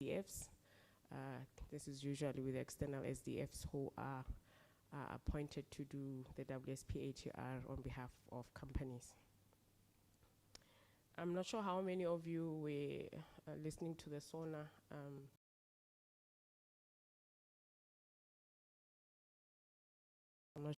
SDFs. This is usually with external SDFs who are appointed to do the WSP-ATR on behalf of companies. I'm not sure how many of you were listening to the SONA. I'm not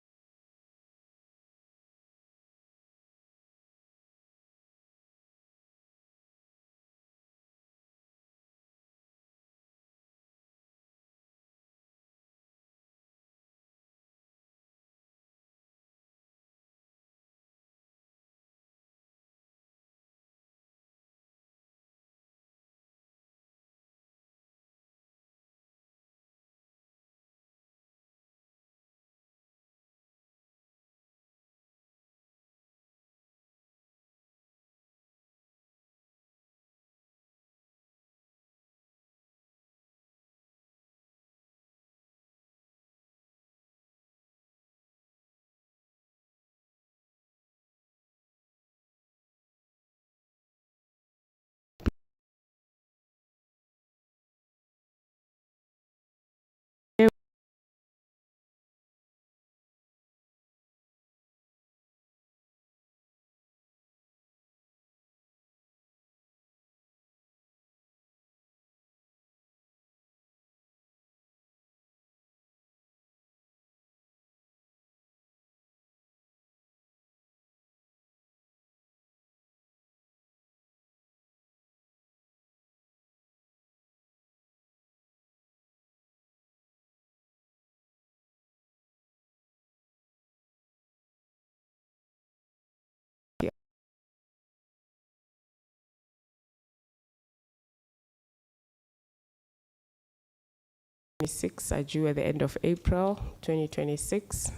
are due at the end of April 2026.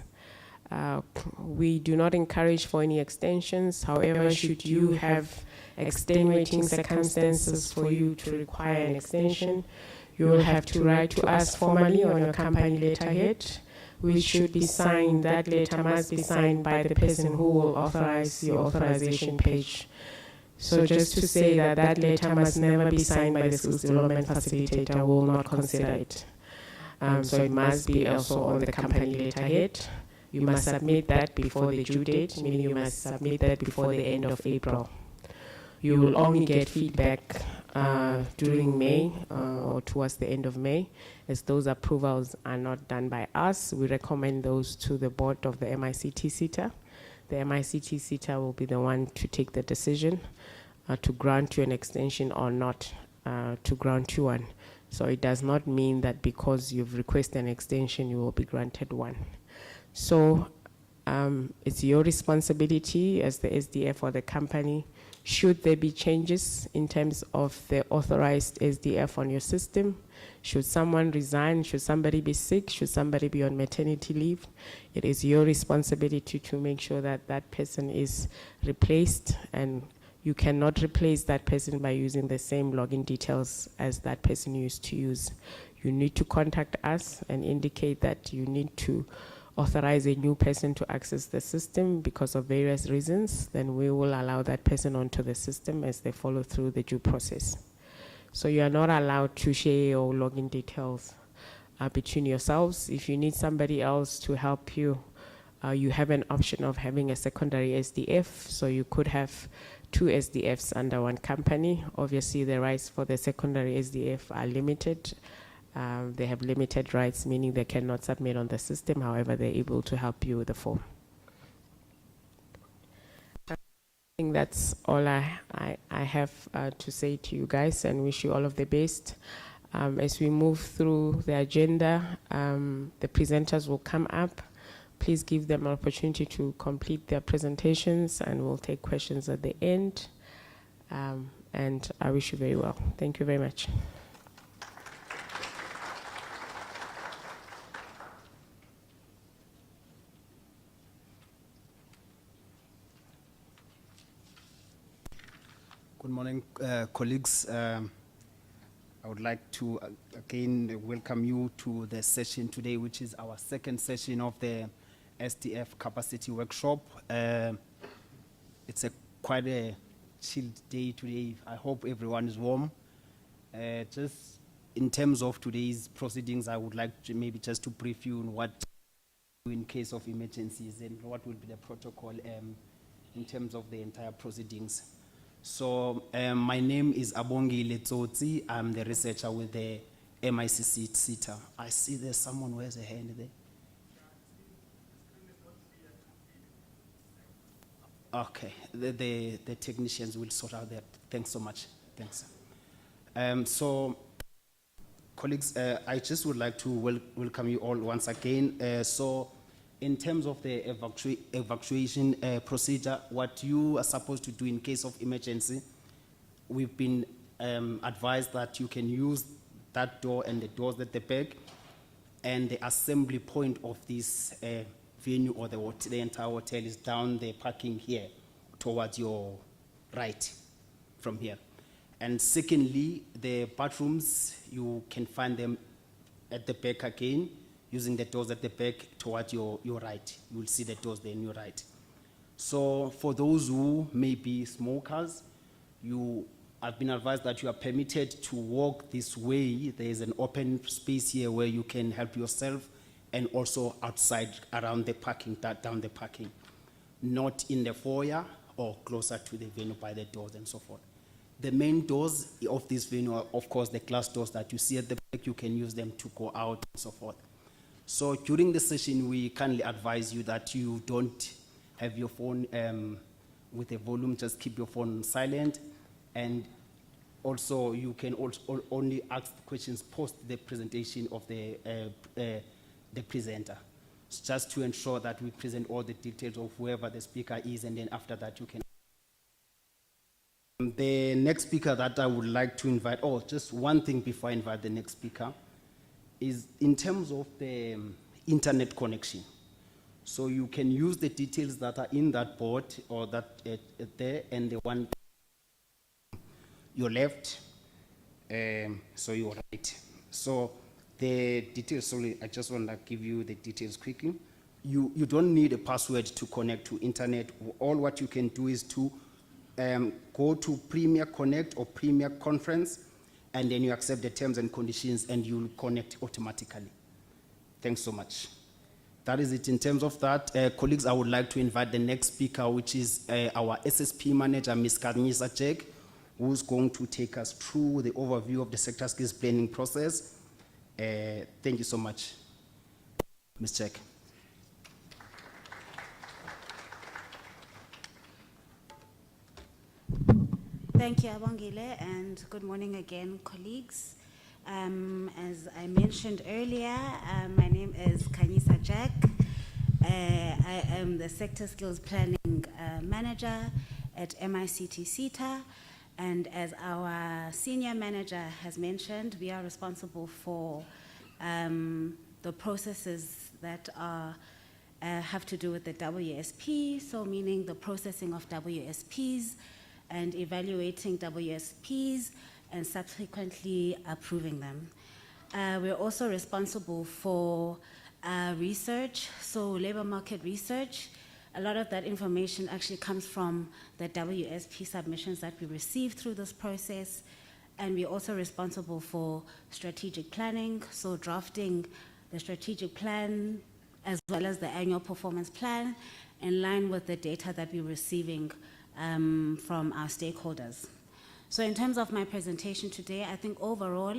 We do not encourage for any extensions. However, should you have extenuating circumstances for you to require an extension, you will have to write to us formally on your company letterhead, which should be signed. That letter must be signed by the person who will authorize your authorization page. So just to say that that letter must never be signed by the skills development facilitator, we will not consider it. So it must be also on the company letterhead. You must submit that before the due date, meaning you must submit that before the end of April. You will only get feedback during May or towards the end of May, as those approvals are not done by us. We recommend those to the board of the MICT SETA. The MICT SETA will be the one to take the decision to grant you an extension or not to grant you one. So it does not mean that because you've requested an extension, you will be granted one. So it's your responsibility as the SDF or the company, should there be changes in terms of the authorized SDF on your system, should someone resign, should somebody be sick, should somebody be on maternity leave, it is your responsibility to make sure that that person is replaced, and you cannot replace that person by using the same login details as that person used to use. You need to contact us and indicate that you need to authorize a new person to access the system because of various reasons. Then we will allow that person onto the system as they follow through the due process. So you are not allowed to share your login details between yourselves. If you need somebody else to help you, you have an option of having a secondary SDF. So you could have 2 SDFs under one company. Obviously, the rights for the secondary SDF are limited. They have limited rights, meaning they cannot submit on the system. However, they're able to help you with the form. I think that's all I have to say to you guys, and wish you all of the best. As we move through the agenda, the presenters will come up. Please give them an opportunity to complete their presentations, and we'll take questions at the end. And I wish you very well. Thank you very much. Good morning, colleagues. I would like to again welcome you to the session today, which is our second session of the SDF capacity workshop. It's quite a chilled day today. I hope everyone is warm. Just in terms of today's proceedings, I would like to maybe just to brief you on what to do in case of emergencies and what will be the protocol in terms of the entire proceedings. So my name is Abongi Letsotsi. I'm the researcher with the MICT SETA. I see there's someone who has a hand there. Okay, the technicians will sort out that. Thanks so much. Thanks. So, colleagues, I just would like to welcome you all once again. So, in terms of the evacuation procedure, what you are supposed to do in case of emergency, we've been advised that you can use that door and the doors at the back, and the assembly point of this venue or the entire hotel is down the parking here towards your right from here. And secondly, the bathrooms, you can find them at the back again, using the doors at the back towards your right. You will see the doors there on your right. So for those who may be smokers, you have been advised that you are permitted to walk this way. There is an open space here where you can help yourself, and also outside around the parking, down the parking, not in the foyer or closer to the venue by the doors and so forth. The main doors of this venue are, of course, the glass doors that you see at the back. You can use them to go out and so forth. So during the session, we kindly advise you that you don't have your phone with a volume, just keep your phone silent. And also, you can also only ask questions post the presentation of the presenter, just to ensure that we present all the details of whoever the speaker is, and then after that you can. The next speaker that I would like to invite, just one thing before I invite the next speaker, is in terms of the internet connection. So you can use the details that are in that board or that there, and the one your left, so your right. So the details, sorry, I just want to give you the details quickly. You don't need a password to connect to internet. All what you can do is to go to Premier Connect or Premier Conference, and then you accept the terms and conditions, and you'll connect automatically. Thanks so much. That is it in terms of that. Colleagues, I would like to invite the next speaker, which is our SSP manager, Ms. Karnisa Jack, who's going to take us through the overview of the sector skills planning process. Thank you so much, Ms. Jack. Thank you, Abongile, and good morning again, colleagues. As I mentioned earlier, my name is Kanyisa Jack. I am the Sector Skills Planning Manager at MICT SETA, and as our senior manager has mentioned, we are responsible for the processes that have to do with the WSP, so meaning the processing of WSPs and evaluating WSPs and subsequently approving them. We're also responsible for research, so labor market research. A lot of that information actually comes from the WSP submissions that we receive through this process. And we're also responsible for strategic planning, so drafting the strategic plan as well as the annual performance plan in line with the data that we're receiving from our stakeholders. So in terms of my presentation today, I think overall,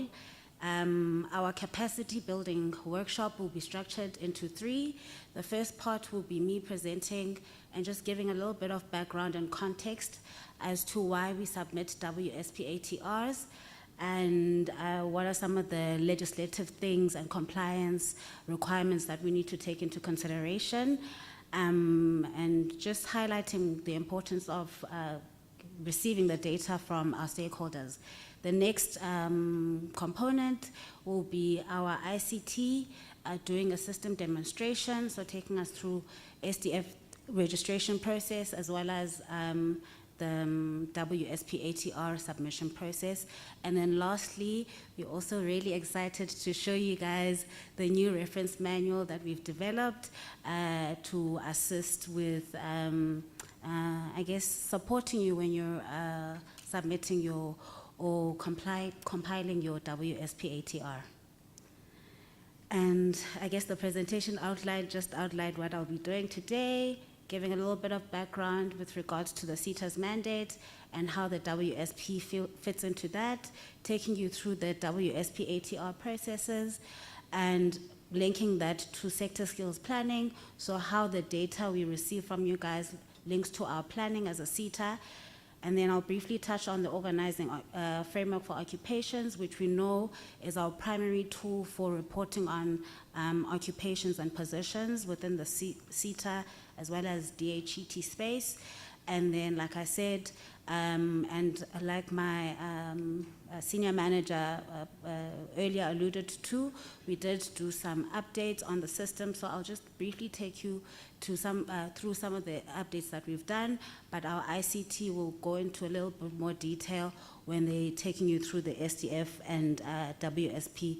our capacity building workshop will be structured into 3. The first part will be me presenting and just giving a little bit of background and context as to why we submit WSP ATRs and what are some of the legislative things and compliance requirements that we need to take into consideration, and just highlighting the importance of receiving the data from our stakeholders. The next component will be our ICT doing a system demonstration, so taking us through SDF registration process as well as the WSP ATR submission process. And then lastly, we're also really excited to show you guys the new reference manual that we've developed to assist with, I guess, supporting you when you're submitting your or compiling your WSP-ATR. And I guess the presentation just outlined what I'll be doing today, giving a little bit of background with regards to the SETA's mandate and how the WSP fits into that, taking you through the WSP-ATR processes and linking that to sector skills planning, so how the data we receive from you guys links to our planning as a SETA. And then I'll briefly touch on the organizing framework for occupations, which we know is our primary tool for reporting on occupations and positions within the SETA as well as DHET space. And then, like I said, and like my senior manager earlier alluded to, we did do some updates on the system. So I'll just briefly take you to through some of the updates that we've done, but our ICT will go into a little bit more detail when they're taking you through the SDF and WSP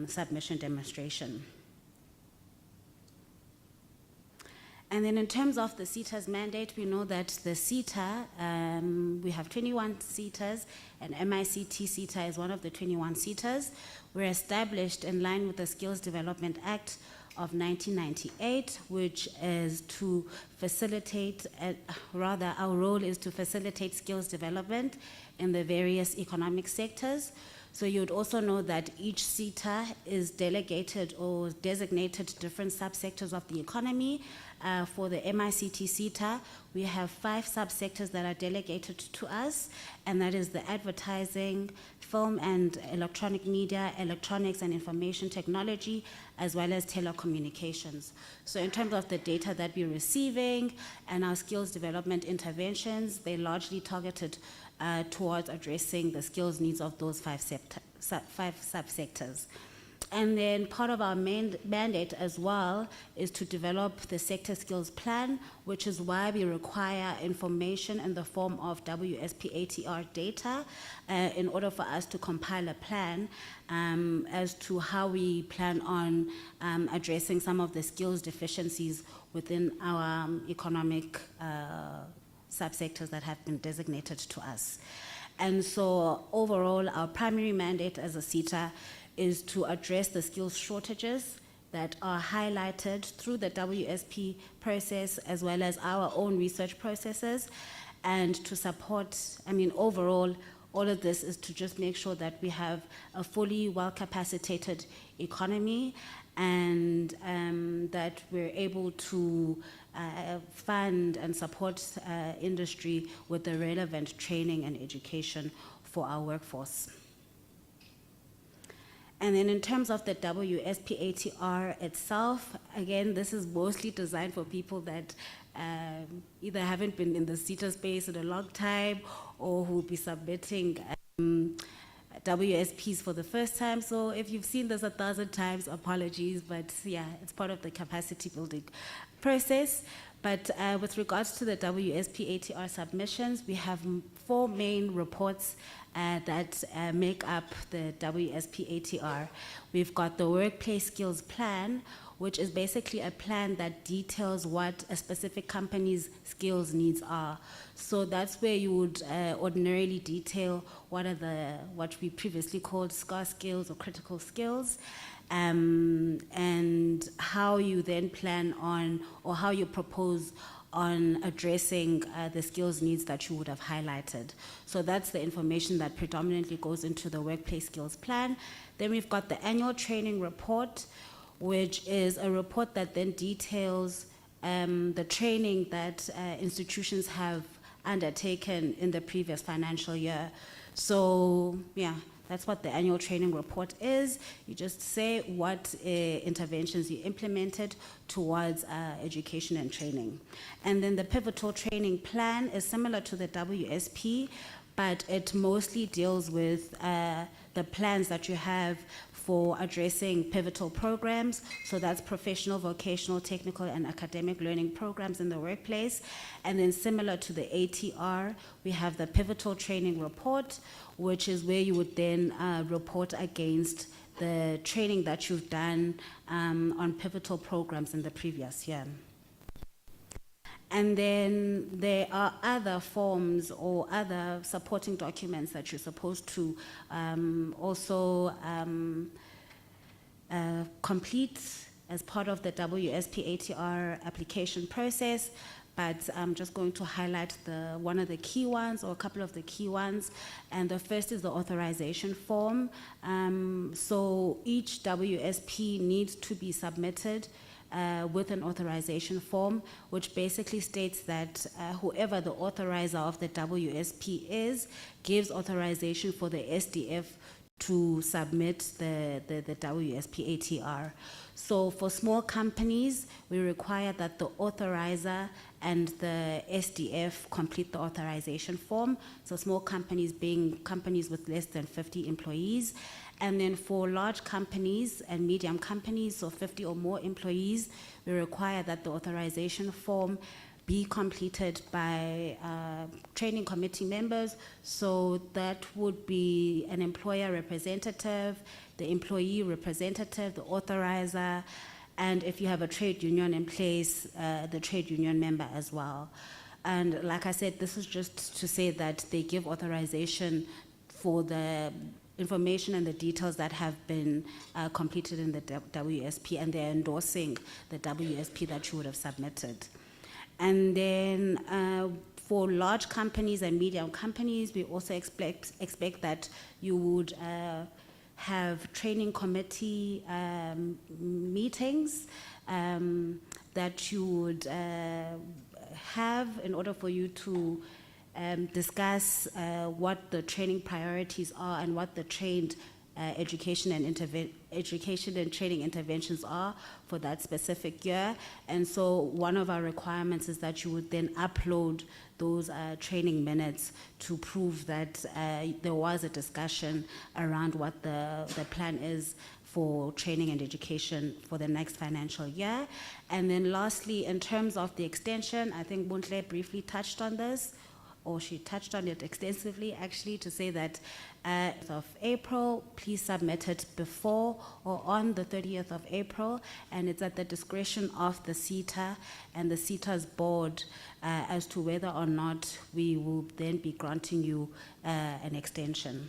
submission demonstration. And then in terms of the SETA's mandate, we know that the SETA, we have 21 SETAs, and MICT SETA is one of the 21 SETAs. We're established in line with the Skills Development Act of 1998, which is to facilitate, rather our role is to facilitate skills development in the various economic sectors. So you would also know that each SETA is delegated or designated different subsectors of the economy. For the MICT SETA, we have 5 subsectors that are delegated to us, and that is the advertising, film and electronic media, electronics and information technology, as well as telecommunications. So in terms of the data that we're receiving and our skills development interventions, they're largely targeted towards addressing the skills needs of those 5 subsectors. And then part of our main mandate as well is to develop the sector skills plan, which is why we require information in the form of WSP-ATR data in order for us to compile a plan as to how we plan on addressing some of the skills deficiencies within our economic subsectors that have been designated to us. And so overall, our primary mandate as a SETA is to address the skills shortages that are highlighted through the WSP process as well as our own research processes, and to support, overall, all of this is to just make sure that we have a fully well-capacitated economy and that we're able to fund and support industry with the relevant training and education for our workforce. And then in terms of the WSP-ATR itself, again, this is mostly designed for people that either haven't been in the SETA space in a long time or who will be submitting WSPs for the first time. So if you've seen this 1,000 times, apologies, but yeah, it's part of the capacity building process. But with regards to the WSP-ATR submissions, we have 4 main reports that make up the WSP-ATR. We've got the Workplace Skills Plan, which is basically a plan that details what a specific company's skills needs are. So that's where you would ordinarily detail what we previously called scarce skills or critical skills, and how you then plan on, or how you propose on addressing the skills needs that you would have highlighted. So that's the information that predominantly goes into the Workplace Skills Plan. Then we've got the Annual Training Report, which is a report that then details the training that institutions have undertaken in the previous financial year. So yeah, that's what the Annual Training Report is. You just say what interventions you implemented towards education and training. And then the Pivotal Training Plan is similar to the WSP, but it mostly deals with the plans that you have for addressing pivotal programs. So that's professional, vocational, technical, and academic learning programs in the workplace. And then similar to the ATR, we have the Pivotal Training Report, which is where you would then report against the training that you've done on pivotal programs in the previous year. And then there are other forms or other supporting documents that you're supposed to also complete as part of the WSP-ATR application process. But I'm just going to highlight one of the key ones, or a couple of the key ones. And the first is the authorization form. So each WSP needs to be submitted with an authorization form, which basically states that whoever the authorizer of the WSP is, gives authorization for the SDF to submit the WSP ATR. So for small companies, we require that the authorizer and the SDF complete the authorization form. So small companies being companies with less than 50 employees. And then for large companies and medium companies, so 50 or more employees, we require that the authorization form be completed by training committee members. So that would be an employer representative, the employee representative, the authorizer, and if you have a trade union in place, the trade union member as well. And like I said, this is just to say that they give authorization for the information and the details that have been completed in the WSP, and they're endorsing the WSP that you would have submitted. And then for large companies and medium companies, we also expect that you would have training committee meetings that you would have in order for you to discuss what the training priorities are and what the trained education and training interventions are for that specific year. And so one of our requirements is that you would then upload those training minutes to prove that there was a discussion around what the plan is for training and education for the next financial year. And then lastly, in terms of the extension, I think Buntle briefly touched on this, or she touched on it extensively actually, to say that of April, please submit it before or on the 30th of April, and it's at the discretion of the SETA and the SETA's board as to whether or not we will then be granting you an extension.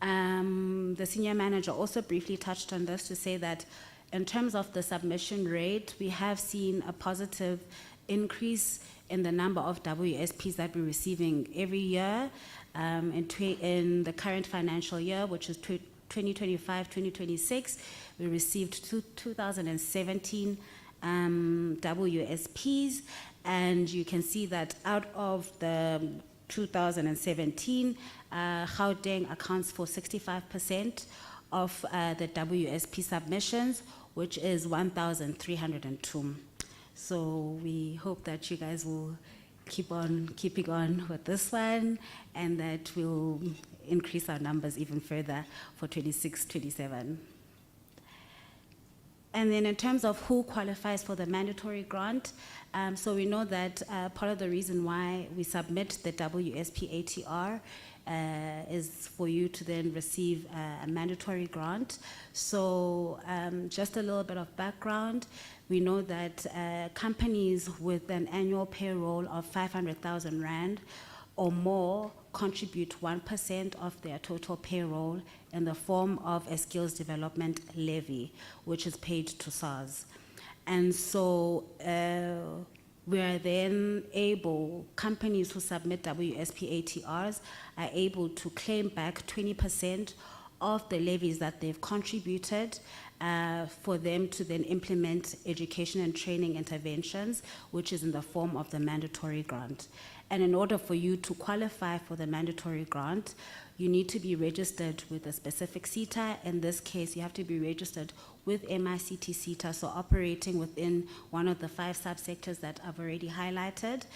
The senior manager also briefly touched on this to say that in terms of the submission rate, we have seen a positive increase in the number of WSPs that we're receiving every year. In the current financial year, which is 2025-2026, we received 2,017 WSPs, and you can see that out of the 2017, Gauteng accounts for 65% of the WSP submissions, which is 1,302. So we hope that you guys will keep on keeping on with this one, and that we'll increase our numbers even further for 26-27. And then in terms of who qualifies for the mandatory grant, so we know that part of the reason why we submit the WSP ATR is for you to then receive a mandatory grant. So just a little bit of background. We know that companies with an annual payroll of 500,000 Rand or more contribute 1% of their total payroll in the form of a skills development levy, which is paid to SARS. And so we are then able, companies who submit WSP ATRs are able to claim back 20% of the levies that they've contributed for them to then implement education and training interventions, which is in the form of the mandatory grant. And in order for you to qualify for the mandatory grant, you need to be registered with a specific SETA. In this case, you have to be registered with MICT SETA, so operating within one of the 5 subsectors that I've already highlighted.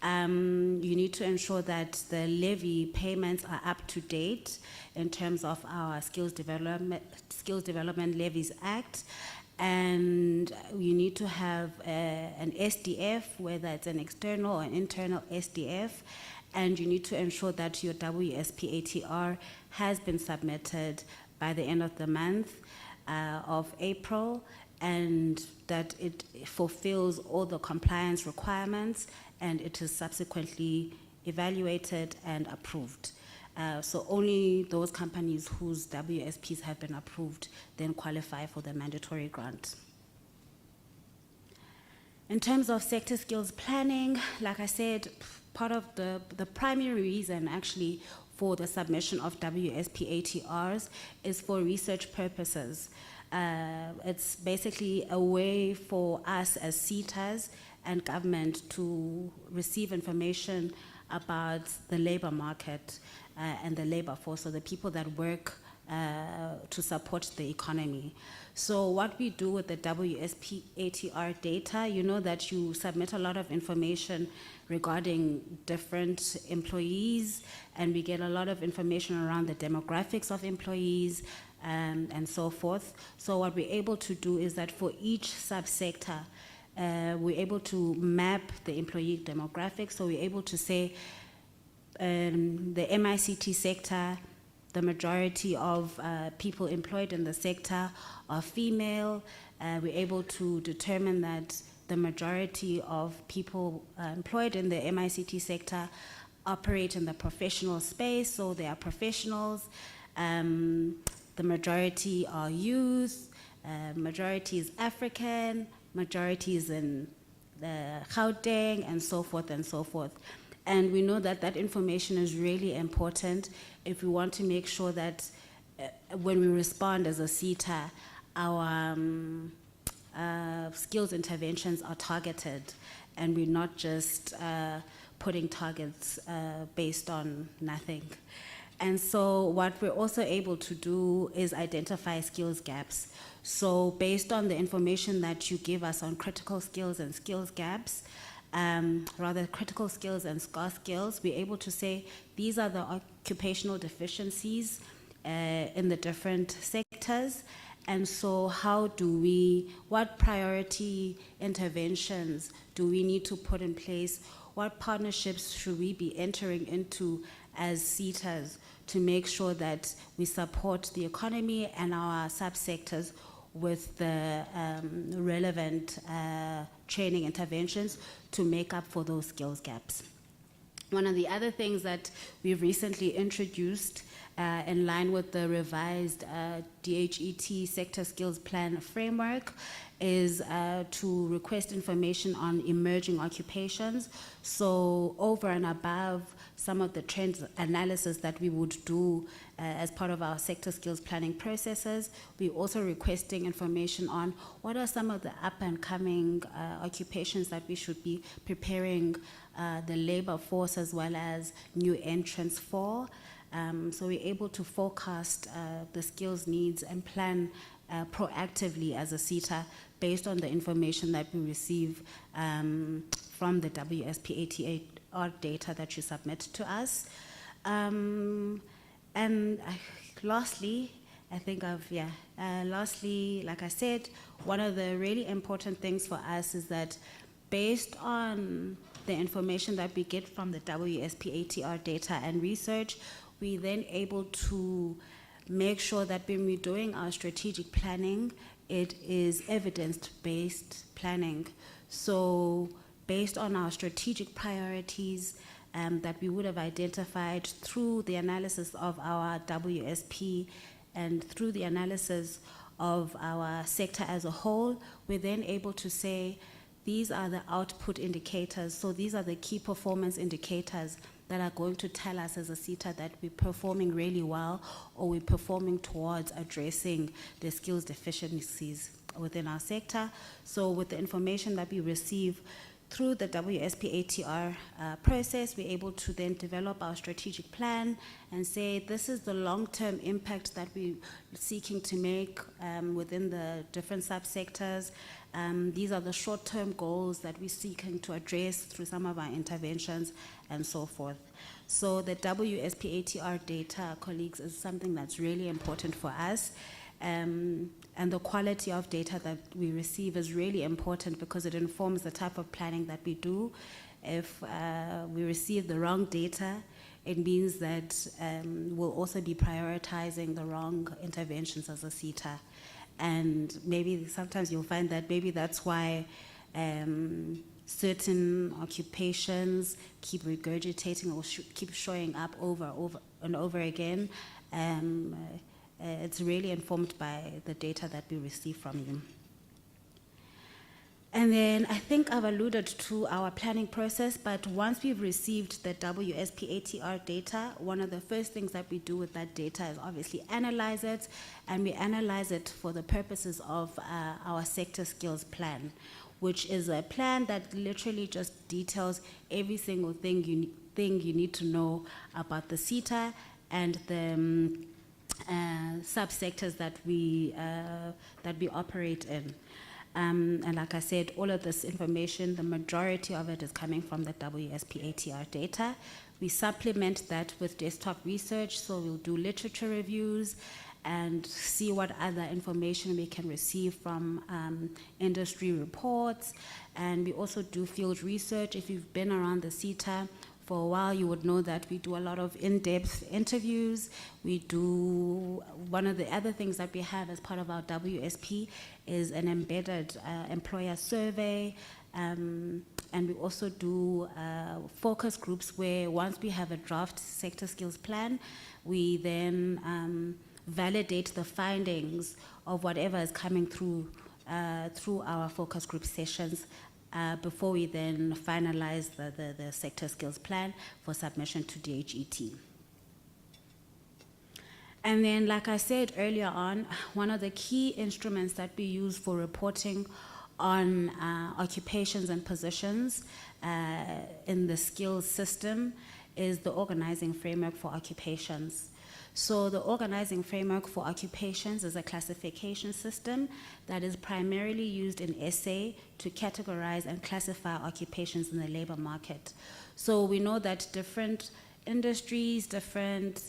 You need to ensure that the levy payments are up to date in terms of our Skills Development Levies Act. And you need to have an SDF, whether it's an external or an internal SDF, and you need to ensure that your WSP ATR has been submitted by the end of the month of April, and that it fulfills all the compliance requirements, and it is subsequently evaluated and approved. So only those companies whose WSPs have been approved then qualify for the mandatory grant. In terms of sector skills planning, like I said, part of the primary reason actually for the submission of WSP ATRs is for research purposes. It's basically a way for us as SETAs and government to receive information about the labor market and the labor force, so the people that work to support the economy. So what we do with the WSP ATR data, you know that you submit a lot of information regarding different employees, and we get a lot of information around the demographics of employees and so forth. So what we're able to do is that for each subsector, we're able to map the employee demographics. So we're able to say the MICT sector, the majority of people employed in the sector are female. We're able to determine that the majority of people employed in the MICT sector operate in the professional space, so they are professionals. The majority are youth, majority is African, majority is in the Gauteng, and so forth and so forth. And we know that that information is really important if we want to make sure that when we respond as a SETA, our skills interventions are targeted, and we're not just putting targets based on nothing. And so what we're also able to do is identify skills gaps. So based on the information that you give us on critical skills and skills gaps, rather critical skills and scarce skills, we're able to say these are the occupational deficiencies in the different sectors. And so what priority interventions do we need to put in place? What partnerships should we be entering into as SETAs to make sure that we support the economy and our subsectors with the relevant training interventions to make up for those skills gaps? One of the other things that we've recently introduced in line with the revised DHET sector skills plan framework is to request information on emerging occupations. So over and above some of the trends analysis that we would do as part of our sector skills planning processes, we're also requesting information on what are some of the up and coming occupations that we should be preparing the labor force as well as new entrants for. So we're able to forecast the skills needs and plan proactively as a SETA based on the information that we receive from the WSP ATR data that you submit to us. Lastly, lastly, like I said, one of the really important things for us is that based on the information that we get from the WSP ATR data and research, we then able to make sure that when we're doing our strategic planning, it is evidence-based planning. So based on our strategic priorities that we would have identified through the analysis of our WSP and through the analysis of our sector as a whole, we're then able to say, these are the output indicators. So these are the key performance indicators that are going to tell us as a SETA that we're performing really well or we're performing towards addressing the skills deficiencies within our sector. So with the information that we receive through the WSP ATR process, we're able to then develop our strategic plan and say this is the long-term impact that we're seeking to make within the different subsectors. These are the short-term goals that we're seeking to address through some of our interventions and so forth. So the WSP ATR data, colleagues, is something that's really important for us. And the quality of data that we receive is really important because it informs the type of planning that we do. If we receive the wrong data, it means that we'll also be prioritizing the wrong interventions as a SETA. and maybe sometimes you'll find that maybe that's why certain occupations keep regurgitating or keep showing up over and over again. It's really informed by the data that we receive from you. And then I think I've alluded to our planning process, but once we've received the WSP-ATR data, one of the first things that we do with that data is obviously analyze it, and we analyze it for the purposes of our sector skills plan, which is a plan that literally just details every single thing you need to know about the SETA and the subsectors that we operate in. And like I said, all of this information, the majority of it is coming from the WSP-ATR data. We supplement that with desktop research, so we'll do literature reviews and see what other information we can receive from industry reports. And we also do field research. If you've been around the SETA for a while, you would know that we do a lot of in-depth interviews. We do, one of the other things that we have as part of our WSP is an embedded employer survey. And we also do focus groups where once we have a draft sector skills plan, we then validate the findings of whatever is coming through our focus group sessions before we then finalize the sector skills plan for submission to DHET. And then, like I said earlier on, one of the key instruments that we use for reporting on occupations and positions in the skills system is the Organizing Framework for Occupations. So the Organizing Framework for Occupations is a classification system that is primarily used in SA to categorize and classify occupations in the labor market. So we know that different industries, different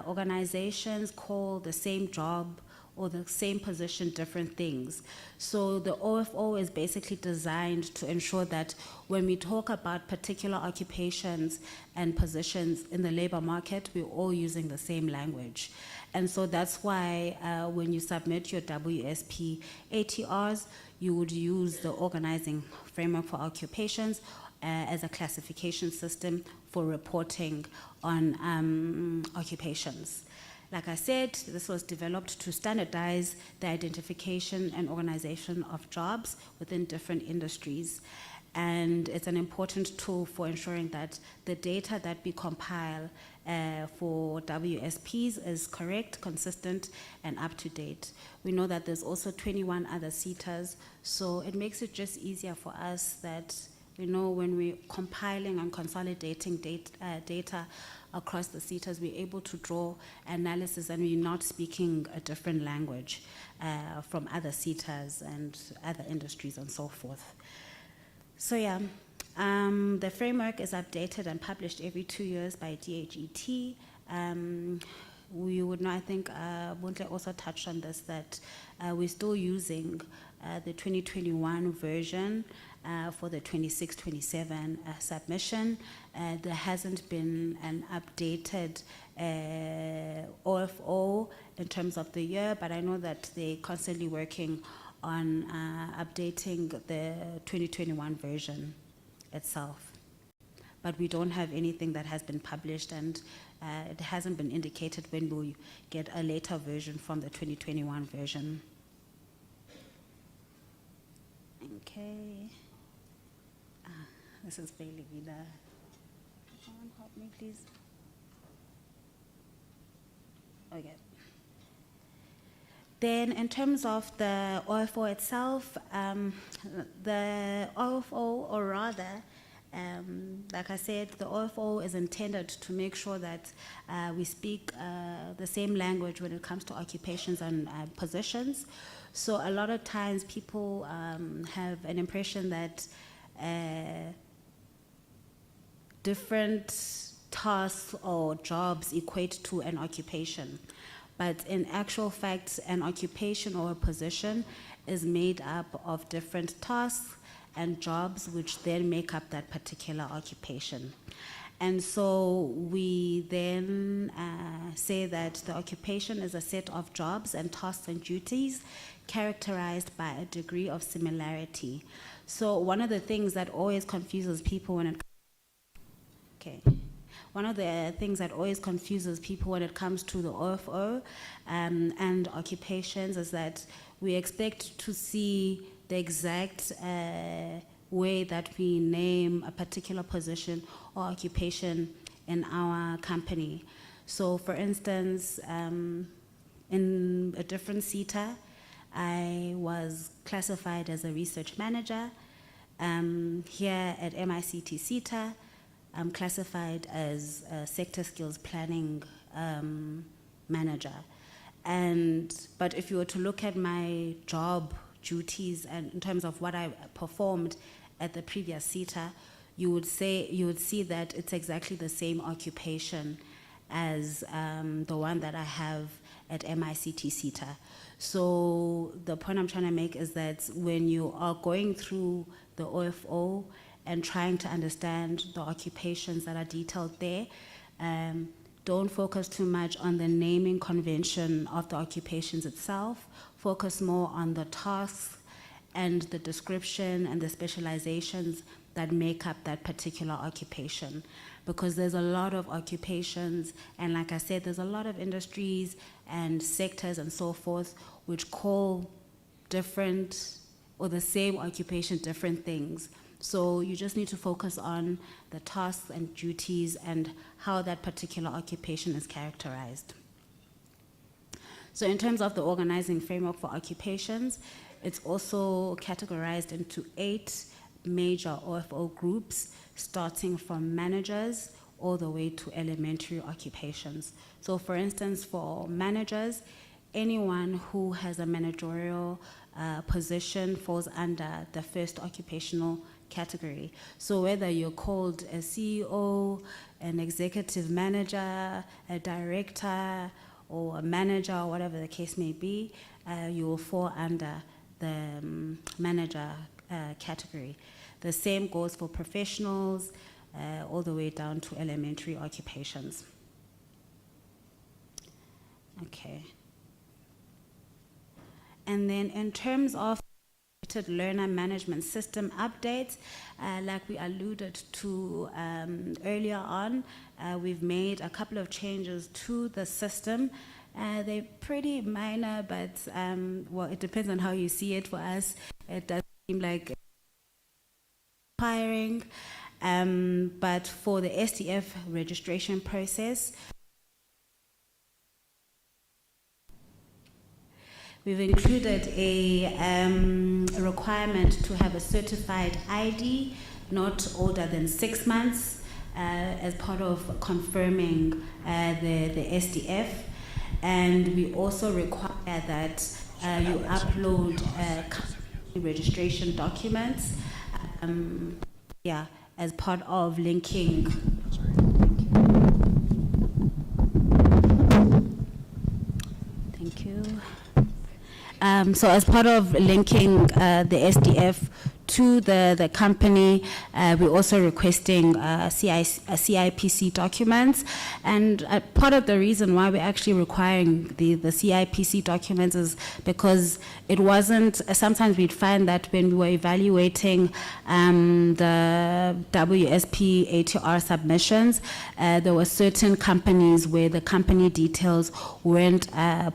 organizations call the same job or the same position different things. So the OFO is basically designed to ensure that when we talk about particular occupations and positions in the labor market, we're all using the same language. And so that's why when you submit your WSP ATRs, you would use the Organizing Framework for Occupations as a classification system for reporting on occupations. Like I said, this was developed to standardize the identification and organization of jobs within different industries. And it's an important tool for ensuring that the data that we compile for WSPs is correct, consistent, and up to date. We know that there's also 21 other SETAs, so it makes it just easier for us that we know when we're compiling and consolidating data across the SETAs, we're able to draw analysis and we're not speaking a different language from other SETAs and other industries and so forth. So yeah, the framework is updated and published every 2 years by DHET. We would know, I think Buntle also touched on this, that we're still using the 2021 version for the 26-27 submission. There hasn't been an updated OFO in terms of the year, but I know that they're constantly working on updating the 2021 version itself. But we don't have anything that has been published, and it hasn't been indicated when we'll get a later version from the 2021 version. Okay. This is Bailey Vida. Someone help me, please. Okay. Then in terms of the OFO itself, the OFO, or rather, like I said, the OFO is intended to make sure that we speak the same language when it comes to occupations and positions. So a lot of times people have an impression that different tasks or jobs equate to an occupation. But in actual fact, an occupation or a position is made up of different tasks and jobs which then make up that particular occupation. And so we then say that the occupation is a set of jobs and tasks and duties characterized by a degree of similarity. So one of the things that always confuses people when it One of the things that always confuses people when it comes to the OFO and occupations is that we expect to see the exact way that we name a particular position or occupation in our company. So for instance, in a different SETA, I was classified as a research manager. Here at MICT SETA, I'm classified as a sector skills planning manager. But if you were to look at my job duties and in terms of what I performed at the previous SETA, you would see that it's exactly the same occupation as the one that I have at MICT SETA. So the point I'm trying to make is that when you are going through the OFO and trying to understand the occupations that are detailed there, don't focus too much on the naming convention of the occupations itself. Focus more on the tasks and the description and the specializations that make up that particular occupation. Because there's a lot of occupations, and like I said, there's a lot of industries and sectors and so forth which call different or the same occupation different things. So you just need to focus on the tasks and duties and how that particular occupation is characterized. So in terms of the organizing framework for occupations, it's also categorized into 8 major OFO groups, starting from managers all the way to elementary occupations. So for instance, for managers, anyone who has a managerial position falls under the first occupational category. So whether you're called a CEO, an executive manager, a director, or a manager, or whatever the case may be, you will fall under the manager category. The same goes for professionals, all the way down to elementary occupations. Okay. And then in terms of learner management system updates, like we alluded to earlier on, we've made a couple of changes to the system. They're pretty minor, but well, it depends on how you see it. For us, it does seem like inspiring, but for the SDF registration process, we've included a requirement to have a certified ID not older than 6 months as part of confirming the SDF. And we also require that you upload registration documents as part of linking. Thank you. So as part of linking the SDF to the company, we're also requesting CIPC documents. And part of the reason why we're actually requiring the CIPC documents is because it wasn't, sometimes we'd find that when we were evaluating the WSP ATR submissions, there were certain companies where the company details weren't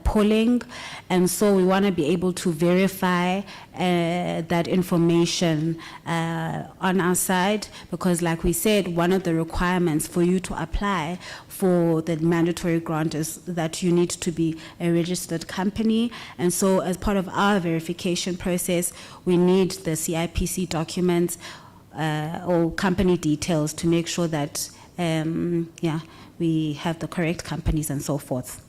pulling. And so we want to be able to verify that information on our side, because like we said, one of the requirements for you to apply for the mandatory grant is that you need to be a registered company. And so as part of our verification process, we need the CIPC documents or company details to make sure that we have the correct companies and so forth.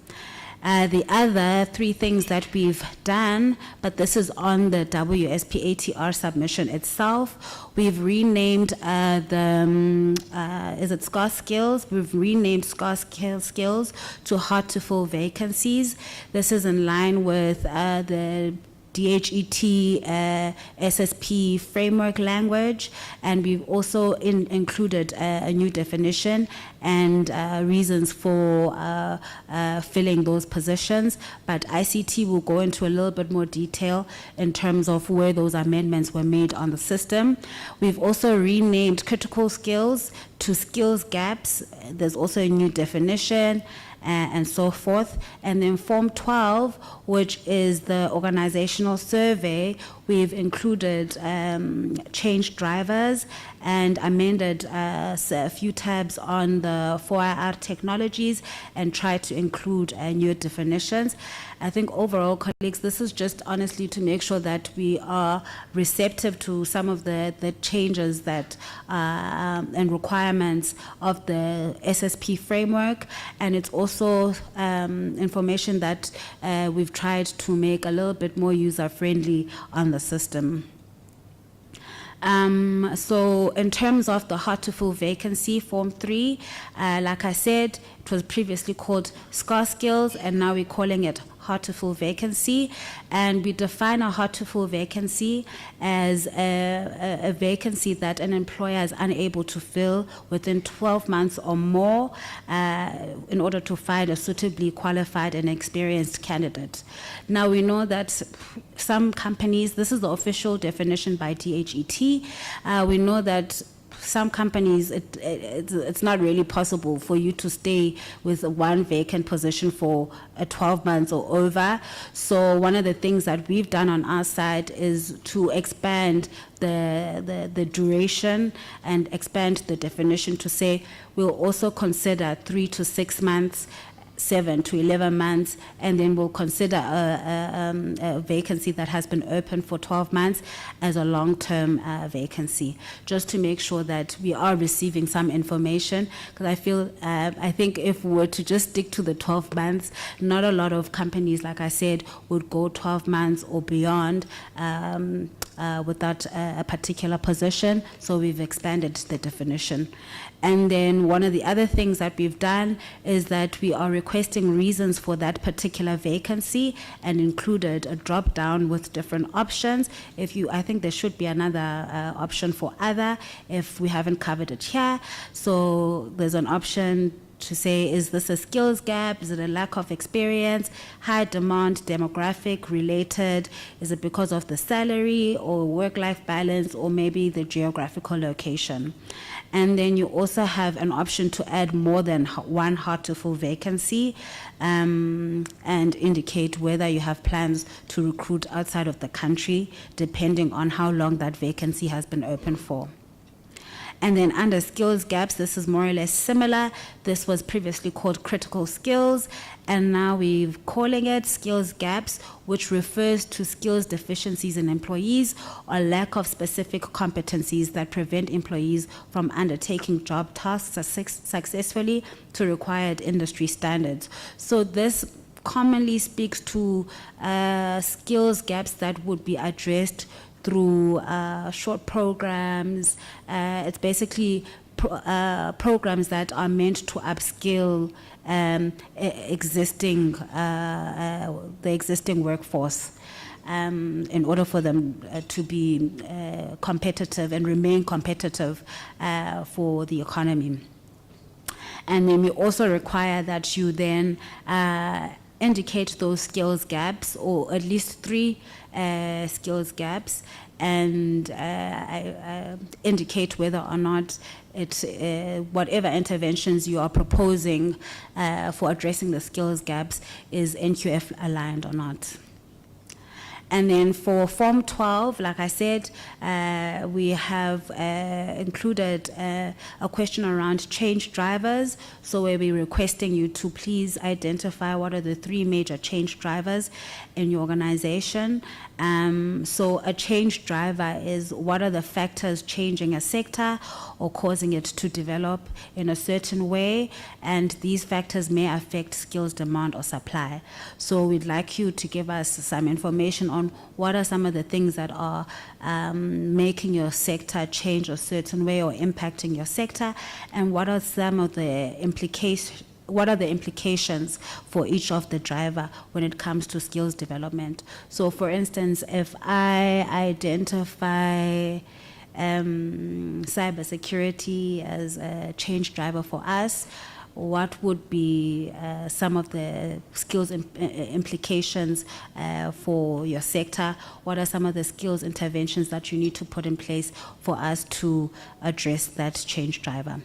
The other 3 things that we've done, but this is on the WSP ATR submission itself, we've renamed is it scarce skills? We've renamed scarce skills to hard to fill vacancies. This is in line with the DHET SSP framework language, and we've also included a new definition and reasons for filling those positions. But ICT will go into a little bit more detail in terms of where those amendments were made on the system. We've also renamed critical skills to skills gaps. There's also a new definition, and so forth. And then Form 12, which is the organizational survey, we've included change drivers and amended a few tabs on the 4IR technologies and tried to include new definitions. I think overall, colleagues, this is just honestly to make sure that we are receptive to some of the changes that and requirements of the SSP framework, and it's also information that we've tried to make a little bit more user-friendly on the system. So in terms of the hard-to-fill vacancy, Form 3, like I said, it was previously called scarce skills, and now we're calling it hard-to-fill vacancy. And we define a hard-to-fill vacancy as a vacancy that an employer is unable to fill within 12 months or more in order to find a suitably qualified and experienced candidate. Now, we know that some companies, this is the official definition by DHET, we know that some companies, it's not really possible for you to stay with one vacant position for 12 months or over. So one of the things that we've done on our side is to expand the duration and expand the definition to say we'll also consider 3 to 6 months, 7 to 11 months, and then we'll consider a vacancy that has been open for 12 months as a long-term vacancy, just to make sure that we are receiving some information. Because I think if we were to just stick to the 12 months, not a lot of companies, like I said, would go 12 months or beyond without a particular position. So we've expanded the definition. And then one of the other things that we've done is that we are requesting reasons for that particular vacancy and included a drop down with different options. I think there should be another option for other if we haven't covered it here. So there's an option to say, is this a skills gap? Is it a lack of experience? High demand, demographic related? Is it because of the salary or work-life balance, or maybe the geographical location? And then you also have an option to add more than one hard-to-fill vacancy and indicate whether you have plans to recruit outside of the country, depending on how long that vacancy has been open for. And then under skills gaps, this is more or less similar. This was previously called critical skills, and now we're calling it skills gaps, which refers to skills deficiencies in employees or lack of specific competencies that prevent employees from undertaking job tasks successfully to required industry standards. So this commonly speaks to skills gaps that would be addressed through short programs. It's basically programs that are meant to upskill the existing workforce in order for them to be competitive and remain competitive for the economy. And then we also require that you then indicate those skills gaps, or at least 3 skills gaps, and indicate whether or not it's whatever interventions you are proposing for addressing the skills gaps is NQF aligned or not. And then for Form 12, like I said, we have included a question around change drivers. So we'll be requesting you to please identify what are the 3 major change drivers in your organization. So a change driver is what are the factors changing a sector or causing it to develop in a certain way, and these factors may affect skills demand or supply. So we'd like you to give us some information on what are some of the things that are making your sector change a certain way or impacting your sector, and what are some of the what are the implications for each of the driver when it comes to skills development. So for instance, if I identify cybersecurity as a change driver for us, what would be some of the skills implications for your sector? What are some of the skills interventions that you need to put in place for us to address that change driver?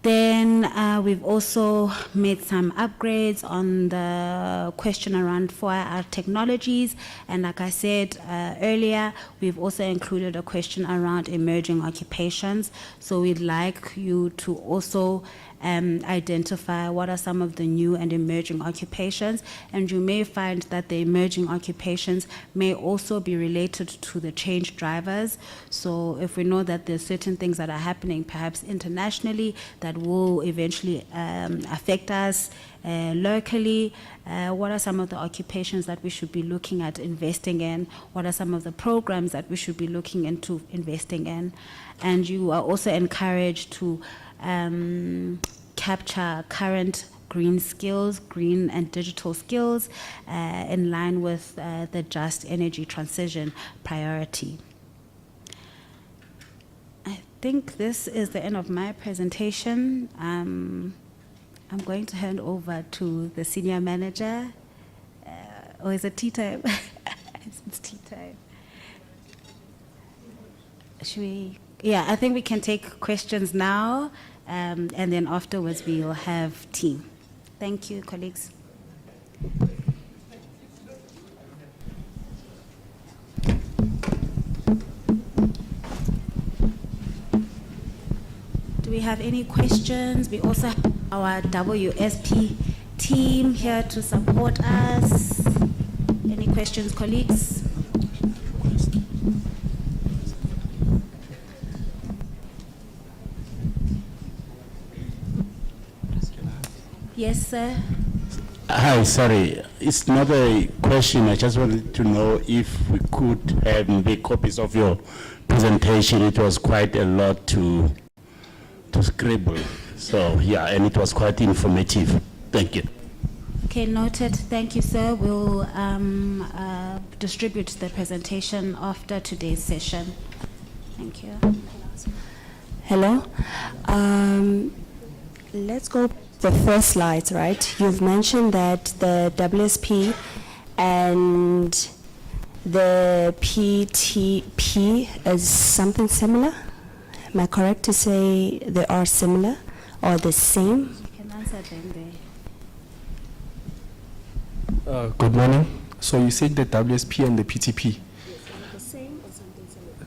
Then we've also made some upgrades on the question around 4IR technologies. And like I said earlier, we've also included a question around emerging occupations. So we'd like you to also identify what are some of the new and emerging occupations. And you may find that the emerging occupations may also be related to the change drivers. So if we know that there's certain things that are happening perhaps internationally that will eventually affect us locally, what are some of the occupations that we should be looking at investing in? What are some of the programs that we should be looking into investing in? And you are also encouraged to capture current green skills, green and digital skills in line with the just energy transition priority. I think this is the end of my presentation. I'm going to hand over to the senior manager. Or is it tea time? It's tea time. Should we? Yeah, I think we can take questions now, and then afterwards we will have tea. Thank you, colleagues. Do we have any questions? We also have our WSP team here to support us. Any questions, colleagues? Yes, sir. Hi, sorry. It's not a question. I just wanted to know if we could have maybe copies of your presentation. It was quite a lot to scribble. So, yeah, and it was quite informative. Thank you. Okay, noted. Thank you, sir. We'll distribute the presentation after today's session. Thank you. Hello. Let's go the first slide, right? You've mentioned that the WSP and the PTP is something similar. Am I correct to say they are similar or the same? You can answer them there. Good morning. So you said the WSP and the PTP? Yes, are the same or something similar?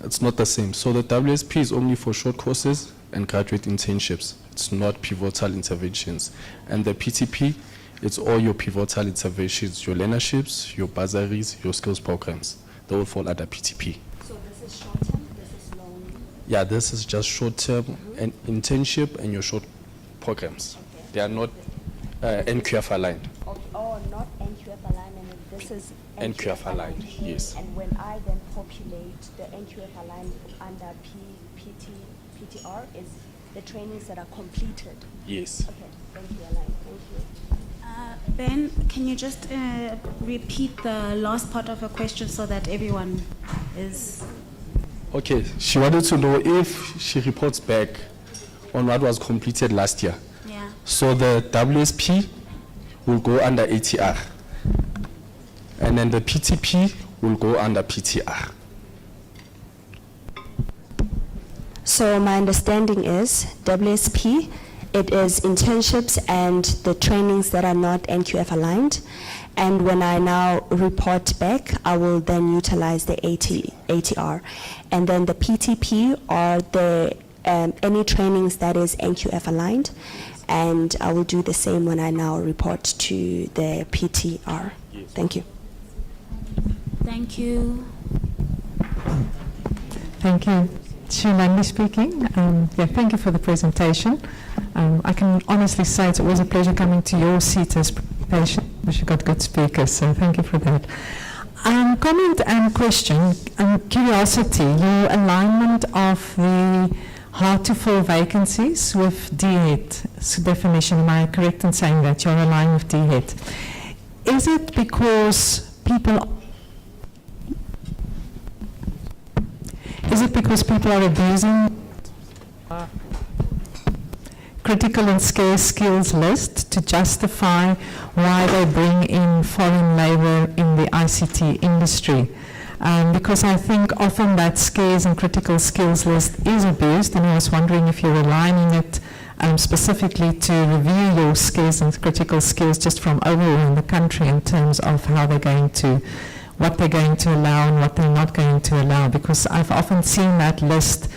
It's not the same. So the WSP is only for short courses and graduate internships. It's not pivotal interventions. And the PTP, it's all your pivotal interventions, your learnerships, your bursaries, your skills programs. They will fall under PTP. So this is short term, this is long? Yeah, this is just short term and internship and your short programs. Okay. They are not NQF aligned. Okay. Oh, not NQF aligned, and this is NQF aligned, yes. And when I then populate the NQF aligned under PTR is the trainings that are completed. Yes. Okay, thank you, Alain. Thank you. Ben, can you just repeat the last part of her question so that everyone is... Okay, she wanted to know if she reports back on what was completed last year. Yeah. So the WSP will go under ATR, and then the PTP will go under PTR. So my understanding is WSP, it is internships and the trainings that are not NQF aligned. And when I now report back, I will then utilize the ATR. And then the PTP are the any trainings that is NQF aligned. And I will do the same when I now report to the PTR. Yes. Thank you. Thank you. Thank you. Shulani speaking. Thank you for the presentation. I can honestly say it's always a pleasure coming to your SETA's presentation. You've got good speakers, so thank you for that. Comment and question, curiosity, your alignment of the hard to fill vacancies with DHET definition. Am I correct in saying that you're relying with DHET? Is it because people are abusing critical and scarce skills list to justify why they bring in foreign labor in the ICT industry? Because I think often that scarce and critical skills list is abused, and I was wondering if you're relying on it specifically to review your scarce and critical skills just from overall in the country in terms of how they're going to, what they're going to allow and what they're not going to allow, because I've often seen that list.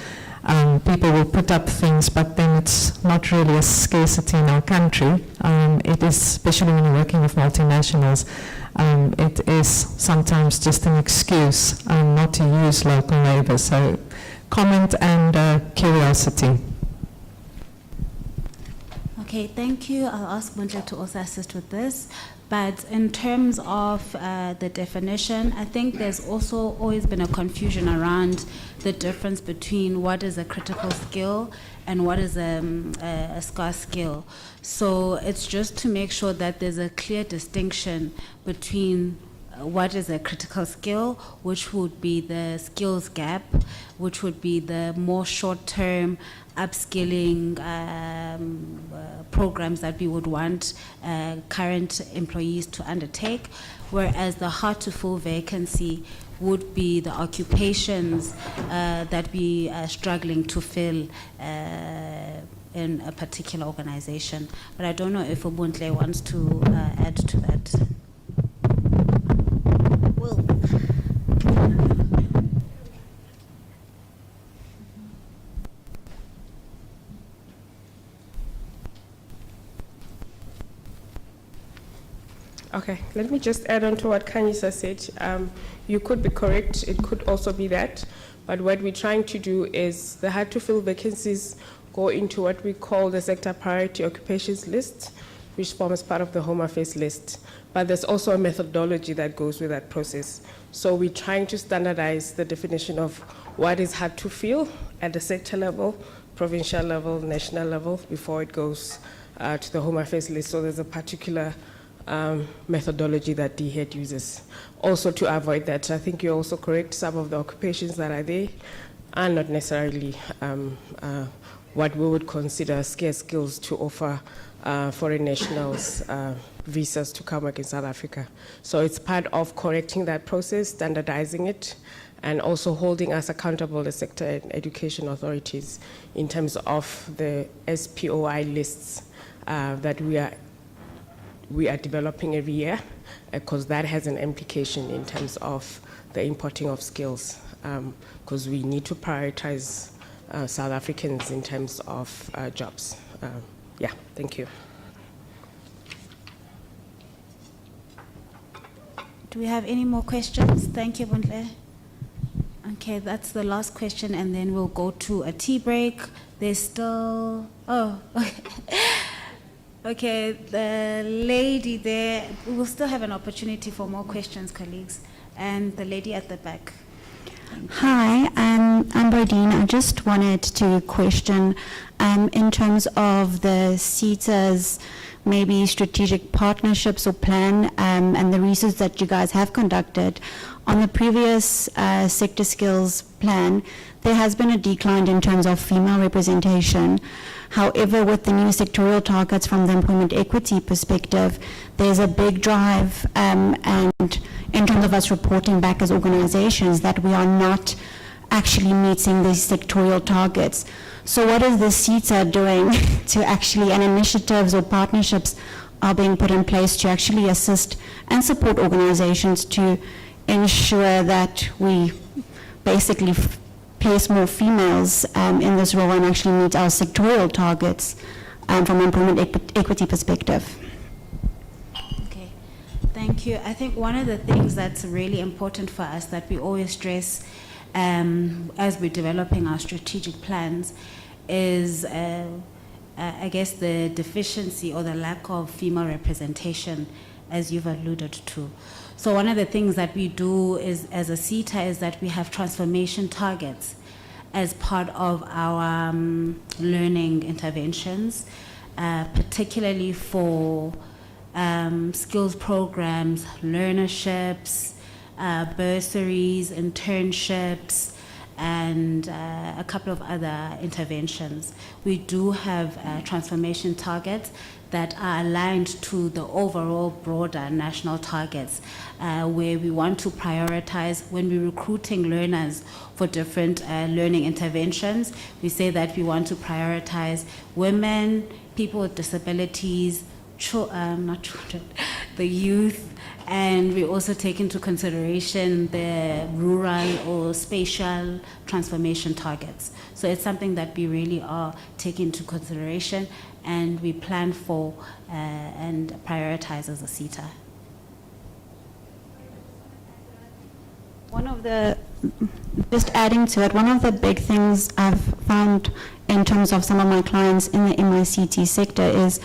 People will put up things, but then it's not really a scarcity in our country. It is, especially when you're working with multinationals, it is sometimes just an excuse not to use local labor. So comment and curiosity. Okay, thank you. I'll ask Mundla to also assist with this. But in terms of the definition, I think there's also always been a confusion around the difference between what is a critical skill and what is a scarce skill. So it's just to make sure that there's a clear distinction between what is a critical skill, which would be the skills gap, which would be the more short-term upskilling programs that we would want current employees to undertake, whereas the hard-to-fill vacancy would be the occupations that we are struggling to fill in a particular organization. But I don't know if Ubuntle wants to add to that. Okay, let me just add on to what Kanyisa said. You could be correct, it could also be that, but what we're trying to do is the hard-to-fill vacancies go into what we call the sector priority occupations list, which forms part of the Home Affairs list. But there's also a methodology that goes with that process. So we're trying to standardize the definition of what is hard to fill at the sector level, provincial level, national level, before it goes to the Home Affairs list. So there's a particular methodology that DHET uses. Also to avoid that, I think you're also correct, some of the occupations that are there are not necessarily what we would consider scarce skills to offer foreign nationals visas to come work in South Africa. So it's part of correcting that process, standardizing it, and also holding us accountable, the sector and education authorities, in terms of the SPOI lists that we are developing every year, because that has an implication in terms of the importing of skills, because we need to prioritize South Africans in terms of jobs. Yeah, thank you. Do we have any more questions? Thank you, Bundle. Okay, that's the last question, and then we'll go to a tea break. There's still, oh, okay, the lady there, we will still have an opportunity for more questions, colleagues. And the lady at the back. Hi, I'm Bodine. I just wanted to question, in terms of the SETA's maybe strategic partnerships or plan, and the research that you guys have conducted. On the previous sector skills plan, there has been a decline in terms of female representation. However, with the new sectorial targets from the employment equity perspective, there's a big drive, and in terms of us reporting back as organizations that we are not actually meeting these sectorial targets. So what is the SETA doing to actually, and initiatives or partnerships are being put in place to actually assist and support organizations to ensure that we basically place more females in this role and actually meet our sectorial targets from an employment equity perspective? Okay, thank you. I think one of the things that's really important for us that we always stress as we're developing our strategic plans is, I guess, the deficiency or the lack of female representation, as you've alluded to. So one of the things that we do is, as a SETA, is that we have transformation targets. as part of our learning interventions, particularly for skills programs, learnerships, bursaries, internships, and a couple of other interventions. We do have transformation targets that are aligned to the overall broader national targets, where we want to prioritize when we're recruiting learners for different learning interventions. We say that we want to prioritize women, people with disabilities, not children, the youth, and we also take into consideration the rural or spatial transformation targets. So it's something that we really are taking into consideration and we plan for and prioritize as a SETA. One of the, just adding to it, one of the big things I've found in terms of some of my clients in the MICT sector is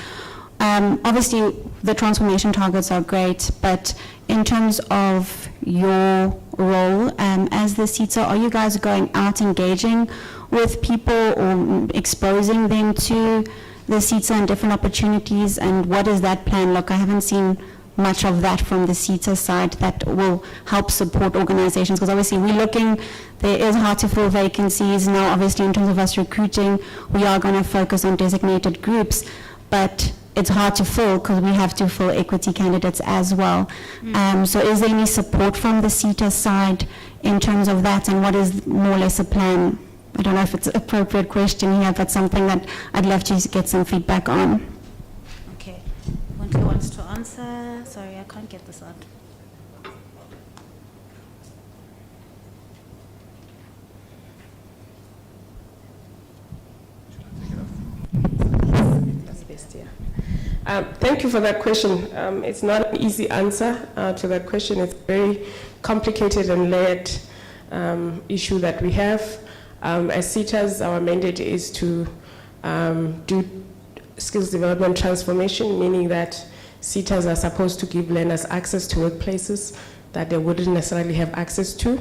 obviously the transformation targets are great, but in terms of your role as the SETA, are you guys going out engaging with people or exposing them to the SETA and different opportunities, and what does that plan look? I haven't seen much of that from the SETA side that will help support organizations, because obviously we're looking, there is hard to fill vacancies. Now obviously in terms of us recruiting, we are going to focus on designated groups, but it's hard to fill because we have to fill equity candidates as well. So is there any support from the SETA side in terms of that, and what is more or less a plan? I don't know if it's an appropriate question here, but something that I'd love to get some feedback on. Okay, who wants to answer? Sorry, I can't get this out. Thank you for that question. It's not an easy answer to that question. It's a very complicated and layered issue that we have. As SETAs, our mandate is to do skills development transformation, meaning that SETAs are supposed to give learners access to workplaces that they wouldn't necessarily have access to.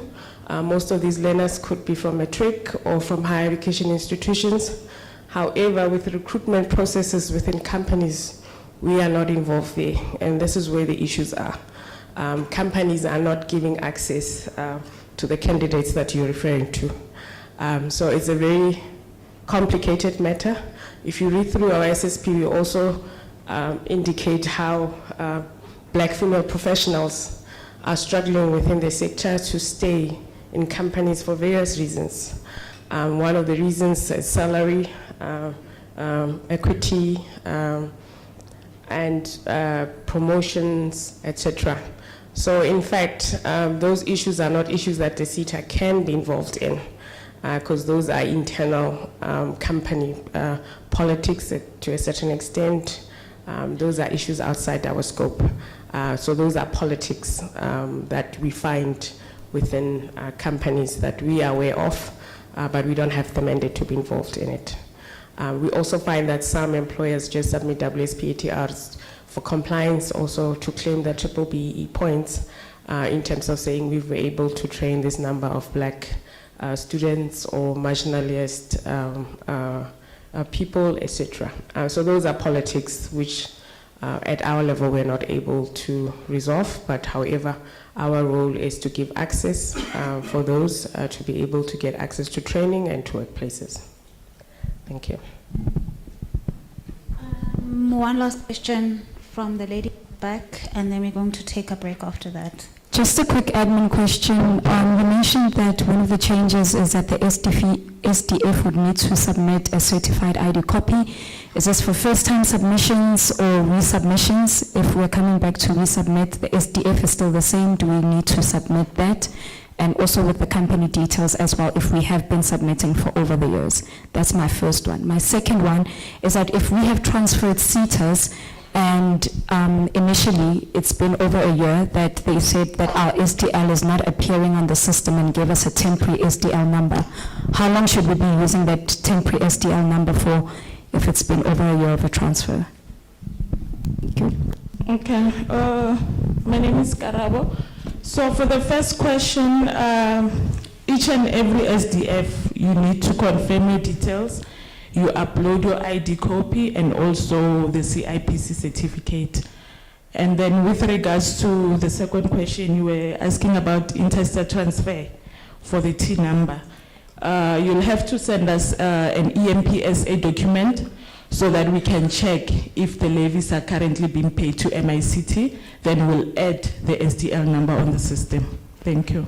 Most of these learners could be from matric or from higher education institutions. However, with recruitment processes within companies, we are not involved there, and this is where the issues are. Companies are not giving access to the candidates that you're referring to. So it's a very complicated matter. If you read through our SSP, we also indicate how black female professionals are struggling within the sector to stay in companies for various reasons. One of the reasons is salary, equity, and promotions, etc. So in fact, those issues are not issues that the SETA can be involved in, because those are internal company politics to a certain extent. Those are issues outside our scope. So those are politics that we find within companies that we are aware of, but we don't have the mandate to be involved in it. We also find that some employers just submit WSPATRs for compliance, also to claim their triple BE points in terms of saying we were able to train this number of black students or marginalized people, etc. So those are politics which at our level we're not able to resolve, but however, our role is to give access for those to be able to get access to training and to workplaces. Thank you. One last question from the lady back, and then we're going to take a break after that. Just a quick admin question. You mentioned that one of the changes is that the SDF would need to submit a certified ID copy. Is this for first-time submissions or resubmissions? If we're coming back to resubmit, the SDF is still the same. Do we need to submit that? And also with the company details as well, if we have been submitting for over the years. That's my first one. My second one is that if we have transferred SETAs, and initially it's been over a year that they said that our SDL is not appearing on the system and gave us a temporary SDL number, how long should we be using that temporary SDL number for if it's been over a year of a transfer? Thank you. Okay, my name is Karabo. So for the first question, each and every SDF you need to confirm your details. You upload your ID copy and also the CIPC certificate. And then with regards to the second question, you were asking about interstate transfer for the T number. You'll have to send us an EMPSA document so that we can check if the levies are currently being paid to MICT. Then we'll add the SDL number on the system. Thank you.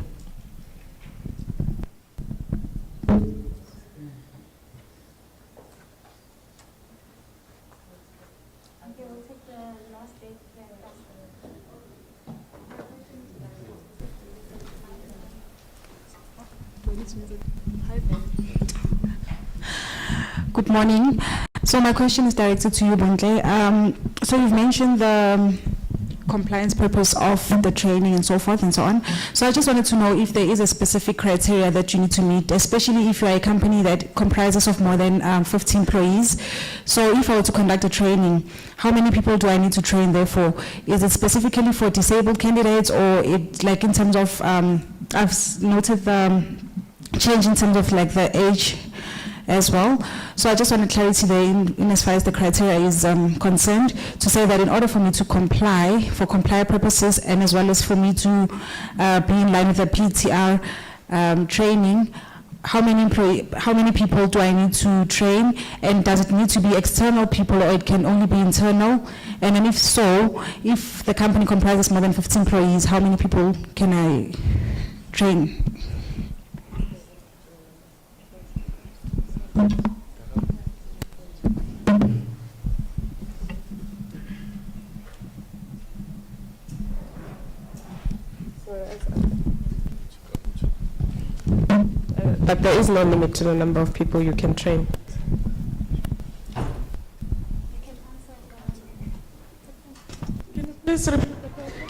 Good morning. So my question is directed to you, Bontle. So you've mentioned the compliance purpose of the training and so forth and so on. So I just wanted to know if there is a specific criteria that you need to meet, especially if you are a company that comprises of more than 50 employees. So if I were to conduct a training, how many people do I need to train therefore? Is it specifically for disabled candidates, or it, like in terms of, I've noted the change in terms of like the age as well. So I just wanted clarity there in as far as the criteria is concerned, to say that in order for me to comply, for compliance purposes, and as well as for me to be in line with the PTR training, how many people do I need to train, and does it need to be external people or it can only be internal? And then if so, if the company comprises more than 15 employees, how many people can I train? But there is no limit to the number of people you can train. Can you please repeat the question?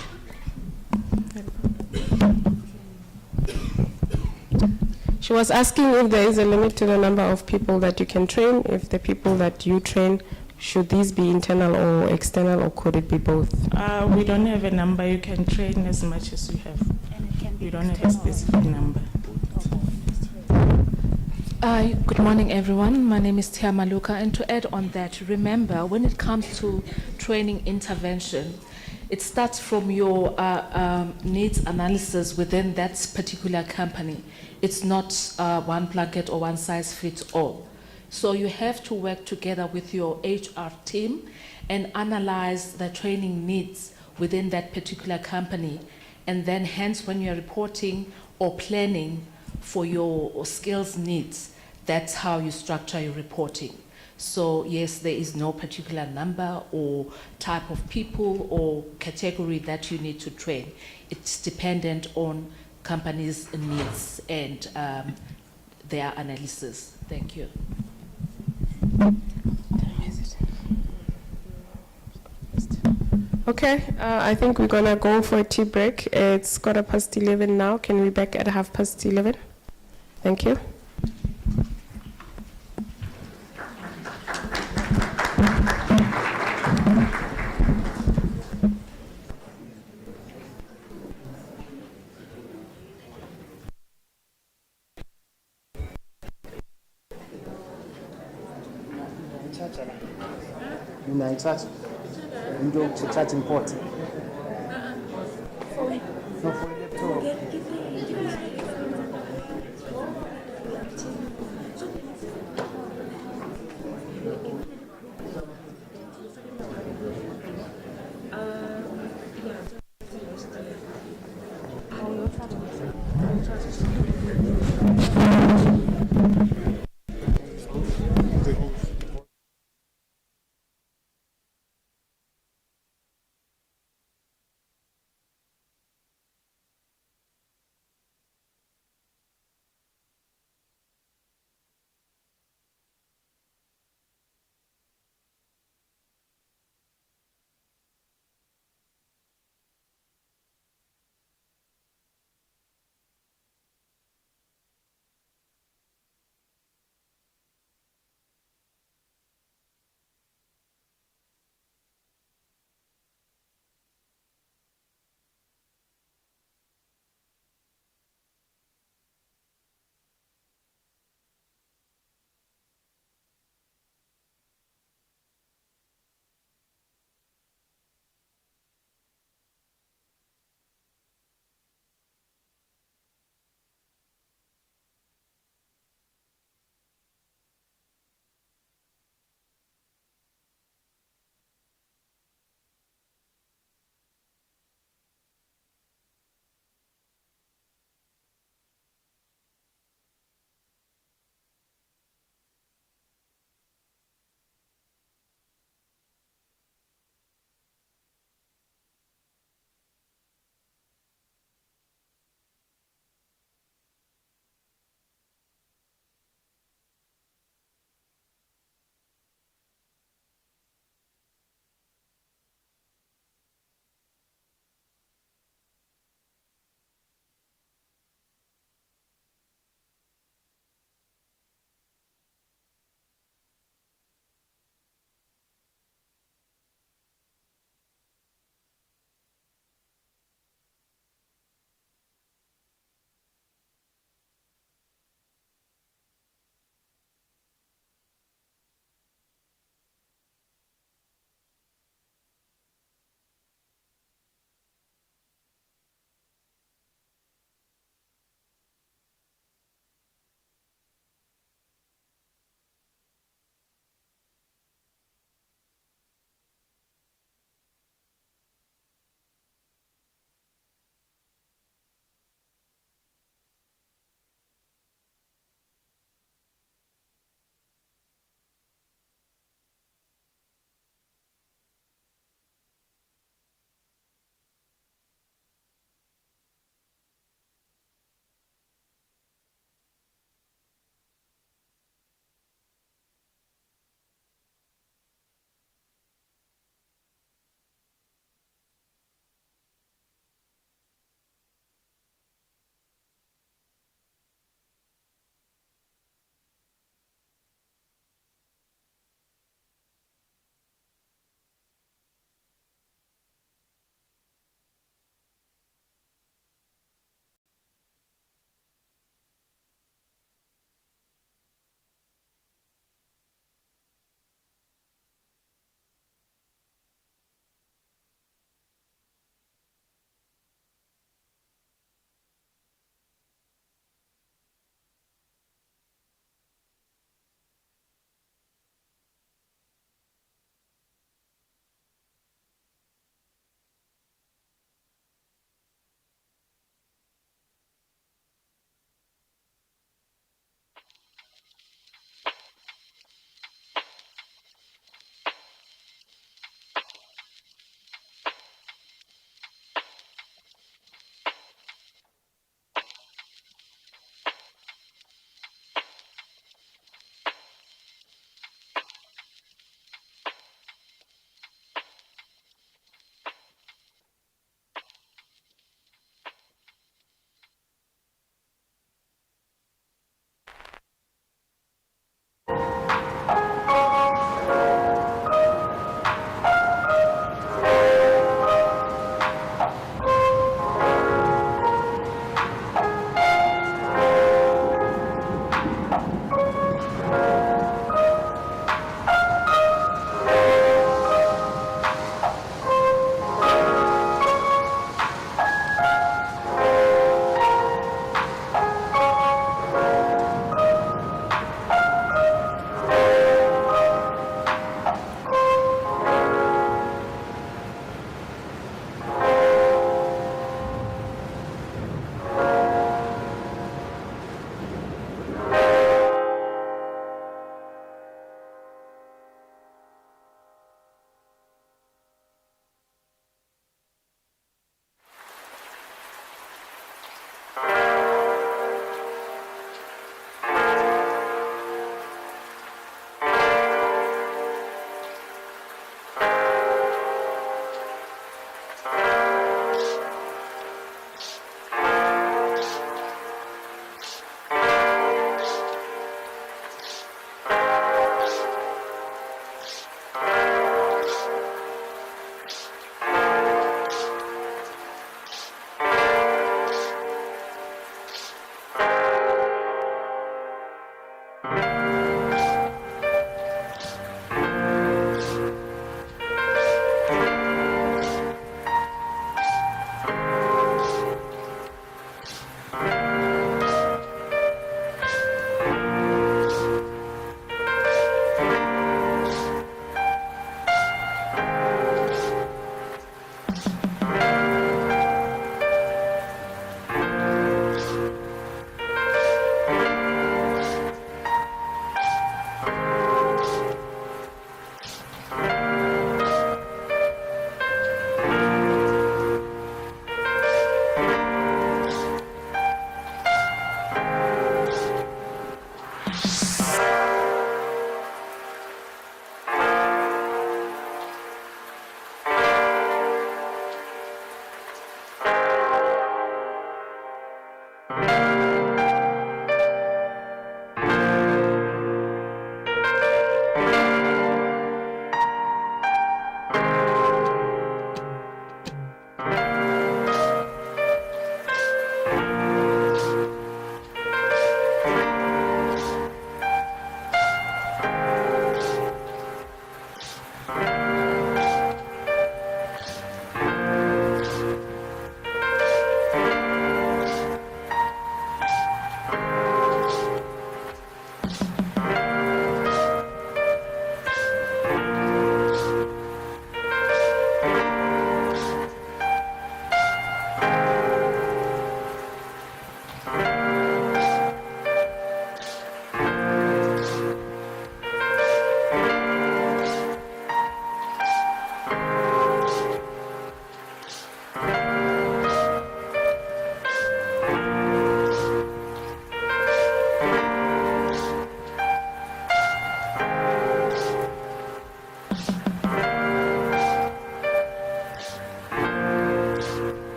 She was asking if there is a limit to the number of people that you can train, if the people that you train, should these be internal or external, or could it be both? We don't have a number. You can train as much as you have. You don't have a specific number. Good morning, everyone. My name is Tia Maluka, and to add on that, remember, when it comes to training intervention, it starts from your needs analysis within that particular company. It's not one blanket or one size fits all. So you have to work together with your HR team and analyze the training needs within that particular company. And then hence when you're reporting or planning for your skills needs, that's how you structure your reporting. So yes, there is no particular number or type of people or category that you need to train. It's dependent on companies' needs and their analysis. Thank you. Okay, I think we're gonna go for a tea break. It's 11:15 now. Can we be back at 11:30? Thank you. Charging port.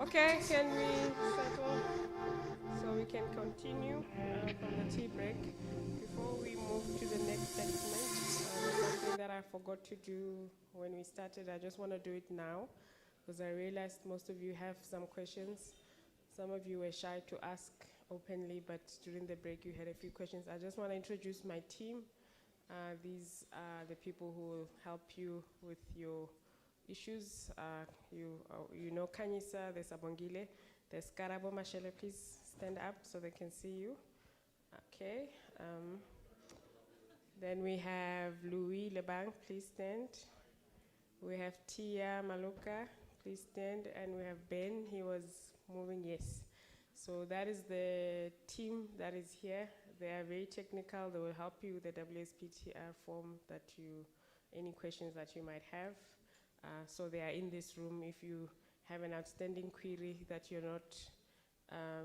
Okay, can we settle so we can continue from the tea break? Before we move to the next segment, there's something that I forgot to do when we started. I just want to do it now because I realized most of you have some questions. Some of you were shy to ask openly, but during the break you had a few questions. I just want to introduce my team. These are the people who will help you with your issues. You know Kanyisa, there's Abongile, there's Karabo Mashele. Please stand up so they can see you. Okay. Then we have Louis Lebang, please stand. We have Tia Maluka, please stand. And we have Ben, he was moving, yes. So that is the team that is here. They are very technical. They will help you with the WSPTR form that any questions that you might have. So they are in this room. If you have an outstanding query that you're not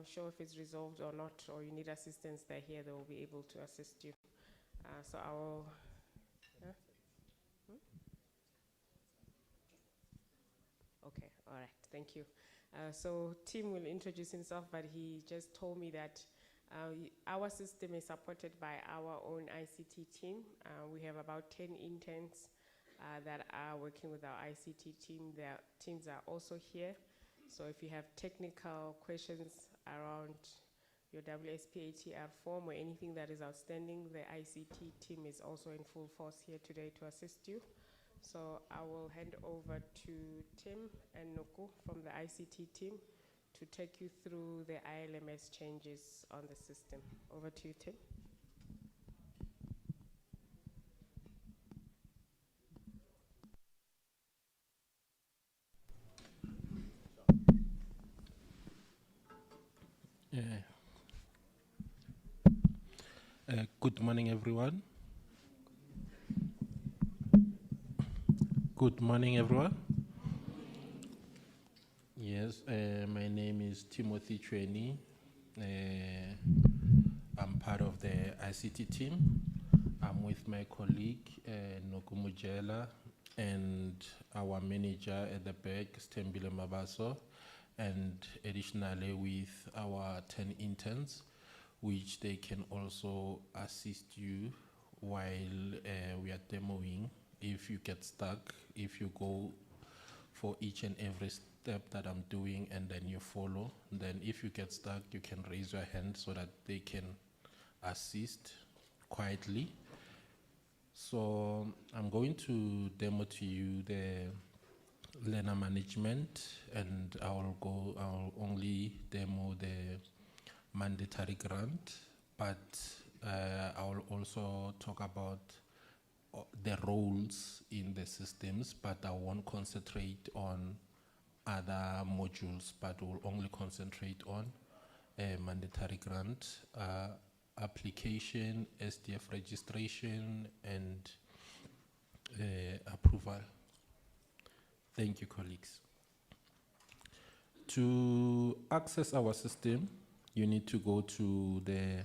sure if it's resolved or not, or you need assistance, they're here. They will be able to assist you. So I will. Yeah? Okay, all right, thank you. So Tim will introduce himself, but he just told me that our system is supported by our own ICT team. We have about 10 interns that are working with our ICT team. Their teams are also here. So if you have technical questions around your WSPATR form or anything that is outstanding, the ICT team is also in full force here today to assist you. So I will hand over to Tim and Nuku from the ICT team to take you through the ILMS changes on the system. Over to you, Tim. Good morning, everyone. Good morning, everyone. Yes, my name is Timothy Chweni. I'm part of the ICT team. I'm with my colleague, Nokumujela, and our manager at the back, Stembile Mabaso, and additionally with our 10 interns, which they can also assist you while we are demoing. If you get stuck, if you go for each and every step that I'm doing and then you follow, then if you get stuck, you can raise your hand so that they can assist quietly. So I'm going to demo to you the learner management, and I'll only demo the mandatory grant, but I will also talk about the roles in the systems, but I won't concentrate on other modules, but will only concentrate on mandatory grant, application, SDF registration, and approval. Thank you, colleagues. To access our system, you need to go to the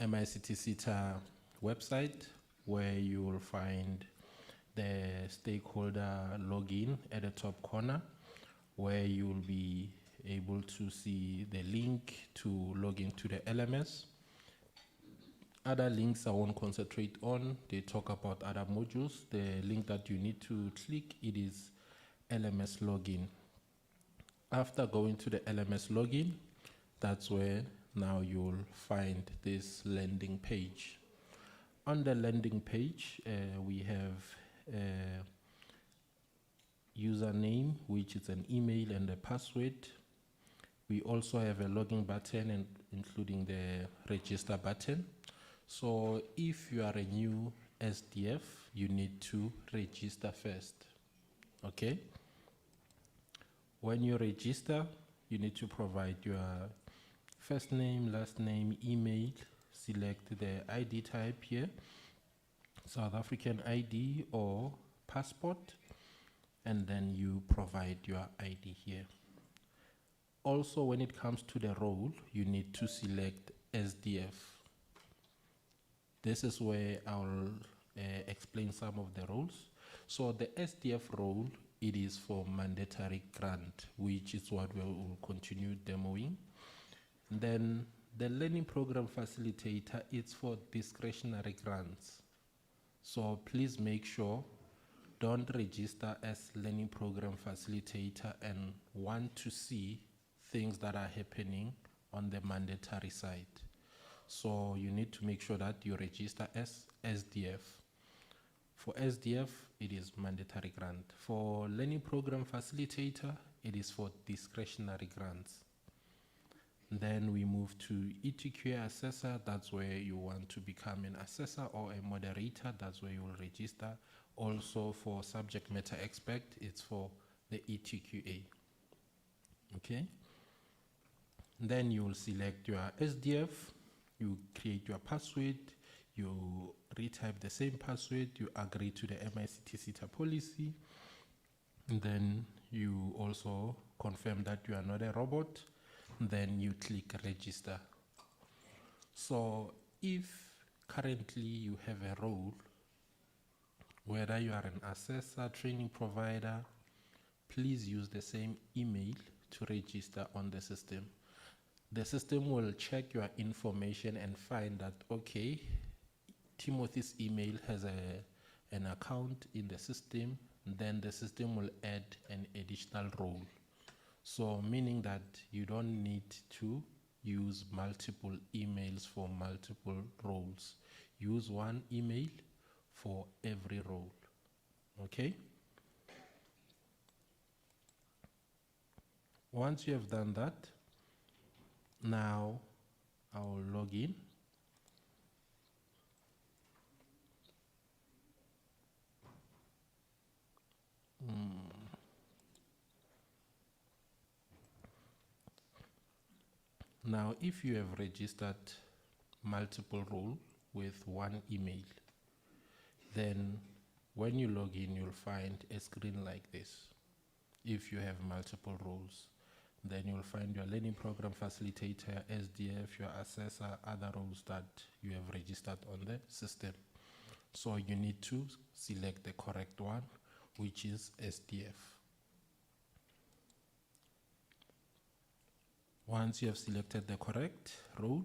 MICT SETA website, where you will find the stakeholder login at the top corner, where you will be able to see the link to log into the LMS. Other links I won't concentrate on. They talk about other modules. The link that you need to click, it is LMS login. After going to the LMS login, that's where now you'll find this landing page. On the landing page, we have a username, which is an email and a password. We also have a login button, including the register button. So if you are a new SDF, you need to register first, okay? When you register, you need to provide your first name, last name, email, select the ID type here, South African ID or passport, and then you provide your ID here. Also, when it comes to the role, you need to select SDF. This is where I'll explain some of the roles. So the SDF role it is for mandatory grant, which is what we will continue demoing. Then the learning program facilitator is for discretionary grants. So please make sure, don't register as learning program facilitator and want to see things that are happening on the mandatory side. So you need to make sure that you register as SDF. For SDF, it is mandatory grant. For learning program facilitator, it is for discretionary grants. Then we move to ETQA assessor. That's where you want to become an assessor or a moderator. That's where you will register. Also for subject matter expert, it's for the ETQA. Okay. Then you will select your SDF. You create your password. You retype the same password. You agree to the MICT SETA policy. And then you also confirm that you are not a robot. Then you click register. So if currently you have a role, whether you are an assessor, training provider, please use the same email to register on the system. The system will check your information and find that, okay, Timothy's email has an account in the system. Then the system will add an additional role. So meaning that you don't need to use multiple emails for multiple roles. Use one email for every role. Okay? Once you have done that, now I will log in. Now, if you have registered multiple roles with one email, then when you log in, you'll find a screen like this. If you have multiple roles, then you'll find your learning program facilitator, SDF, your assessor, other roles that you have registered on the system. So you need to select the correct one, which is SDF. Once you have selected the correct role,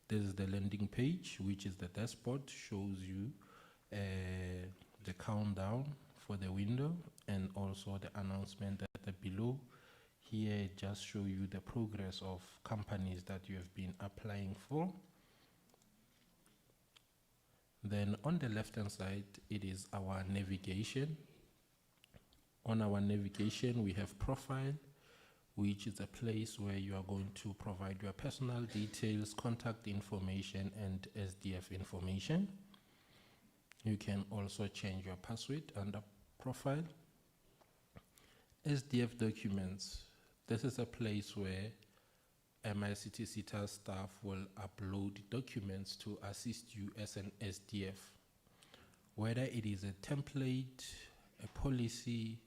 this is the landing page, which is the dashboard, shows you the countdown for the window and also the announcement at the below. Here it just shows you the progress of companies that you have been applying for. Then on the left hand side, it is our navigation. On our navigation, we have profile, which is a place where you are going to provide your personal details, contact information, and SDF information. You can also change your password under profile. SDF documents. This is a place where MICT SETA staff will upload documents to assist you as an SDF. Whether it is a template, a policy,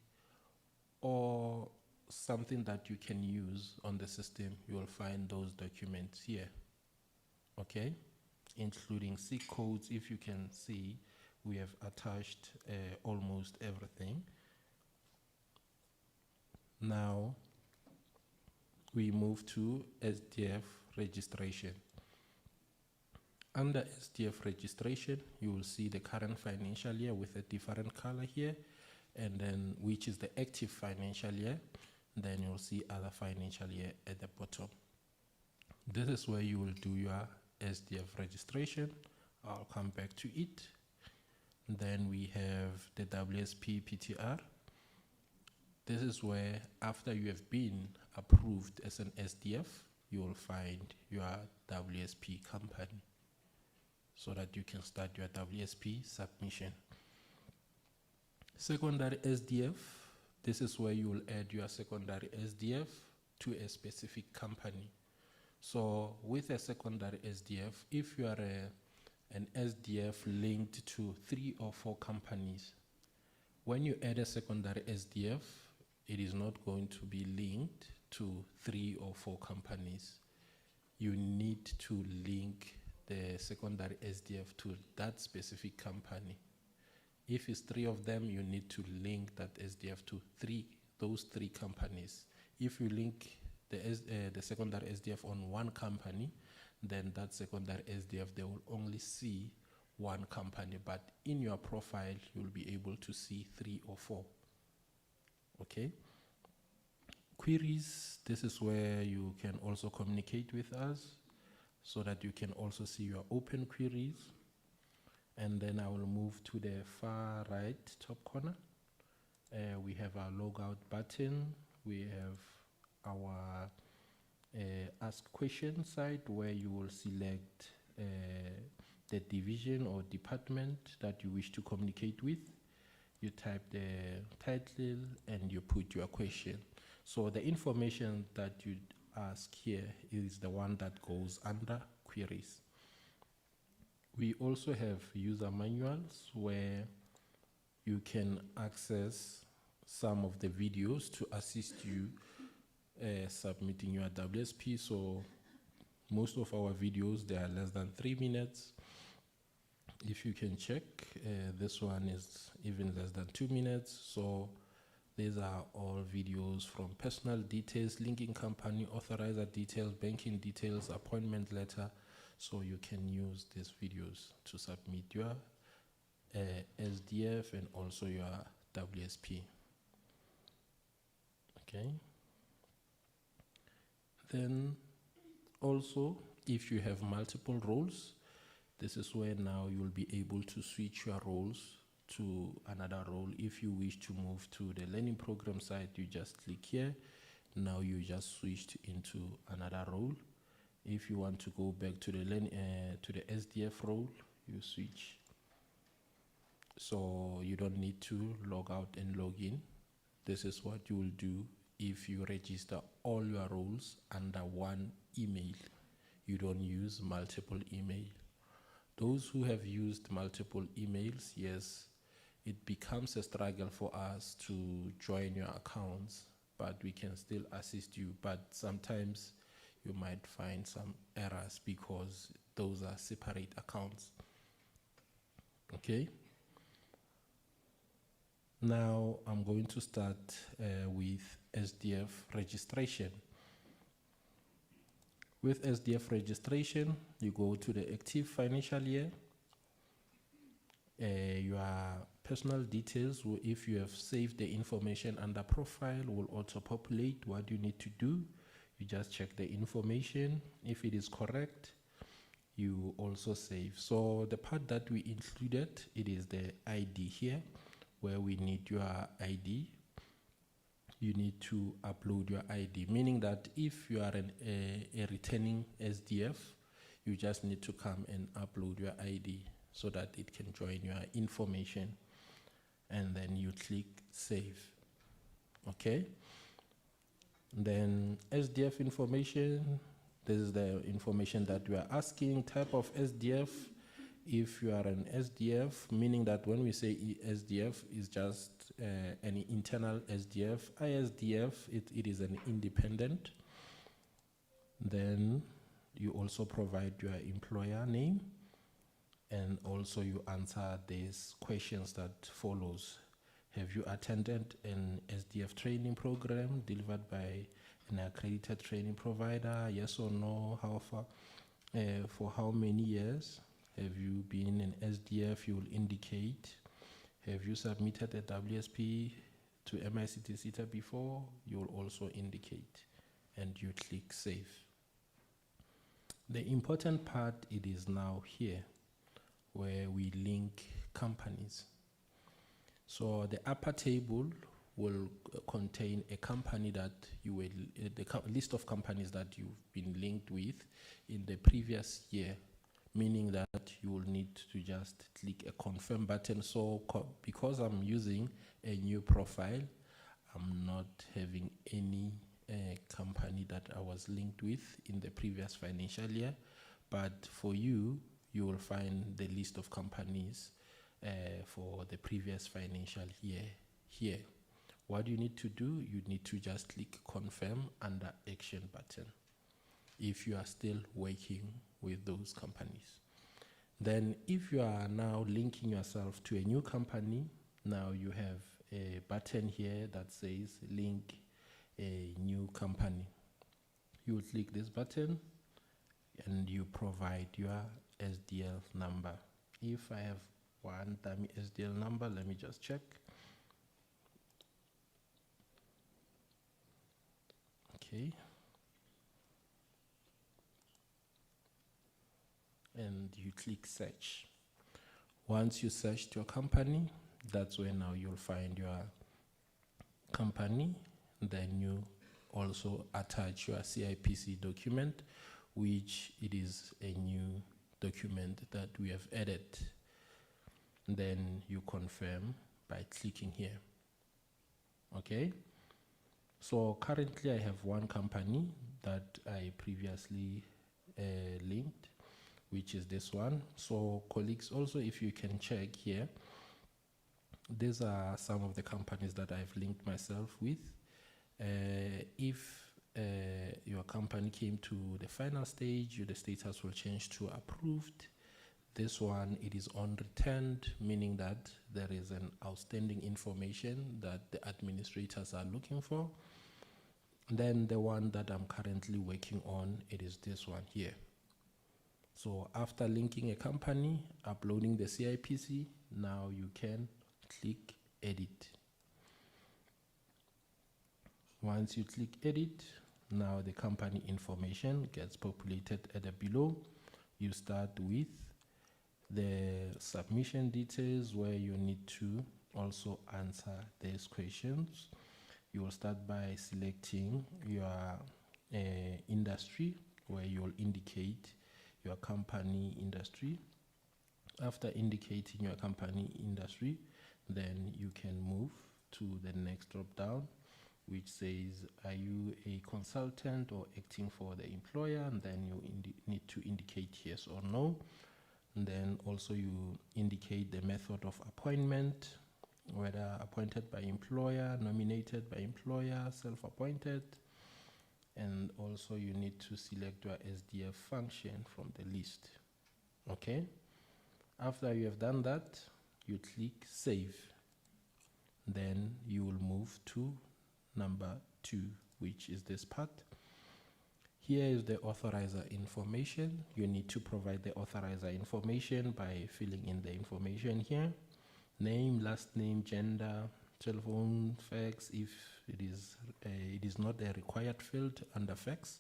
or something that you can use on the system, you will find those documents here. Okay, including C codes. If you can see, we have attached almost everything. Now we move to SDF registration. Under SDF registration, you will see the current financial year with a different color here, and then which is the active financial year. Then you'll see other financial year at the bottom. This is where you will do your SDF registration. I'll come back to it. Then we have the WSP PTR. This is where after you have been approved as an SDF, you will find your WSP company so that you can start your WSP submission. Secondary SDF. This is where you will add your secondary SDF to a specific company. So with a secondary SDF, if you are an SDF linked to 3 or 4 companies, when you add a secondary SDF, it is not going to be linked to 3 or 4 companies. You need to link the secondary SDF to that specific company. If it's 3 of them, you need to link that SDF to those three companies. If you link the secondary SDF on one company, then that secondary SDF, they will only see one company, but in your profile, you'll be able to see 3 or 4. Okay? Queries, this is where you can also communicate with us so that you can also see your open queries. And then I will move to the far right top corner. We have our logout button. We have our ask question site where you will select the division or department that you wish to communicate with. You type the title and you put your question. So the information that you ask here is the one that goes under queries. We also have user manuals where you can access some of the videos to assist you submitting your WSP. So most of our videos, they are less than 3 minutes. If you can check, this one is even less than 2 minutes. So these are all videos from personal details, linking company, authorizer details, banking details, appointment letter. So you can use these videos to submit your SDF and also your WSP. Okay. Then also, if you have multiple roles, this is where now you'll be able to switch your roles to another role. If you wish to move to the learning program side, you just click here. Now you just switched into another role. If you want to go back to the SDF role, you switch. So you don't need to log out and log in. This is what you will do if you register all your roles under one email. You don't use multiple email. Those who have used multiple emails, yes, it becomes a struggle for us to join your accounts, but we can still assist you. But sometimes you might find some errors because those are separate accounts. Okay. Now I'm going to start with SDF registration. With SDF registration, you go to the active financial year. Your personal details, if you have saved the information under profile, will auto-populate. What you need to do, you just check the information. If it is correct, you also save. So the part that we included, it is the ID here, where we need your ID. You need to upload your ID, meaning that if you are a returning SDF, you just need to come and upload your ID so that it can join your information. And then you click save. Okay? Then SDF information, this is the information that we are asking. Type of SDF. If you are an SDF, meaning that when we say SDF is just an internal SDF. ISDF, it is an independent. Then you also provide your employer name, and also you answer these questions that follows. Have you attended an SDF training program delivered by an accredited training provider? Yes or no? How far? For how many years? Have you been in SDF? You will indicate. Have you submitted a WSP to MICT SETA before? You will also indicate, and you click save. The important part, it is now here, where we link companies. So the upper table will contain a company that you will, the list of companies that you've been linked with in the previous year, meaning that you will need to just click a confirm button. So because I'm using a new profile, I'm not having any company that I was linked with in the previous financial year. But for you, you will find the list of companies for the previous financial year here. What you need to do, you need to just click confirm under action button if you are still working with those companies. Then if you are now linking yourself to a new company, now you have a button here that says link a new company. You will click this button and you provide your SDL number. If I have one dummy SDL number, let me just check. Okay. And you click search. Once you searched your company, that's where now you'll find your company. Then you also attach your CIPC document, which it is a new document that we have added. Then you confirm by clicking here. Okay. So currently I have one company that I previously linked, which is this one. So colleagues, also if you can check here, these are some of the companies that I've linked myself with. If your company came to the final stage, the status will change to approved. This one, it is on returned, meaning that there is an outstanding information that the administrators are looking for. Then the one that I'm currently working on, it is this one here. So after linking a company, uploading the CIPC, now you can click edit. Once you click edit, now the company information gets populated at the below. You start with the submission details where you need to also answer these questions. You will start by selecting your industry, where you will indicate your company industry. After indicating your company industry, then you can move to the next drop down, which says, are you a consultant or acting for the employer? And then you need to indicate yes or no. And then also you indicate the method of appointment, whether appointed by employer, nominated by employer, self-appointed. And also you need to select your SDF function from the list. Okay. After you have done that, you click save. Then you will move to number 2, which is this part. Here is the authorizer information. You need to provide the authorizer information by filling in the information here. Name, last name, gender, telephone, fax, if it is not a required field under fax,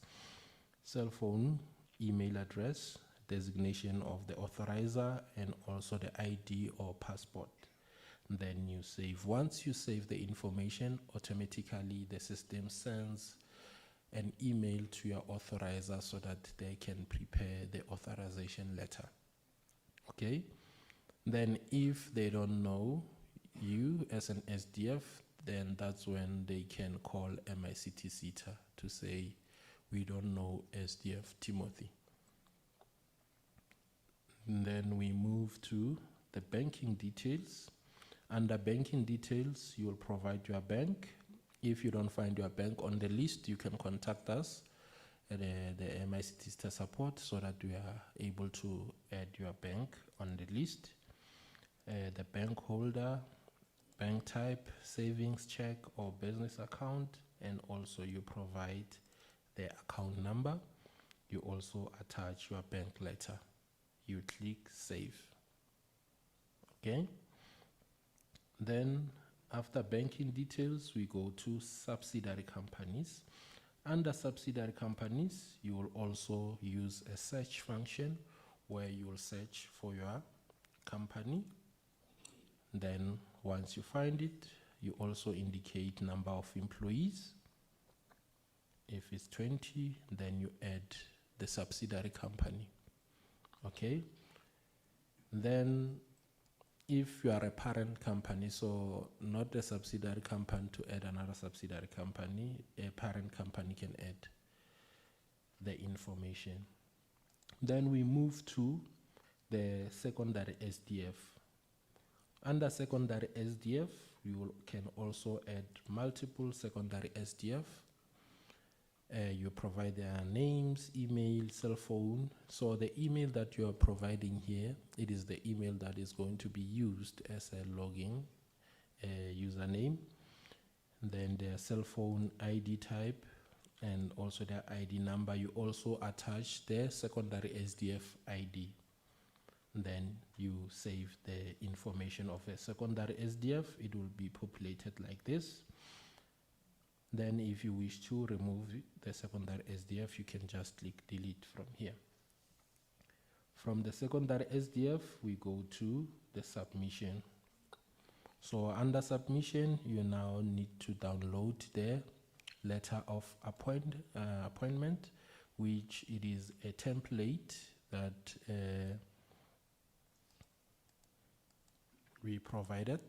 cell phone, email address, designation of the authorizer, and also the ID or passport. Then you save. Once you save the information, automatically the system sends an email to your authorizer so that they can prepare the authorization letter. Okay? Then if they don't know you as an SDF, then that's when they can call MICT SETA to say, we don't know SDF Timothy. And then we move to the banking details. Under banking details, you will provide your bank. If you don't find your bank on the list, you can contact us at the MICT SETA support so that we are able to add your bank on the list. The bank holder, bank type, savings, check, or business account, and also you provide the account number. You also attach your bank letter. You click save. Okay. Then after banking details, we go to subsidiary companies. Under subsidiary companies, you will also use a search function where you will search for your company. Then once you find it, you also indicate number of employees. If it's 20, then you add the subsidiary company. Okay. Then if you are a parent company, so not a subsidiary company to add another subsidiary company, a parent company can add the information. Then we move to the secondary SDF. Under secondary SDF, you can also add multiple secondary SDF. You provide their names, email, cell phone. So the email that you are providing here, it is the email that is going to be used as a login username. Then their cell phone ID type and also their ID number. You also attach their secondary SDF ID. Then you save the information of a secondary SDF. It will be populated like this. Then if you wish to remove the secondary SDF, you can just click delete from here. From the secondary SDF, we go to the submission. So under submission, you now need to download the letter of appointment, which it is a template that we provided.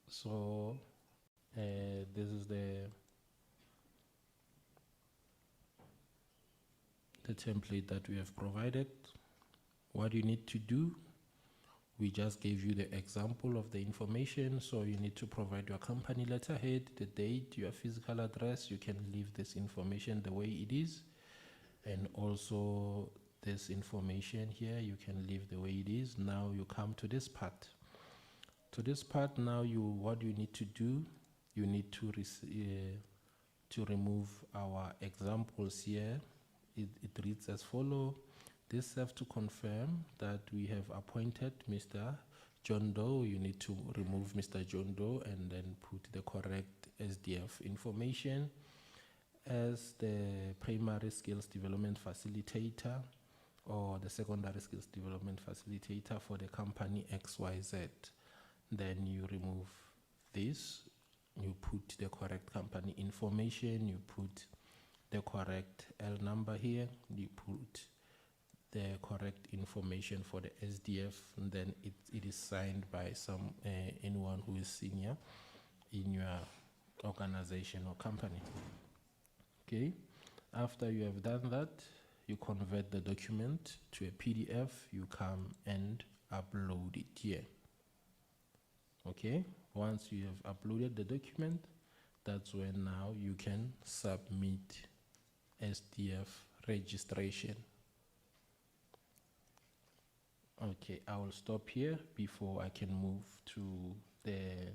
So this is the template that we have provided. What you need to do, we just gave you the example of the information. So you need to provide your company letterhead, the date, your physical address. You can leave this information the way it is. And also this information here, you can leave the way it is. Now you come to this part. To this part now, what you need to do, you need to remove our examples here. It reads as follow. This have to confirm that we have appointed Mr. John Doe. You need to remove Mr. John Doe and then put the correct SDF information as the primary skills development facilitator or the secondary skills development facilitator for the company XYZ. Then you remove this, you put the correct company information, you put the correct L number here, you put the correct information for the SDF, and then it is signed by anyone who is senior in your organization or company. Okay, after you have done that, you convert the document to a PDF, you come and upload it here. Okay, once you have uploaded the document, that's when now you can submit SDF registration. Okay, I will stop here before I can move to the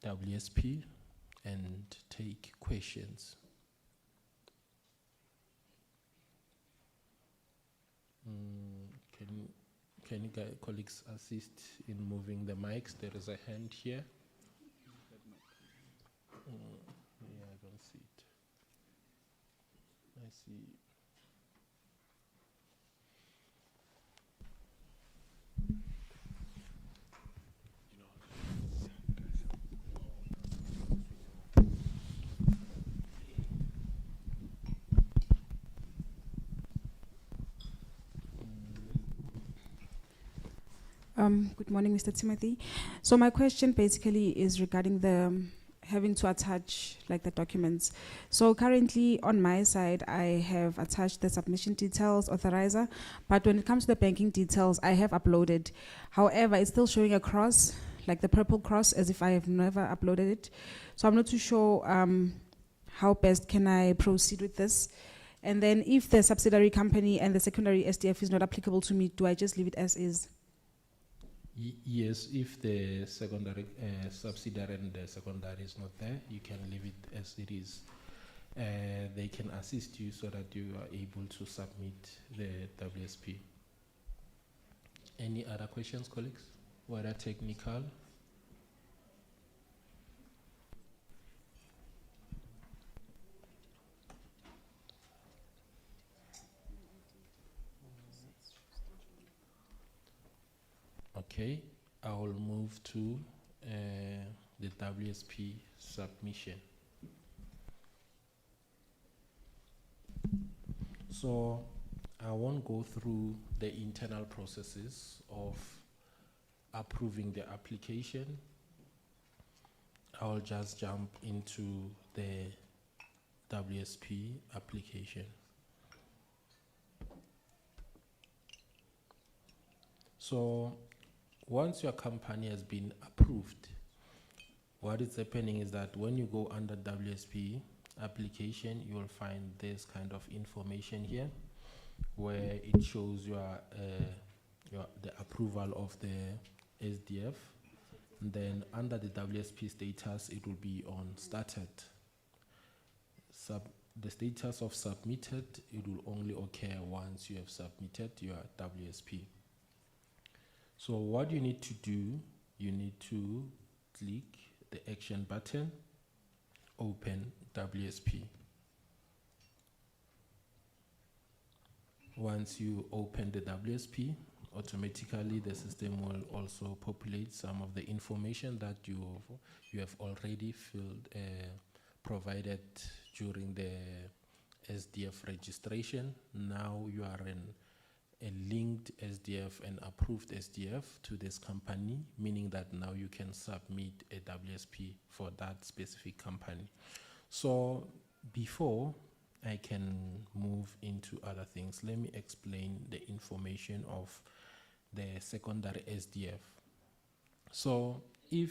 WSP and take questions. Can you guys, colleagues, assist in moving the mics? There is a hand here. Yeah, I don't see it. I see. Good morning, Mr. Timothy. So my question basically is regarding the having to attach like the documents. So currently on my side, I have attached the submission details authorizer, but when it comes to the banking details, I have uploaded. However, it's still showing a cross, like the purple cross, as if I have never uploaded it. So I'm not too sure how best can I proceed with this. And then if the subsidiary company and the secondary SDF is not applicable to me, do I just leave it as is? Yes, if the secondary subsidiary and the secondary is not there, you can leave it as it is. They can assist you so that you are able to submit the WSP. Any other questions, colleagues? Whether technical? Okay, I will move to the WSP submission. So I won't go through the internal processes of approving the application. I'll just jump into the WSP application. So once your company has been approved, what is happening is that when you go under WSP application, you will find this kind of information here, where it shows the approval of the SDF. And then under the WSP status, it will be on started. The status of submitted, it will only occur once you have submitted your WSP. So what you need to do, you need to click the action button, open WSP. Once you open the WSP, automatically the system will also populate some of the information that you have already provided during the SDF registration. Now you are in a linked SDF and approved SDF to this company, meaning that now you can submit a WSP for that specific company. So before I can move into other things, let me explain the information of the secondary SDF. So if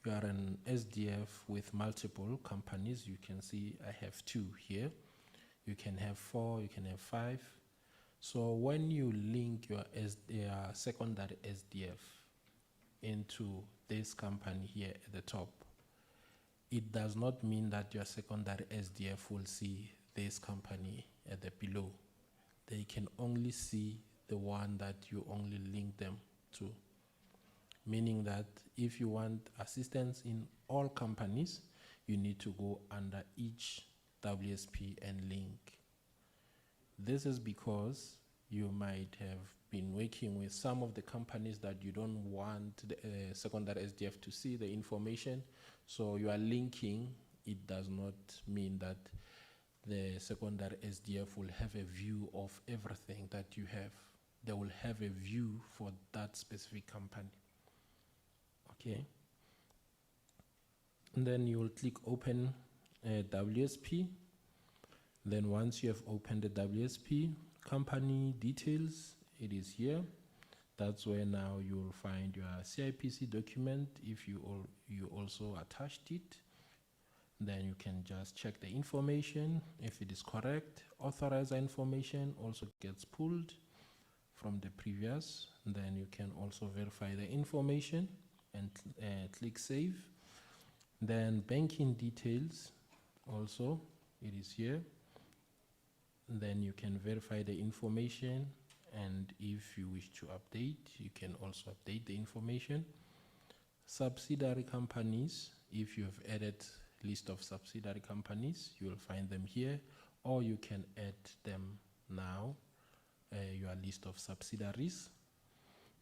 you are an SDF with multiple companies, you can see I have 2 here. You can have 4, you can have 5. So when you link your secondary SDF into this company here at the top, it does not mean that your secondary SDF will see this company at the below. They can only see the one that you only link them to. Meaning that if you want assistance in all companies, you need to go under each WSP and link. This is because you might have been working with some of the companies that you don't want the secondary SDF to see the information. So you are linking. It does not mean that the secondary SDF will have a view of everything that you have. They will have a view for that specific company. Okay. And then you will click open WSP. Then once you have opened the WSP, company details, it is here. That's where now you will find your CIPC document. If you also attached it, then you can just check the information. If it is correct, authorizer information also gets pulled from the previous. Then you can also verify the information and click save. Then banking details also, it is here. Then you can verify the information, and if you wish to update, you can also update the information. Subsidiary companies, if you have added list of subsidiary companies, you will find them here, or you can add them now, your list of subsidiaries.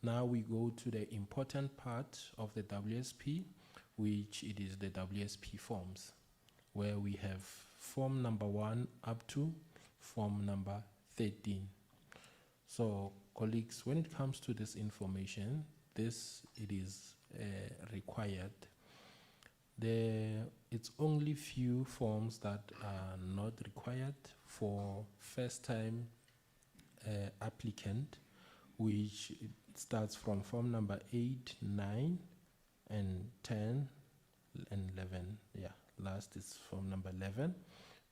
Now we go to the important part of the WSP, which it is the WSP forms, where we have form number 1 up to form number 13. So colleagues, when it comes to this information, it is required. It's only few forms that are not required for first-time applicant, which starts from form number 8, 9, and 10, and 11. Yeah, last is form number 11,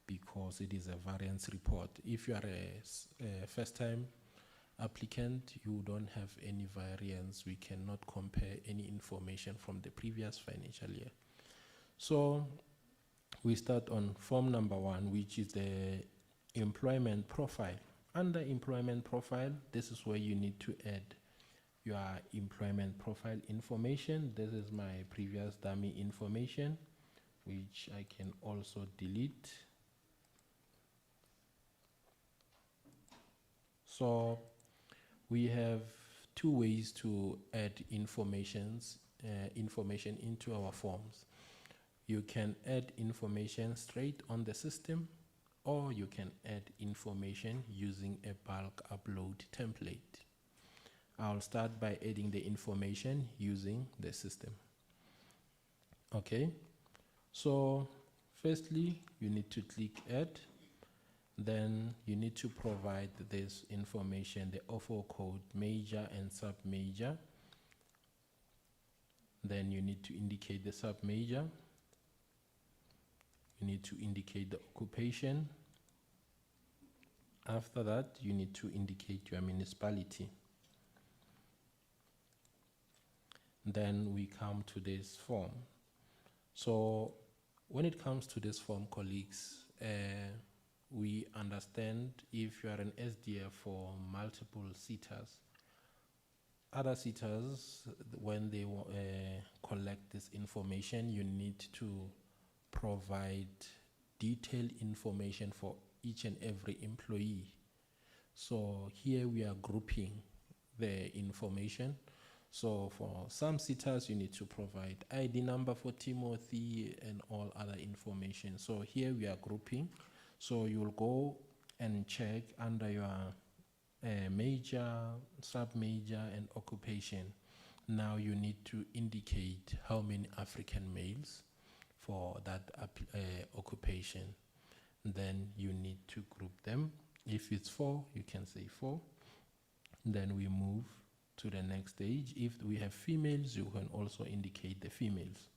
because it is a variance report. If you are a first-time applicant, you don't have any variance. We cannot compare any information from the previous financial year. So we start on form number 1, which is the employment profile. Under employment profile, this is where you need to add your employment profile information. This is my previous dummy information, which I can also delete. So we have 2 ways to add information into our forms. You can add information straight on the system, or you can add information using a bulk upload template. I'll start by adding the information using the system. Okay, So firstly, you need to click add. Then you need to provide this information, the OFO code, major and sub-major. Then you need to indicate the sub-major. You need to indicate the occupation. After that, you need to indicate your municipality. Then we come to this form. So when it comes to this form, colleagues, we understand if you are an SDF for multiple SETAs, other SETAs, when they collect this information, you need to provide detailed information for each and every employee. So here we are grouping the information. So for some SETAs, you need to provide ID number for Timothy and all other information. So here we are grouping. So you will go and check under your major, sub-major, and occupation. Now you need to indicate how many African males for that occupation. Then you need to group them. If it's 4, you can say 4. Then we move to the next stage. If we have females, you can also indicate the females.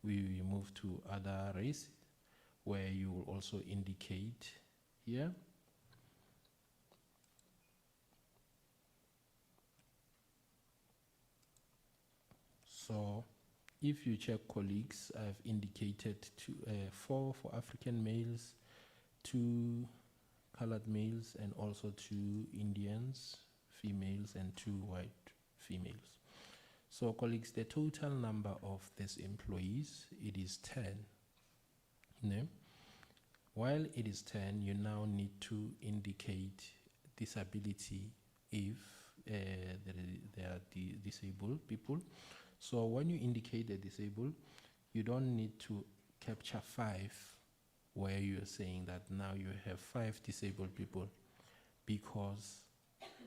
We move to other race, where you will also indicate here. So if you check, colleagues, I've indicated 4 for African males, 2 colored males, and also 2 Indians females and 2 white females. So colleagues, the total number of these employees, it is 10. No? While it is 10, you now need to indicate disability if there are disabled people. So when you indicate the disabled, you don't need to capture 5 where you're saying that now you have 5 disabled people, because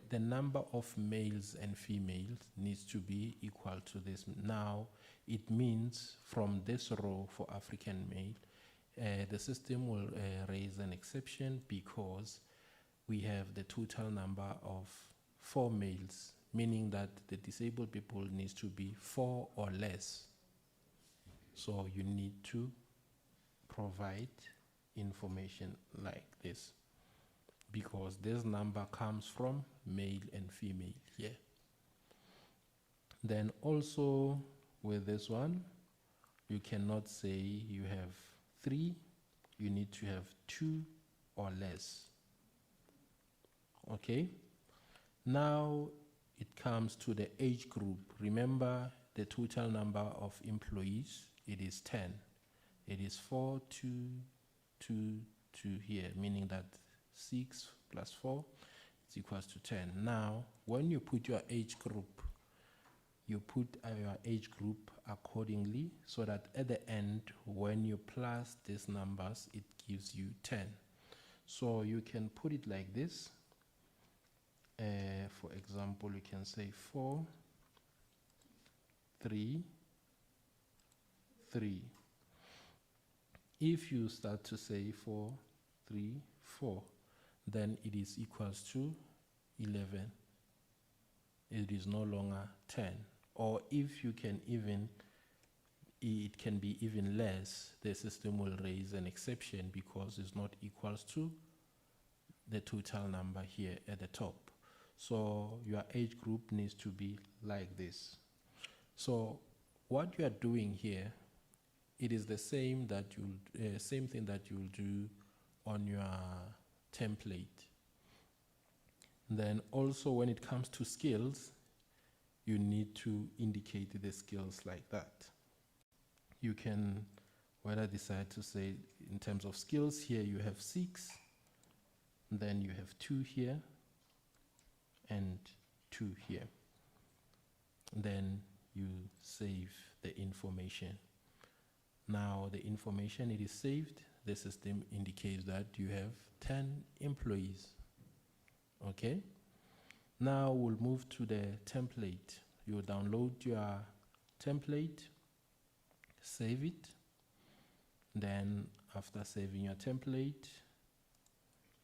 the number of males and females needs to be equal to this. Now it means from this row for African male, the system will raise an exception because we have the total number of 4 males, meaning that the disabled people needs to be 4 or less. So you need to provide information like this, because this number comes from male and female here. Then also with this one, you cannot say you have 3, you need to have 2 or less. Okay? Now it comes to the age group. Remember the total number of employees, it is 10. It is 4, 2, 2, 2 here, meaning that 6 plus 4 is equals to 10. Now, when you put your age group, you put your age group accordingly, so that at the end, when you plus these numbers, it gives you 10. So you can put it like this. For example, you can say 4, 3, 3. If you start to say 4, 3, 4, then it is equals to 11. It is no longer 10. Or if you can even, it can be even less, the system will raise an exception because it's not equals to the total number here at the top. So your age group needs to be like this. So what you are doing here, it is the same that same thing that you'll do on your template. Then also when it comes to skills, you need to indicate the skills like that. You can whether decide to say in terms of skills, here you have 6, then you have 2 here and 2 here. Then you save the information. Now the information, it is saved. The system indicates that you have 10 employees. Okay? Now we'll move to the template. You download your template, save it, Then after saving your template,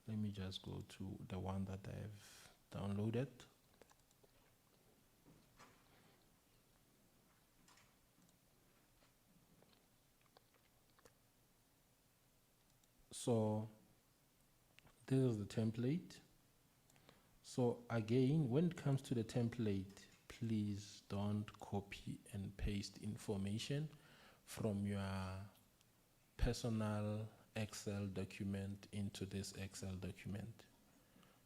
let me just go to the one that I've downloaded. So this is the template. So again, when it comes to the template, please don't copy and paste information from your personal Excel document into this Excel document.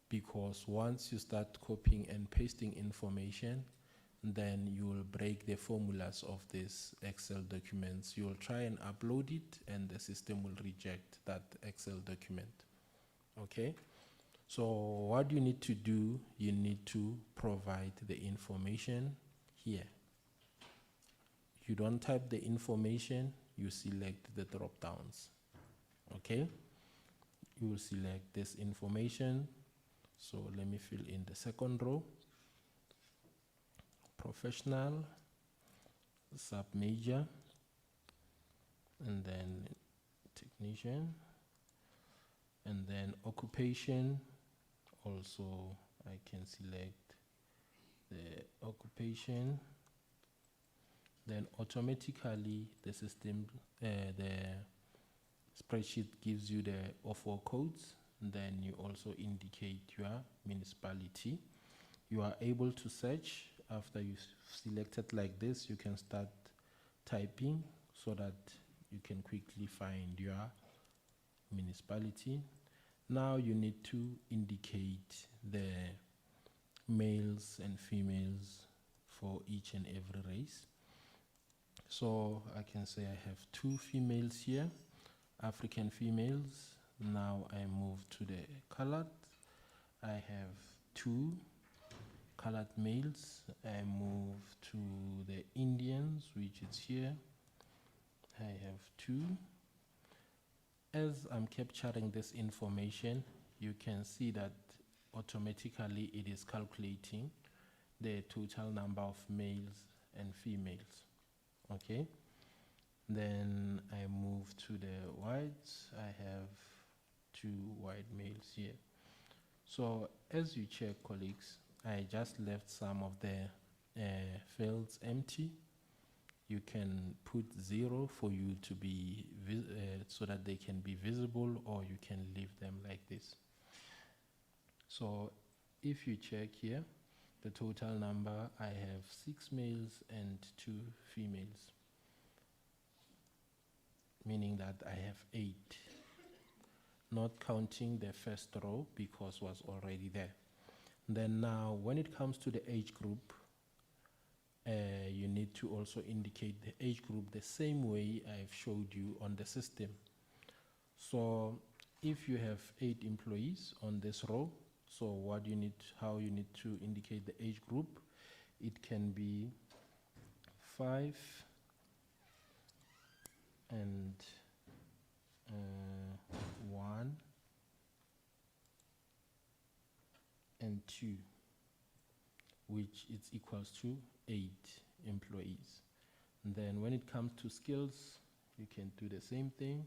Because once you start copying and pasting information, then you will break the formulas of these Excel documents. You will try and upload it and the system will reject that Excel document. Okay? So what you need to do, you need to provide the information here. You don't type the information, you select the drop downs. Okay? You will select this information. So let me fill in the second row. Professional, sub-major, and then technician, and then occupation. Also, I can select the occupation. Then automatically the system, the spreadsheet gives you the O4 codes. Then you also indicate your municipality. You are able to search. After you've selected like this, you can start typing so that you can quickly find your municipality. Now you need to indicate the males and females for each and every race. So I can say I have 2 females here, African females. Now I move to the colored. I have 2 colored males. I move to the Indians, which is here. I have 2. As I'm capturing this information, you can see that automatically it is calculating the total number of males and females. Okay? Then I move to the whites. I have 2 white males here. So as you check, colleagues, I just left some of the fields empty. You can put 0 for you to be so that they can be visible, or you can leave them like this. So if you check here, the total number, I have 6 males and 2 females, meaning that I have 8, not counting the first row because was already there. Then now when it comes to the age group, you need to also indicate the age group the same way I've showed you on the system. So if you have 8 employees on this row, so what you need, how you need to indicate the age group, it can be 5 and 1 and 2, which is equals to 8 employees. And then when it comes to skills, you can do the same thing,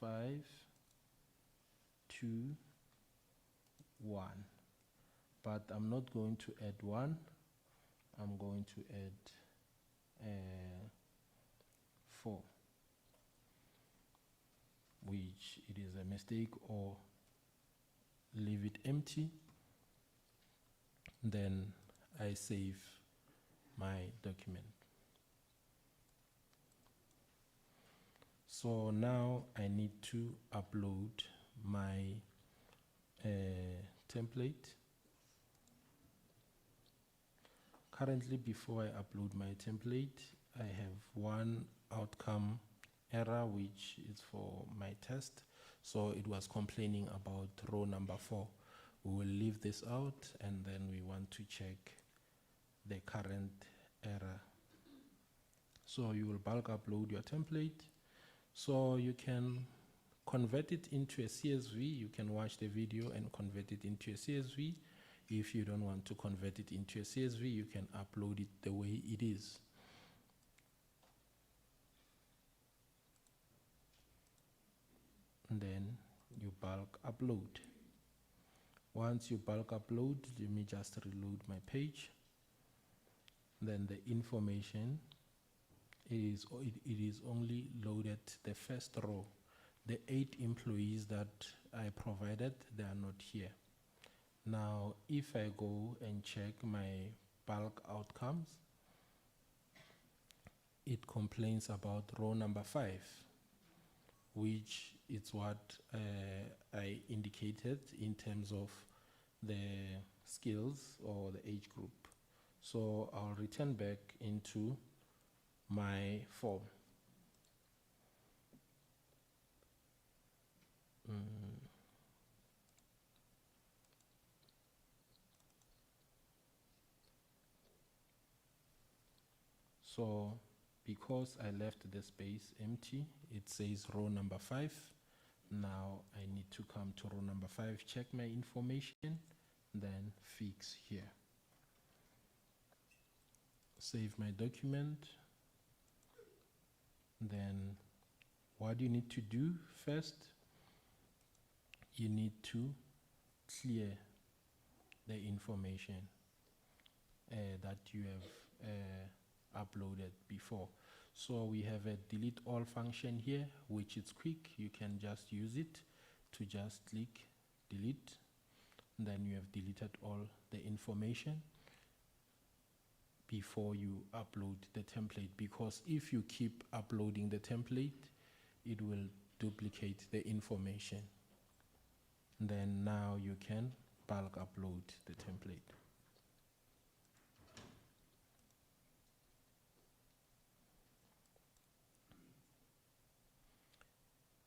5, 2, 1. But I'm not going to add 1, I'm going to add 4, which it is a mistake, or leave it empty. Then I save my document. So now I need to upload my template. Currently, before I upload my template, I have one outcome error, which is for my test. So it was complaining about row number 4. We will leave this out, and then we want to check the current error. So you will bulk upload your template. So you can convert it into a CSV. You can watch the video and convert it into a CSV. If you don't want to convert it into a CSV, you can upload it the way it is. bulk upload. Once you bulk upload, let me just reload my page. Then the information is, it is only loaded the first row. The 8 employees that I provided, they are not here. Now, if I go and check my bulk outcomes, it complains about row number 5, which is what I indicated in terms of the skills or the age group. So I'll return back into my form. So because I left the space empty, it says row number 5. Now I need to come to row number 5, check my information, then fix here. Save my document. Then what you need to do first, you need to clear the information that you have uploaded before. So we have a delete all function here, which is quick. You can just use it to just click delete. Then you have deleted all the information before you upload the template, because if you keep uploading the template, it will duplicate the information. Then now you can bulk upload the template.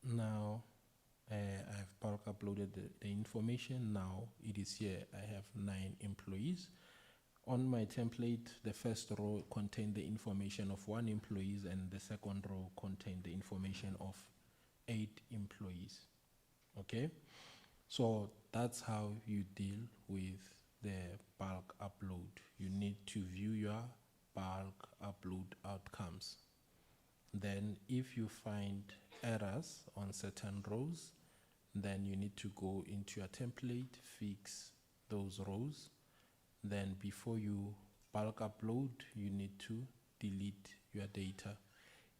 Now I've bulk uploaded the information. Now it is here. I have 9 employees. On my template, the first row contained the information of 1 employee, and the second row contained the information of 8 employees. Okay? So that's how you deal with the bulk upload. You need to view your bulk upload outcomes. Then if you find errors on certain rows, then you need to go into your template, fix those rows. Then before you bulk upload, you need to delete your data.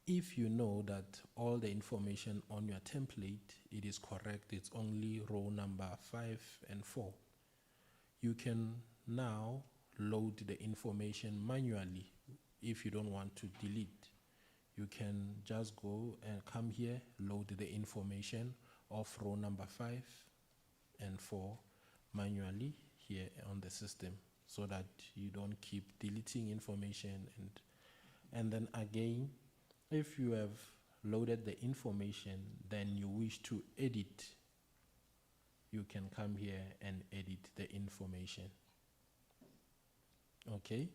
If you know that all the information on your template, it is correct, it's only row number 5 and 4, you can now load the information manually. If you don't want to delete, you can just go and come here, load the information of row number 5 and 4 manually here on the system, so that you don't keep deleting information. And then again, if you have loaded the information, then you wish to edit, you can come here and edit the information. Okay?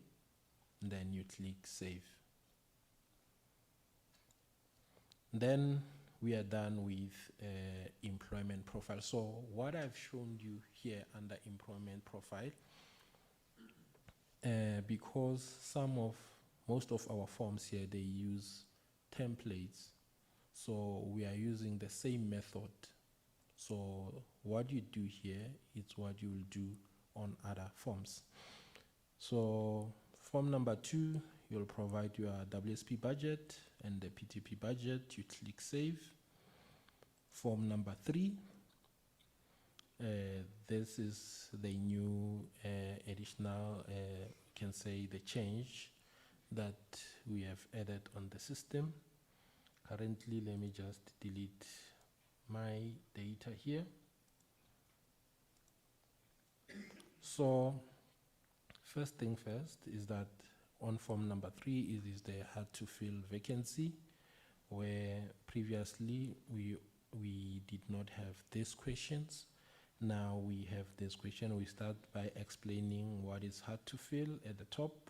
Then you click save. Then we are done with employment profile. So what I've shown you here under employment profile, because most of our forms here, they use templates, so we are using the same method. So what you do here is what you will do on other forms. So form number 2, you'll provide your WSP budget and the PTP budget. You click save. Form number 3, this is the new additional, can say the change that we have added on the system. Currently, let me just delete my data here. So first thing first is that on form number 3 is the hard to fill vacancy, where previously we did not have these questions. Now we have this question. We start by explaining what is hard to fill at the top.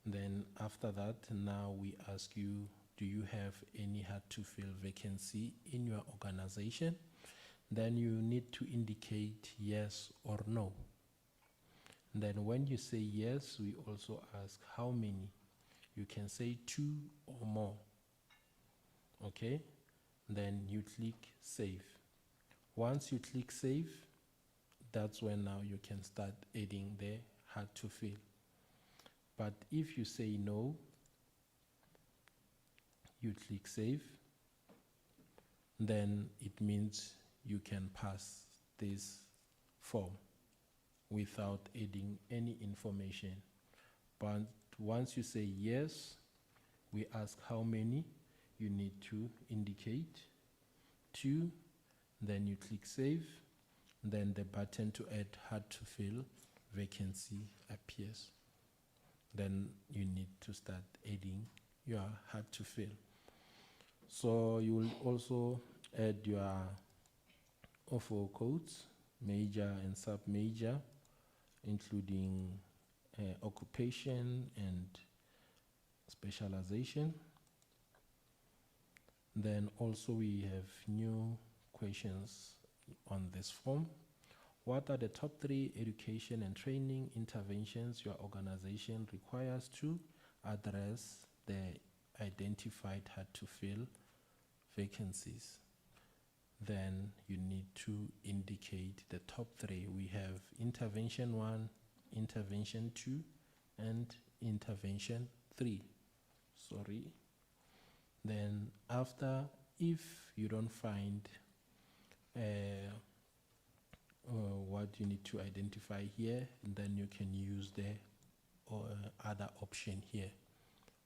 Then after that, now we ask you, do you have any hard to fill vacancy in your organization? Then you need to indicate yes or no. Then when you say yes, we also ask how many. You can say 2 or more. Okay? Then you click save. Once you click save, that's when now you can start adding the hard to fill. But if you say no, you click save, then it means you can pass this form without adding any information. But once you say yes, we ask how many you need to indicate. 2, then you click save, then the button to add hard to fill vacancy appears. Then you need to start adding your hard to fill. So you will also add your OFO codes, major and sub-major, including occupation and specialization. Then also we have new questions on this form. What are the top 3 education and training interventions your organization requires to address the identified hard to fill vacancies? Then you need to indicate the top 3. We have intervention 1, intervention 2, and intervention 3. Sorry. Then after, if you don't find what you need to identify here, then you can use the other option here,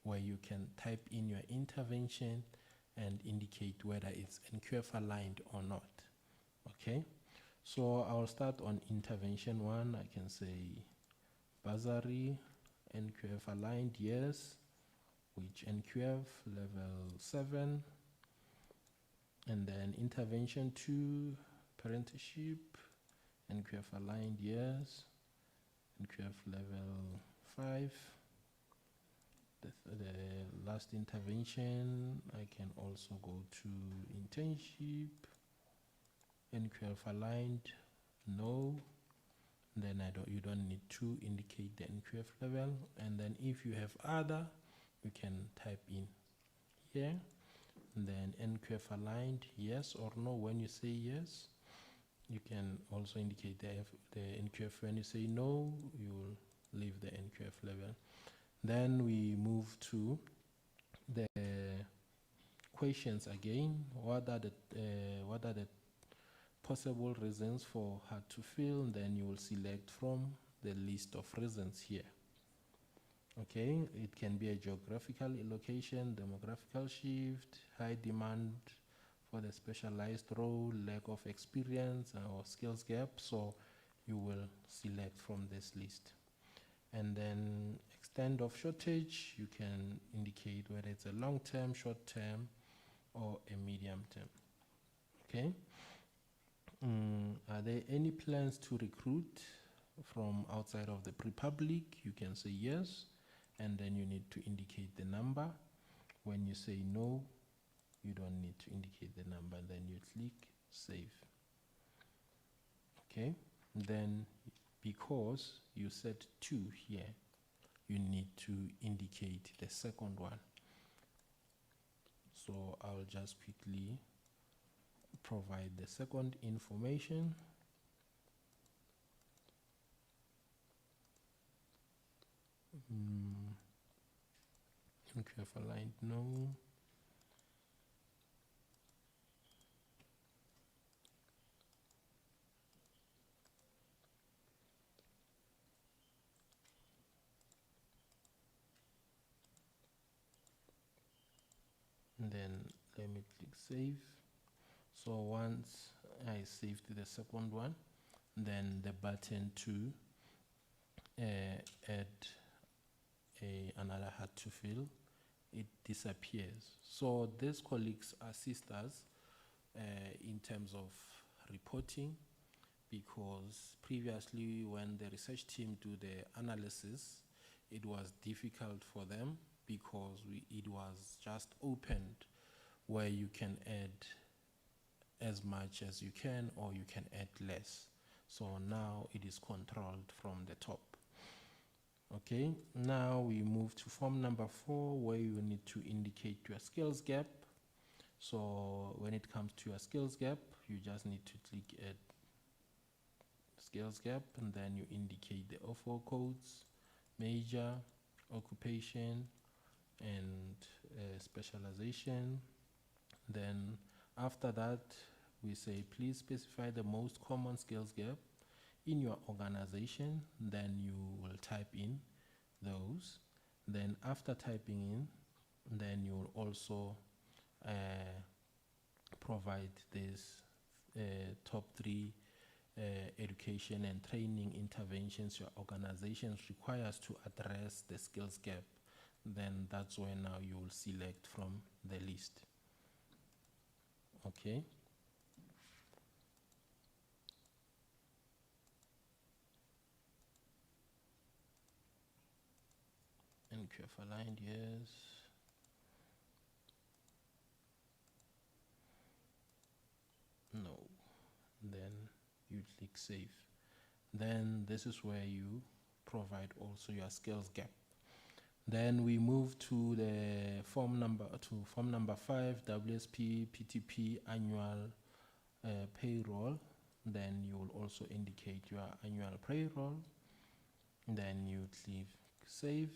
where you can type in your intervention and indicate whether it's NQF aligned or not. Okay, so I'll start on intervention 1. I can say bursary, NQF aligned, yes, which NQF level 7, and then intervention 2, parentership, NQF aligned, yes, NQF level 5. The last intervention, I can also go to internship, NQF aligned, no. Then you don't need to indicate the NQF level. And then if you have other, you can type in here. And then NQF aligned, yes or no. When you say yes, you can also indicate the NQF. When you say no, you will leave the NQF level. Then we move to the questions again. What are the possible reasons for hard to fill? Then you will select from the list of reasons here. Okay, it can be a geographical location, demographical shift, high demand for the specialized role, lack of experience or skills gap. So you will select from this list. And then extent of shortage, you can indicate whether it's a long-term, short-term, or a medium-term. Okay. Are there any plans to recruit from outside of the Republic? You can say yes, and then you need to indicate the number. When you say no, you don't need to indicate the number, then you click save. Okay. Then because you said 2 here, you need to indicate the second one. So I'll just quickly provide the second information. NQF aligned, no. And then let me click save. So once I saved the second one, then the button to add another hard to fill, it disappears. So these colleagues assist us in terms of reporting, because previously when the research team do the analysis, it was difficult for them because it was just opened where you can add as much as you can or you can add less. So now it is controlled from the top. Okay, now we move to form number 4, where you need to indicate your skills gap. So when it comes to your skills gap, you just need to click add skills gap, and then you indicate the OFO codes, major, occupation, and specialization. Then after that, we say please specify the most common skills gap in your organization. Then you will type in those. Then after typing in, then you will also provide this top 3 education and training interventions your organization requires to address the skills gap. Then that's where now you will select from the list. Okay. NQF aligned, yes. No. Then you click save. Then this is where you provide also your skills gap. Then we move to the form number 5, WSP PTP annual payroll. Then you will also indicate your annual payroll. Then you click save.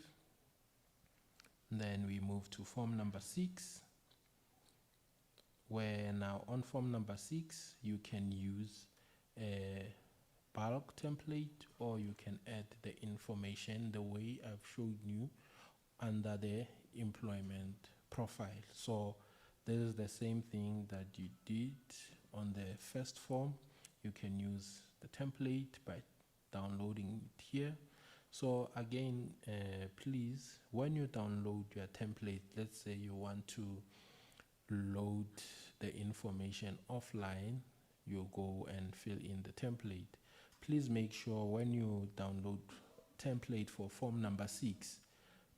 Then we move to form number 6, where now on form number 6 you can use a bulk template, or you can add the information the way I've showed you under the employment profile. So this is the same thing that you did on the first form. You can use the template by downloading it here. So again, please, when you download your template, let's say you want to load the information offline, you go and fill in the template. Please make sure when you download template for form number 6,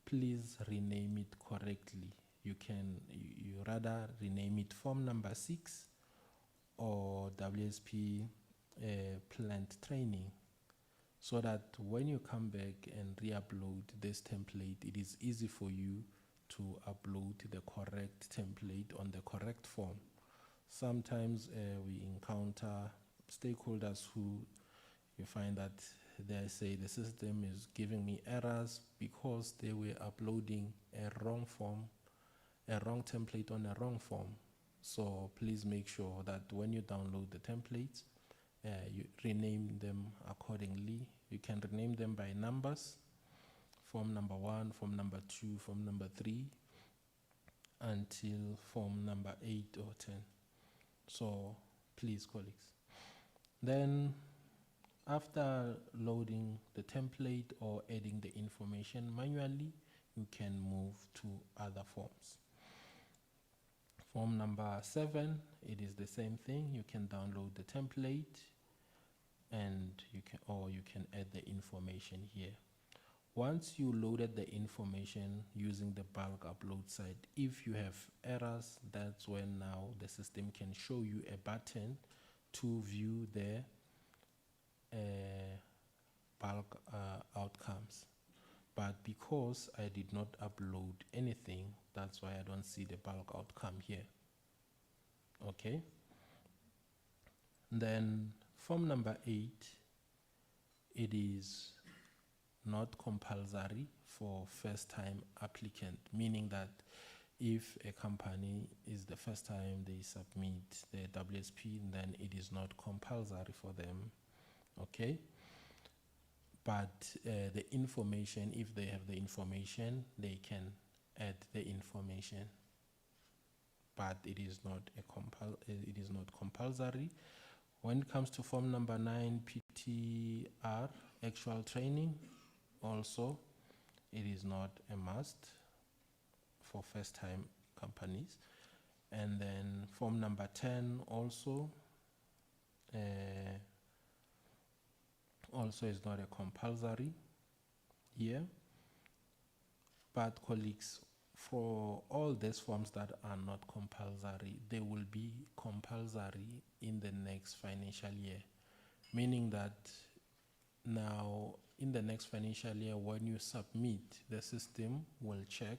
please rename it correctly. You can you rather rename it form number 6 or WSP plant training, so that when you come back and re-upload this template, it is easy for you to upload the correct template on the correct form. Sometimes we encounter stakeholders who you find that they say the system is giving me errors because they were uploading a wrong form, a wrong template on a wrong form. So please make sure that when you download the templates, you rename them accordingly. You can rename them by numbers, form number 1, form number 2, form number 3, until form number 8 or 10. So please, colleagues. Then after loading the template or adding the information manually, you can move to other forms. Form number 7, it is the same thing. You can download the template and you can add the information here. Once you loaded the information using the bulk upload site, if you have errors, that's when now the system can show you a button to view the bulk outcomes. But because I did not upload anything, that's why I don't see the bulk outcome here. Okay. Then form number 8, it is not compulsory for first-time applicant, meaning that if a company is the first time they submit the WSP, then it is not compulsory for them. Okay. But the information, if they have the information, they can add the information. But it is not compulsory. When it comes to form number 9, PTR, actual training, also it is not a must for first-time companies. And then form number 10 also is not a compulsory here. But colleagues, for all these forms that are not compulsory, they will be compulsory in the next financial year, meaning that now in the next financial year, when you submit, the system will check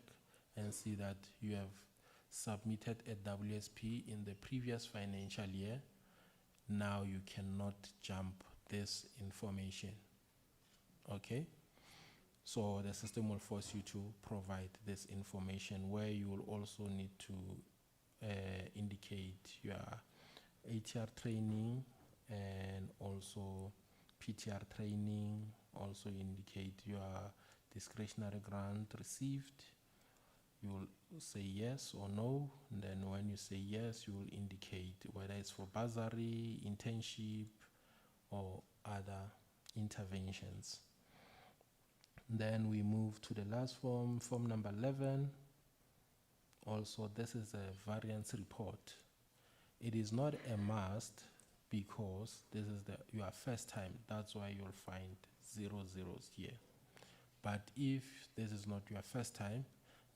and see that you have submitted a WSP in the previous financial year, now you cannot jump this information. Okay? So the system will force you to provide this information, where you will also need to indicate your ATR training and also PTR training, also indicate your discretionary grant received. You will say yes or no, and then when you say yes, you will indicate whether it's for bursary, internship, or other interventions. Then we move to the last form, form number 11. Also, this is a variance report. It is not a must because this is your first time. That's why you'll find 0 zeros here. But if this is not your first time,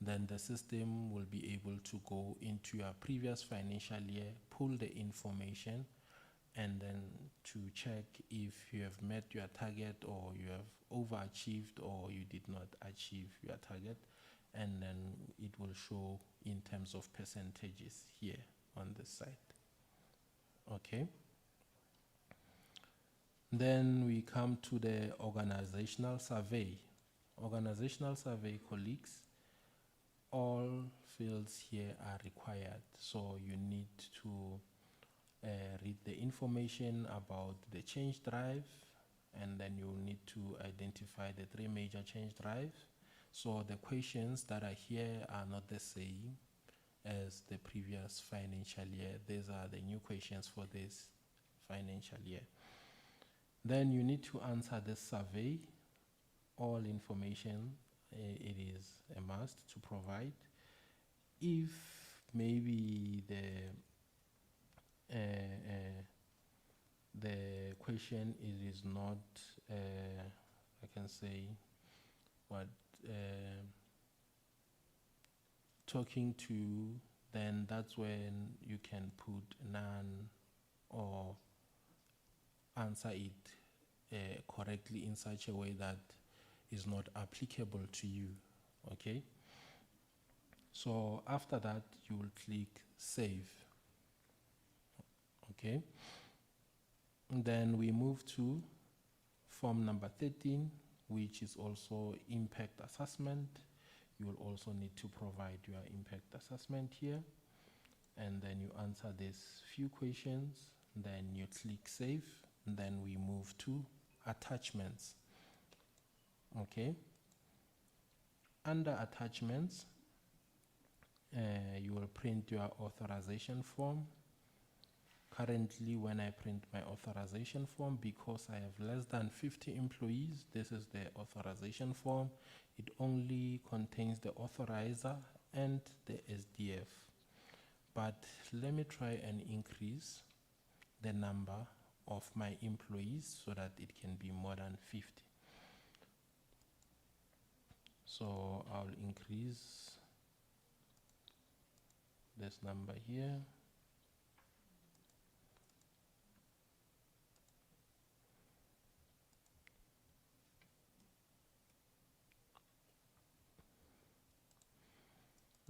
then the system will be able to go into your previous financial year, pull the information, and then to check if you have met your target or you have overachieved or you did not achieve your target, and then it will show in terms of percentages here on this side. Okay. Then we come to the organizational survey. Organizational survey, colleagues, all fields here are required, so you need to read the information about the change drive, and then you need to identify the 3 major change drives. So the questions that are here are not the same as the previous financial year. These are the new questions for this financial year. Then you need to answer this survey. All information, it is a must to provide. If maybe the question is not, I can say, what talking to, then that's when you can put none or answer it correctly in such a way that is not applicable to you. Okay? So after that, you will click save. Okay? And then we move to form number 13, which is also impact assessment. You will also need to provide your impact assessment here. And then you answer these few questions, then you click save, and then we move to attachments. Okay. Under attachments, you will print your authorization form. Currently, when I print my authorization form, because I have less than 50 employees, this is the authorization form. It only contains the authorizer and the SDF. But let me try and increase the number of my employees so that it can be more than 50. So I'll increase this number here.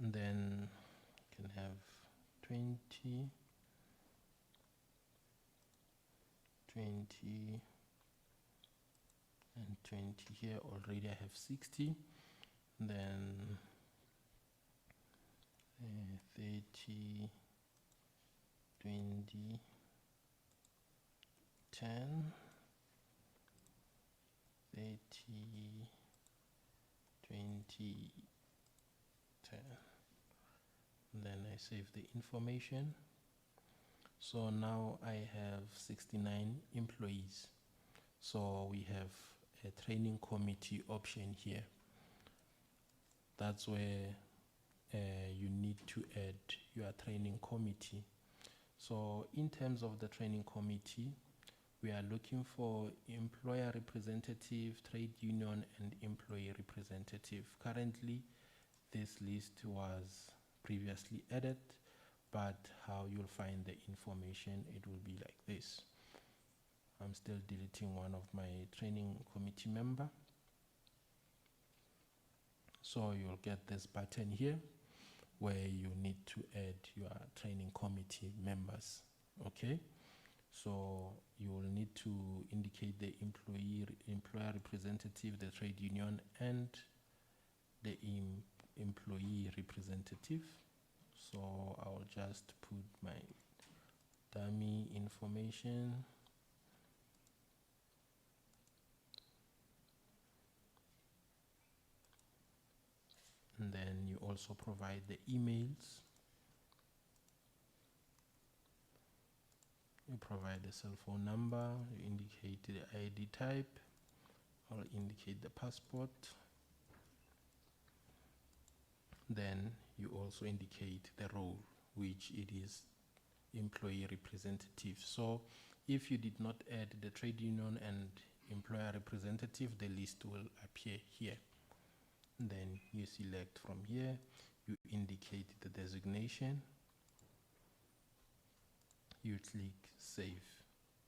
And then you can have 20, 20, and 20 here. Already I have 60. Then 30, 20, 10, 30, 20, 10. Then I save the information. So now I have 69 employees. So we have a training committee option here. That's where you need to add your training committee. So in terms of the training committee, we are looking for employer representative, trade union, and employee representative. Currently, this list was previously added, but how you'll find the information, it will be like this. I'm still deleting one of my training committee member. So you'll get this button here where you need to members, okay? So you will need to indicate the employer representative, the trade union, and the employee representative. So I'll just put my dummy information. And then you also provide the emails. You provide the cell phone number, you indicate the ID type, or indicate the passport. Then you also indicate the role, which it is employee representative. So if you did not add the trade union and employer representative, the list will appear here. Then you select from here, you indicate the designation, you click save.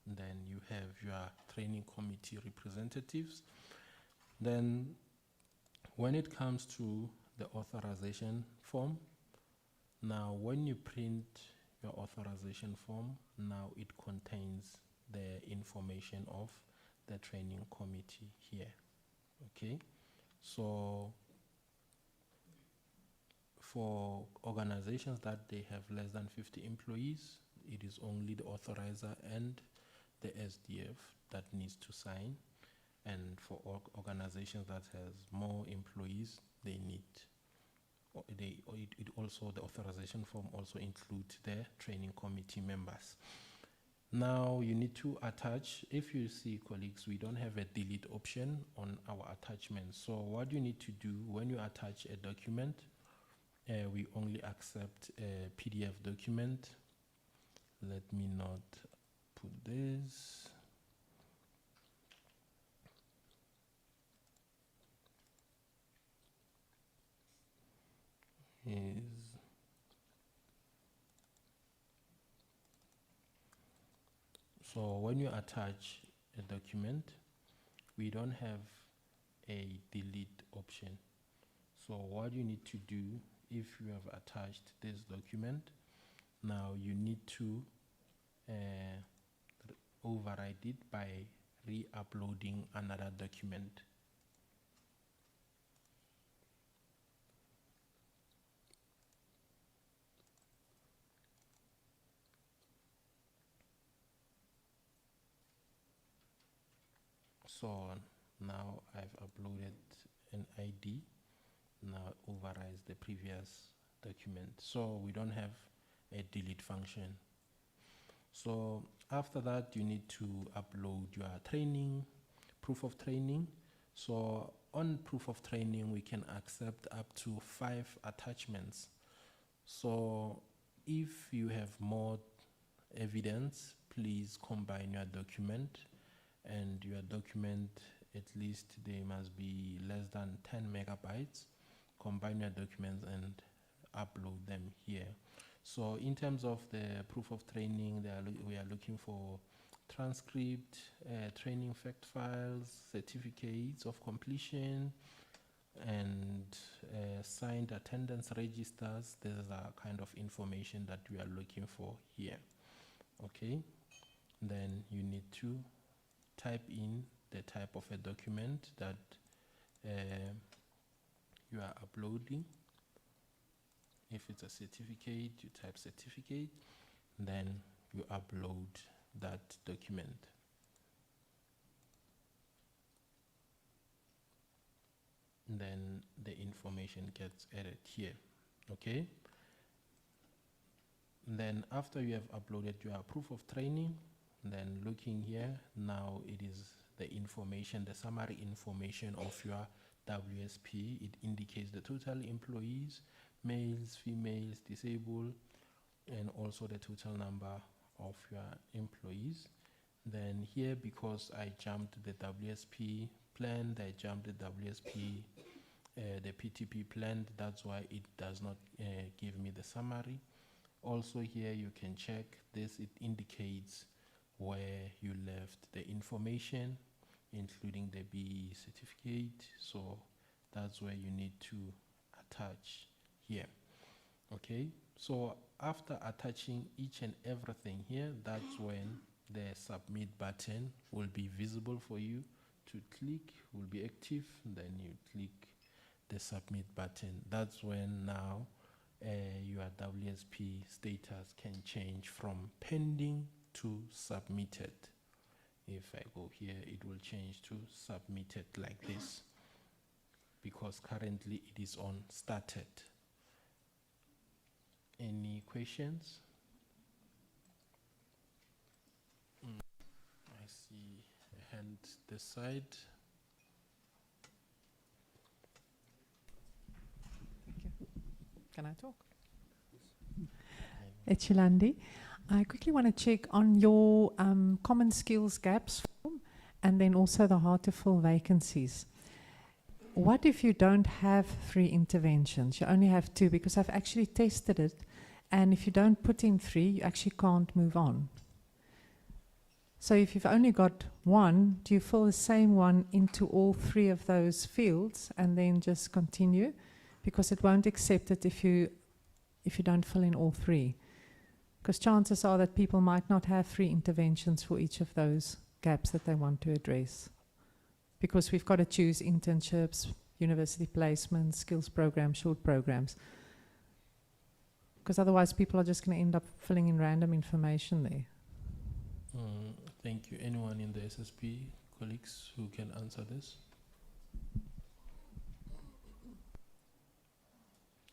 Then you have your training committee representatives. Then when it comes to the authorization form, now when you print your authorization form, now it contains the information of the training committee here, okay? So for organizations that they have less than 50 employees, it is only the authorizer and the SDF that needs to sign. And for organizations that has more employees, they need, it also, the authorization form also includes the training committee members. Now you need to attach, if you see colleagues, we don't have a delete option on our attachment. So what you need to do when you attach a document, we only accept a PDF document. Let me not put this. So when you attach a document, we don't have a delete option. So what you need to do, if you have attached this document, now you need to override it by re-uploading another document. So now I've uploaded an ID, now overrides the previous document. So we don't have a delete function. So after that, you need to upload your training, proof of training. So on proof of training, we can accept up to 5 attachments. So if you have more evidence, please combine your document, and your document, at least they must be less than 10 megabytes. Combine your documents and upload them here. So in terms of the proof of training, we are looking for transcript, training fact files, certificates of completion, and signed attendance registers. These are kind of information that we are looking for here. Okay, then you need to type in the type of a document that you are uploading. If it's a certificate, you type certificate, then you upload that document. Then the information gets added here, okay? Then after you have uploaded your proof of training, then looking here, now it is the information, the summary information of your WSP. It indicates the total employees, males, females, disabled, and also the total number of your employees. Then here, because I jumped the WSP plan, I jumped the WSP, the PTP plan, that's why it does not give me the summary. Also here you can check this, it indicates where you left the information, including the BE certificate. So that's where you need to attach here. Okay, so after attaching each and everything here, that's when the submit button will be visible for you to click, will be active, then you click the submit button. That's when now your WSP status can change from pending to submitted. If I go here, it will change to submitted like this, because currently it is on started. Any questions? I see a hand this side. Can I talk? Echilandi, I quickly want to check on your common skills gaps form and then also the hard to fill vacancies. What if you don't have 3 interventions? You only have 2, because I've actually tested it, and if you don't put in 3, you actually can't move on. So if you've only got 1, do you fill the same one into all 3 of those fields and then just continue? Because it won't accept it if you don't fill in all 3. Because chances are that people might not have 3 interventions for each of those gaps that they want to address. Because we've got to choose internships, university placements, skills programs, short programs. Because otherwise people are just going to end up filling in random information there. Thank you. Anyone in the SSP colleagues who can answer this?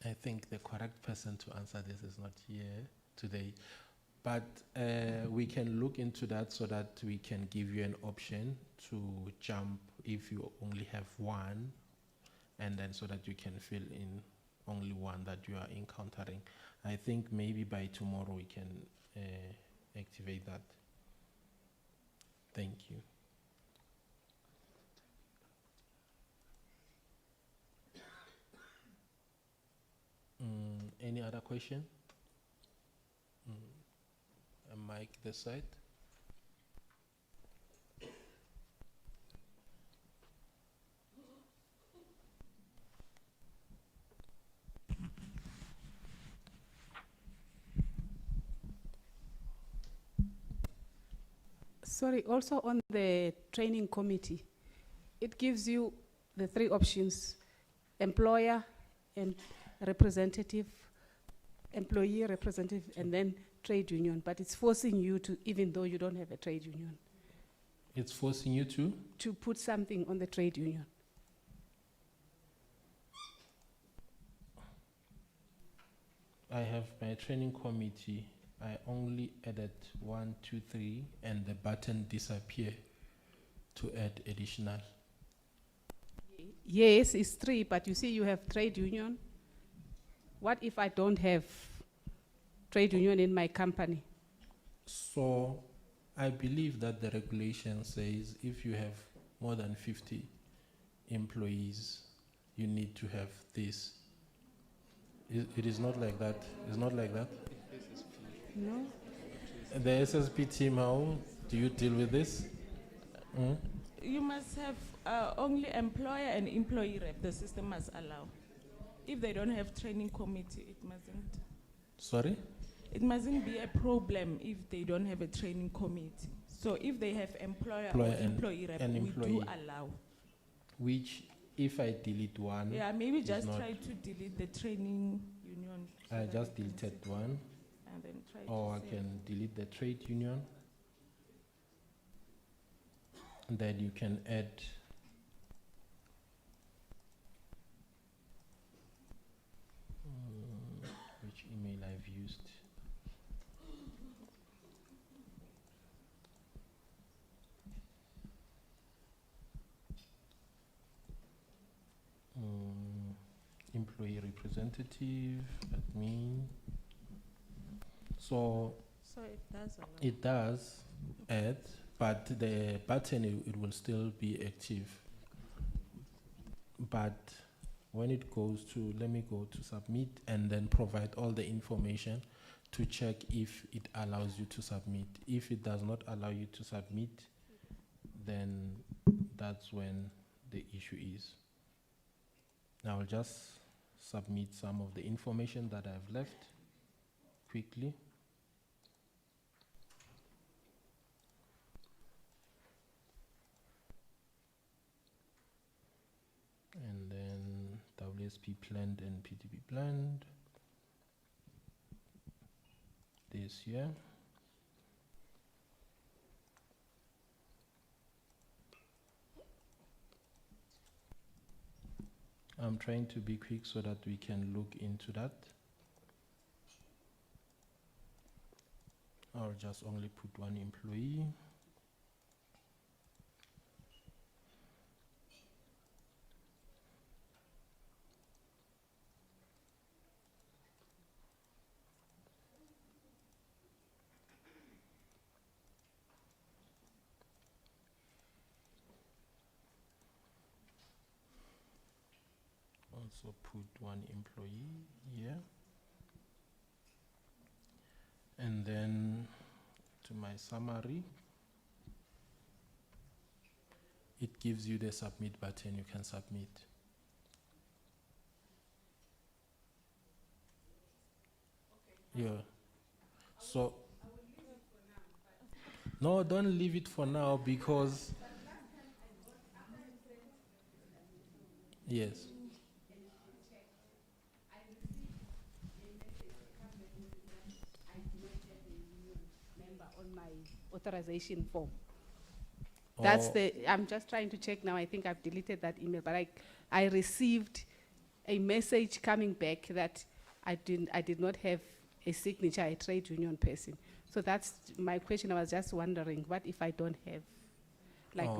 I think the correct person to answer this is not here today, but we can look into that so that we can give you an option to jump if you only have 1, and then so that you can fill in only 1 that you are encountering. I think maybe by tomorrow we can activate that. Thank you. Any other question? Mike, this side. Sorry, also on the training committee, it gives you the 3 options: employer and representative, employee representative, and then trade union. But it's forcing you to, even though you don't have a trade union, It's forcing you to put something on the trade union. I have my training committee. I only added 1, 2, 3, and the button disappear to add additional. Yes, it's 3, but you see you have trade union. What if I don't have trade union in my company? So I believe that the regulation says if you have more than 50 employees, you need to have this. It is not like that. It's not like that. No. The SSP team, how do you deal with this? You must have only employer and employee rep. The system must allow. If they don't have training committee, it mustn't. Sorry? It mustn't be a problem if they don't have a training committee. So if they have employer or employee rep, we do allow. Which, if I delete 1, yeah, maybe just try to delete the training union. So I just deleted 1. And then try Or I to can delete the trade union. And then you can add which email I've used. Employee representative, admin. So it does allow. It does add, but the button, it will still be active. But when it goes to, let me go to submit and then provide all the information to check if it allows you to submit. If it does not allow you to submit, then that's when the issue is. Now I'll just submit some of the information that I've left quickly. And then WSP planned and PTP planned. This year. I'm trying to be quick so that we can look into that. I'll just only put one employee. Also put one employee here. And then to my summary, it gives you the submit button, you can submit. Okay. Yeah. So, no, don't leave it for now because, yes. On my authorization form. That's I'm just trying to check now. I think I've deleted that email, but I received a message coming back that I did not have a signature, a trade union person. So that's my question. I was just wondering, what if I don't have,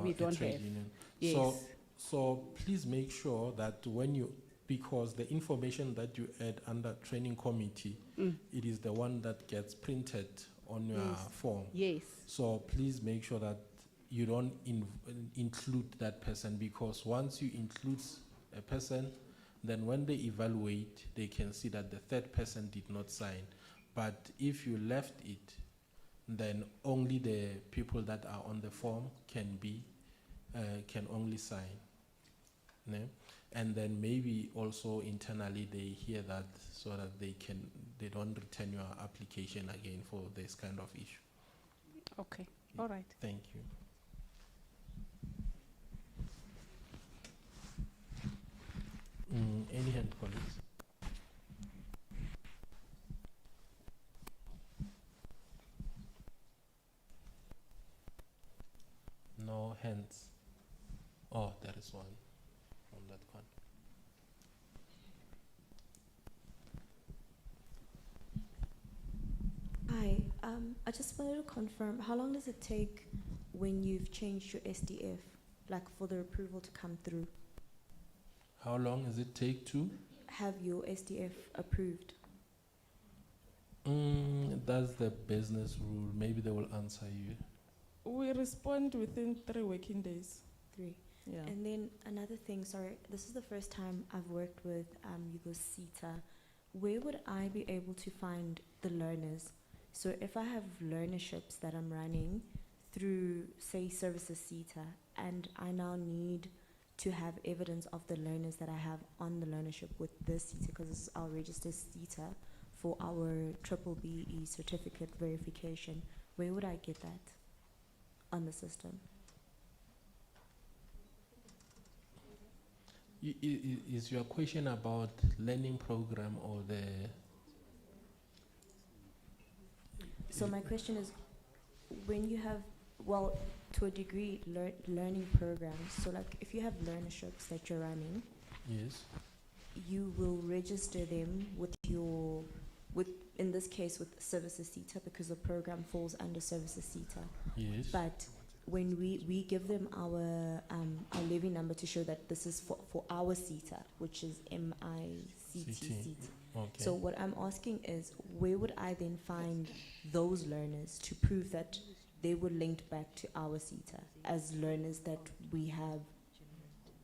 we don't have? Union. Yes. So please make sure that when you, because the information that you add under training committee, it is the one that gets printed on your form. Yes. So please make sure that you don't include that person, because once you include a person, then when they evaluate, they can see that the third person did not sign. But if you left it, then only the people that are on the form can only sign. No? And then maybe also internally they hear that so that they don't return your application again for this kind of issue. Okay, all right. Thank you. Any hand, colleagues? No hands. Oh, there is one from that one. Hi, I just wanted to confirm, how long does it take when you've changed your SDF, for the approval to come through? How long does it take to have your SDF approved? That's the business rule. Maybe they will answer you. We respond within 3 working days. 3. Yeah. And then another thing, sorry, this is the first time I've worked with SETA. Where would I be able to find the learners? So if I have learnerships that I'm running through, say, Services SETA, and I now need to have evidence of the learners that I have on the learnership with this SETA, because this is our registered SETA for our BBBE certificate verification, where would I get that on the system? Is your question about learning program or the... So my question is, when you have, well, to a degree, learning programs, so if you have learnerships that you're running, yes, you will register them with in this case, with Services SETA, because the program falls under Services SETA. Yes. But when we give them our levy number to show that this is for our SETA, which is MICT SETA. Okay. So what I'm asking is, where would I then find those learners to prove that they were linked back to our SETA as learners that we have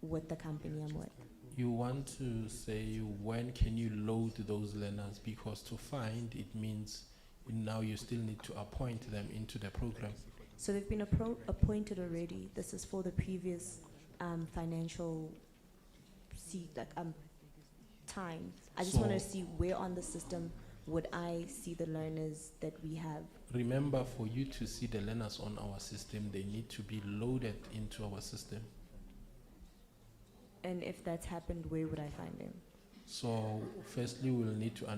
with the company I'm with? You want to say, when can you load those learners? Because to find, it means now you still need to appoint them into the program. So they've been appointed already. This is for the previous financial time. I just want to So- see where on the system would I see the learners that we have. Remember, for you to see the learners on our system, they need to be loaded into our system. And if that's happened, where would I find them? So firstly, we'll need to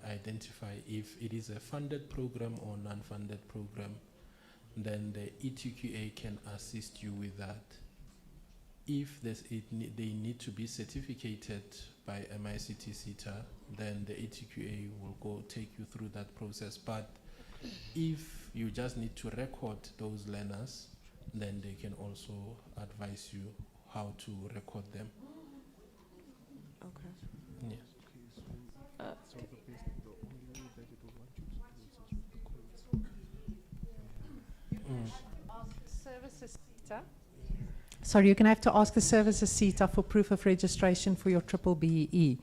identify if it is a funded program or non-funded program. Then the ETQA can assist you with that. If they need to be certificated by MICT SETA, then the ETQA will go take you through that process. But if you just need to record those learners, then they can also advise you how to record them. Okay. Yes. Services SETA. Sorry, you're going to have to ask the Services SETA for proof of registration for your triple BE.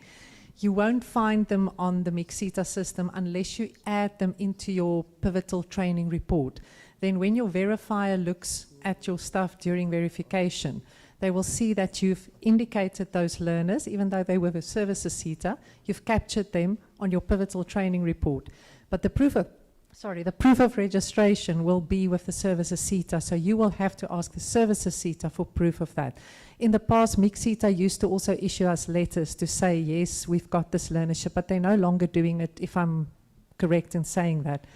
You won't find them on the MICT SETA system unless you add them into your pivotal training report. Then when your verifier looks at your stuff during verification, they will see that you've indicated those learners, even though they were with Services SETA, you've captured them on your pivotal training report. But the proof of registration will be with the Services SETA, so you will have to ask the Services SETA for proof of that. In the past, MICT SETA used to also issue us letters to say, yes, we've got this learnership, but they're no longer doing it, if I'm correct in saying that.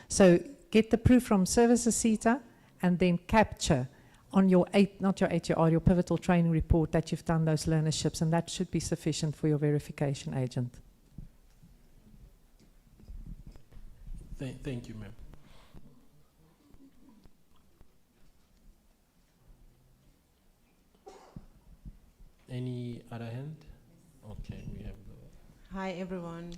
So get the proof from Services SETA and then capture on your your pivotal training report that you've done those learnerships, and that should be sufficient for your verification agent. Thank you, ma'am. Any other hand? Okay, we have Hi, everyone.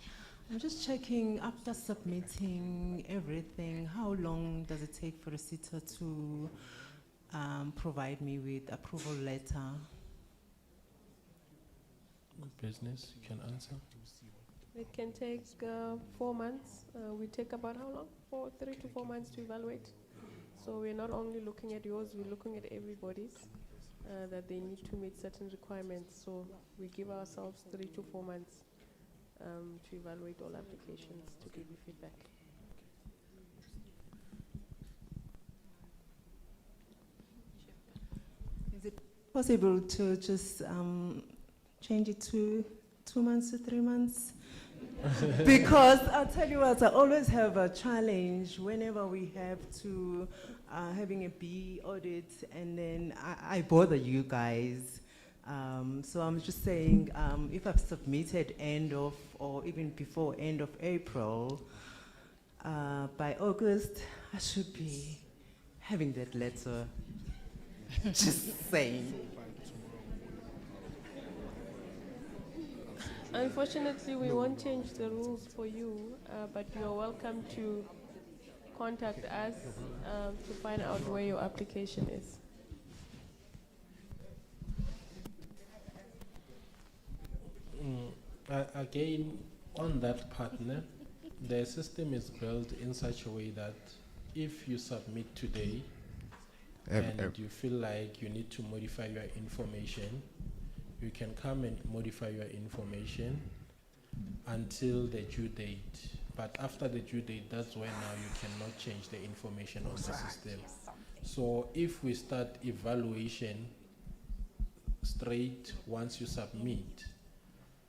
I'm just checking, after submitting everything, how long does it take for a SETA to provide me with approval letter? business, you can answer. It can take 4 months. We take about how long? 3 to 4 months to evaluate. So we're not only looking at yours, we're looking at everybody's, that they need to meet certain requirements. So we give ourselves 3 to 4 months to evaluate all applications, to give you feedback. Is it possible to just change it to 2 months to 3 months? Because I'll tell you what, I always have a challenge whenever we have to having a B audit, and then I bother you guys. So I'm just saying, if I've submitted end of, or even before end of April, by August, I should be having that letter. Just saying. Unfortunately, we won't change the rules for you, but you're welcome to contact us to find out where your application is. Again, on that partner, the system is built in such a way that if you submit today and you feel like you need to modify your information, you can come and modify your information until the due date. But after the due date, that's when now you cannot change the information on the system. So if we start evaluation straight once you submit,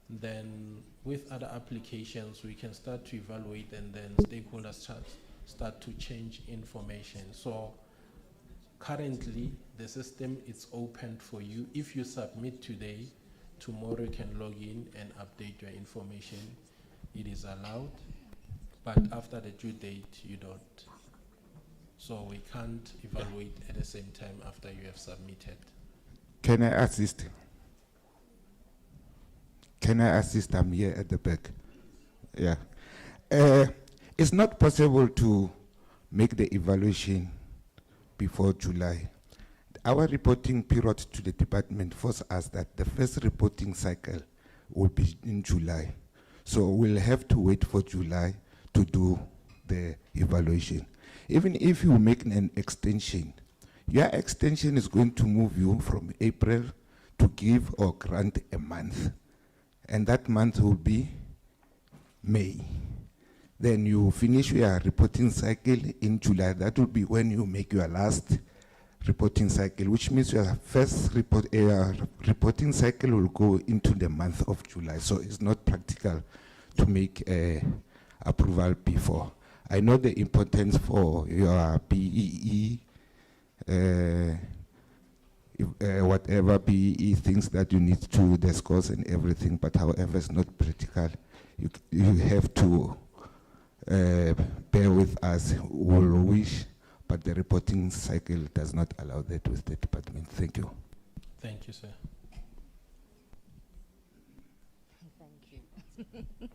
then with other applications, we can start to evaluate, and then stakeholders start to change information. So currently, the system is open for you. If you submit today, tomorrow you can log in and update your information. It is allowed, but after the due date, you don't. So we can't evaluate at the same time after you have submitted. Can I assist? Can I assist? I'm here at the back. Yeah. It's not possible to make the evaluation before July. Our reporting period to the department forces us that the first reporting cycle will be in July. So we'll have to wait for July to do the evaluation. Even if you make an extension, your extension is going to move you from April to give or grant a month. and that month will be May. Then you finish your reporting cycle in July. That will be when you make your last reporting cycle, which means your first reporting cycle will go into the month of July. So it's not practical to make approval before. I know the importance for your BEE, whatever BEE things that you need to discuss and everything, but however it's not practical. You have to bear with us. We will wish, but the reporting cycle does not allow that with the department. Thank you. Thank you, sir. Thank you.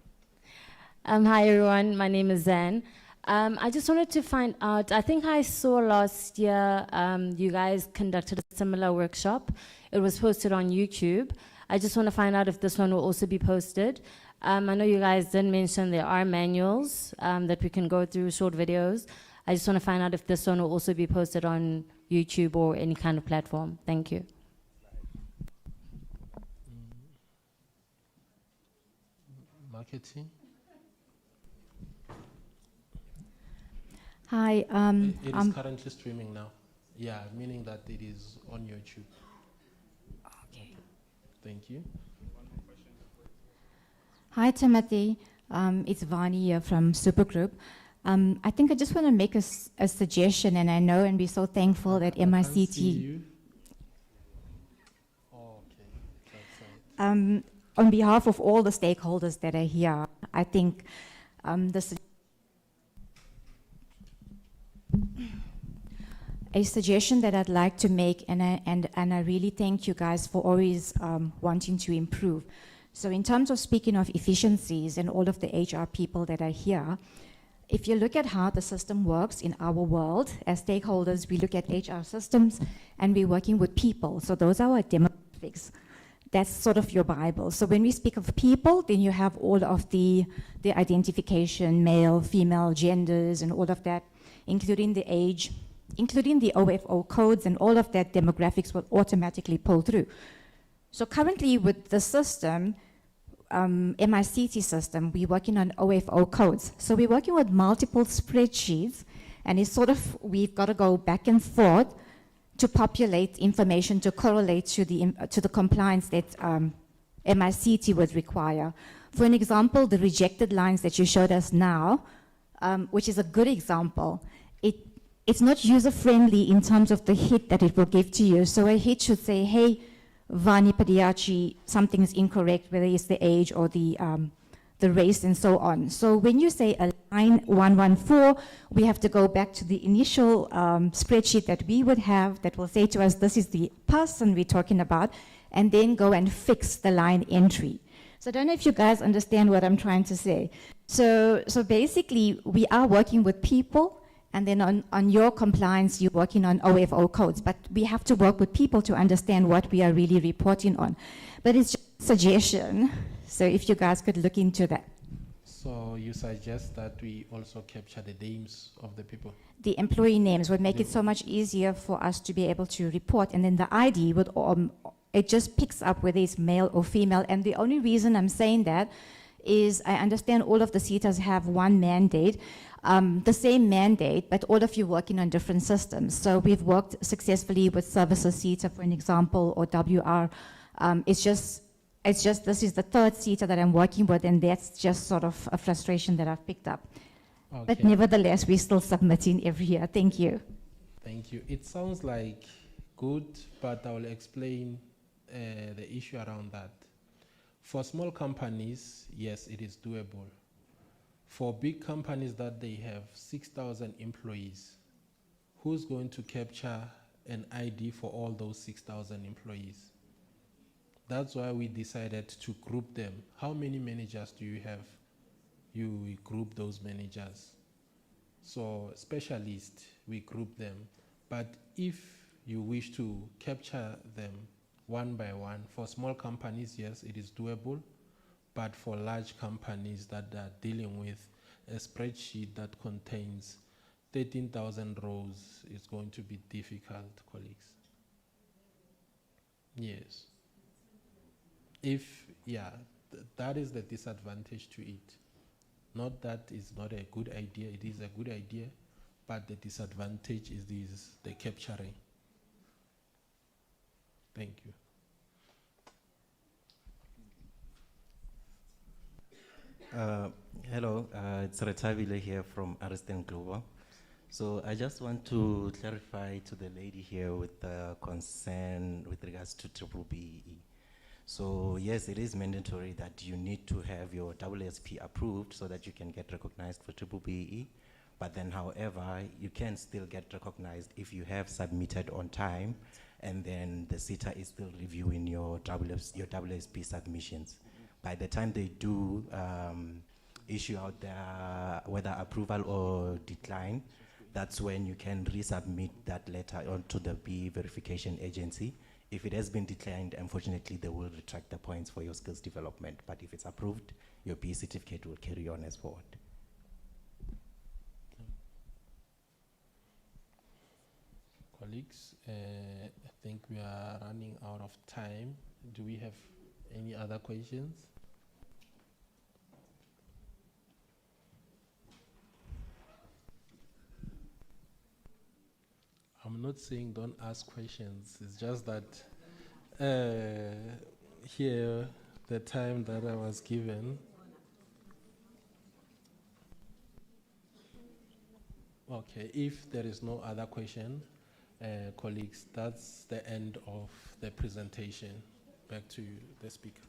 Hi everyone, my name is Zan. I just wanted to find out, I think I saw last year you guys conducted a similar workshop. It was posted on YouTube. I just want to find out if this one will also be posted. I know you guys did mention there are manuals that we can go through, short videos. I just want to find out if this one will also be posted on YouTube or any kind of platform. Thank you. Marketing? Hi. It is currently streaming now. Yeah, meaning that it is on YouTube. Okay. Thank you. Hi, Timothy. It's Vani here from Supergroup. I think I just want to make a suggestion, and I know and be so thankful that MICT. Oh, okay. On behalf of all the stakeholders that are here, I think a suggestion that I'd like to make, and I really thank you guys for always wanting to improve. So in terms of speaking of efficiencies and all of the HR people that are here, if you look at how the system works in our world, as stakeholders, we look at HR systems and we're working with people. So those are our demographics. That's sort of your Bible. So when we speak of people, then you have all of the identification, male, female, genders, and all of that, including the age, including the OFO codes, and all of that demographics will automatically pull through. So currently with the system, MICT system, we're working on OFO codes. So we're working with multiple spreadsheets, and it's sort of, we've got to go back and forth to populate information to correlate to the compliance that MICT would require. For an example, the rejected lines that you showed us now, which is a good example, it's not user-friendly in terms of the hit that it will give to you. So a hit should say, hey, Vani Padiachi, something's incorrect, whether it's the age or the race and so on. So when you say a line 114, we have to go back to the initial spreadsheet that we would have that will say to us, this is the person we're talking about, and then go and fix the line entry. So I don't know if you guys understand what I'm trying to say. So basically, we are working with people, and then on your compliance, you're working on OFO codes. But we have to work with people to understand what we are really reporting on. But it's just a suggestion. So if you guys could look into that. So you suggest that we also capture the names of the people? The employee names would make it so much easier for us to be able to report. And then the ID would, it just picks up whether it's male or female. And the only reason I'm saying that is I understand all of the SETAs have one mandate, the same mandate, but all of you working on different systems. So we've worked successfully with Services SETA, for an example, or WR. It's just this is the third SETA that I'm working with, and that's just sort of a frustration that I've picked up. Okay. But nevertheless, we're still submitting every year. Thank you. Thank you. It sounds like good, but I will explain the issue around that. For small companies, yes, it is doable. For big companies that they have 6,000 employees, who's going to capture an ID for all those 6,000 employees? That's why we decided to group them. How many managers do you have? You group those managers. So specialists, we group them. But if you wish to capture them one by one, for small companies, yes, it is doable. But for large companies that are dealing with a spreadsheet that contains 13,000 rows, it's going to be difficult, colleagues. Yes. If, yeah, that is the disadvantage to it. Not that it's not a good idea, it is a good idea, but the disadvantage is the capturing. Thank you. Hello, it's Retavile here from Ariston Global. So I just want to clarify to the lady here with the concern with regards to BBBE. So yes, it is mandatory that you need to have your WSP approved so that you can get recognized for BBBE. But then, however, you can still get recognized if you have submitted on time, and then the SETA is still reviewing your WSP submissions. By the time they do issue out their whether approval or decline, that's when you can resubmit that letter onto the B verification agency. If it has been declined, unfortunately, they will retract the points for your skills development. But if it's approved, your B certificate will carry on as forward. Colleagues, I think we are running out of time. Do we have any other questions? I'm not saying don't ask questions. It's just that here, the time that I was given. Okay, if there is no other question, colleagues, that's the end of the presentation. Back to you, the speaker.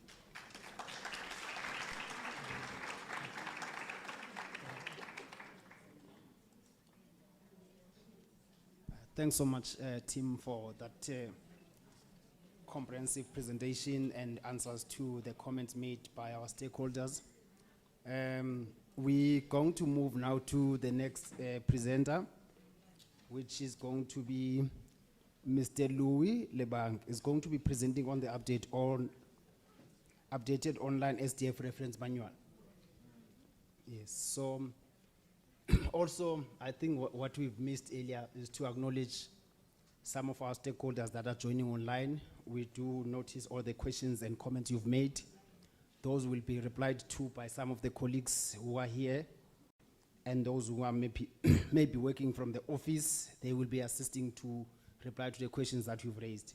Thanks so much, Tim, for that comprehensive presentation and answers to the comments made by our stakeholders. We're going to move now to the next presenter, which is going to be Mr. Louis Lebang. Is going to be presenting on the updated online SDF reference manual. Yes, so also, I think what we've missed earlier is to acknowledge some of our stakeholders that are joining online. We do notice all the questions and comments you've made. Those will be replied to by some of the colleagues who are here, and those who are maybe working from the office, they will be assisting to reply to the questions that you've raised.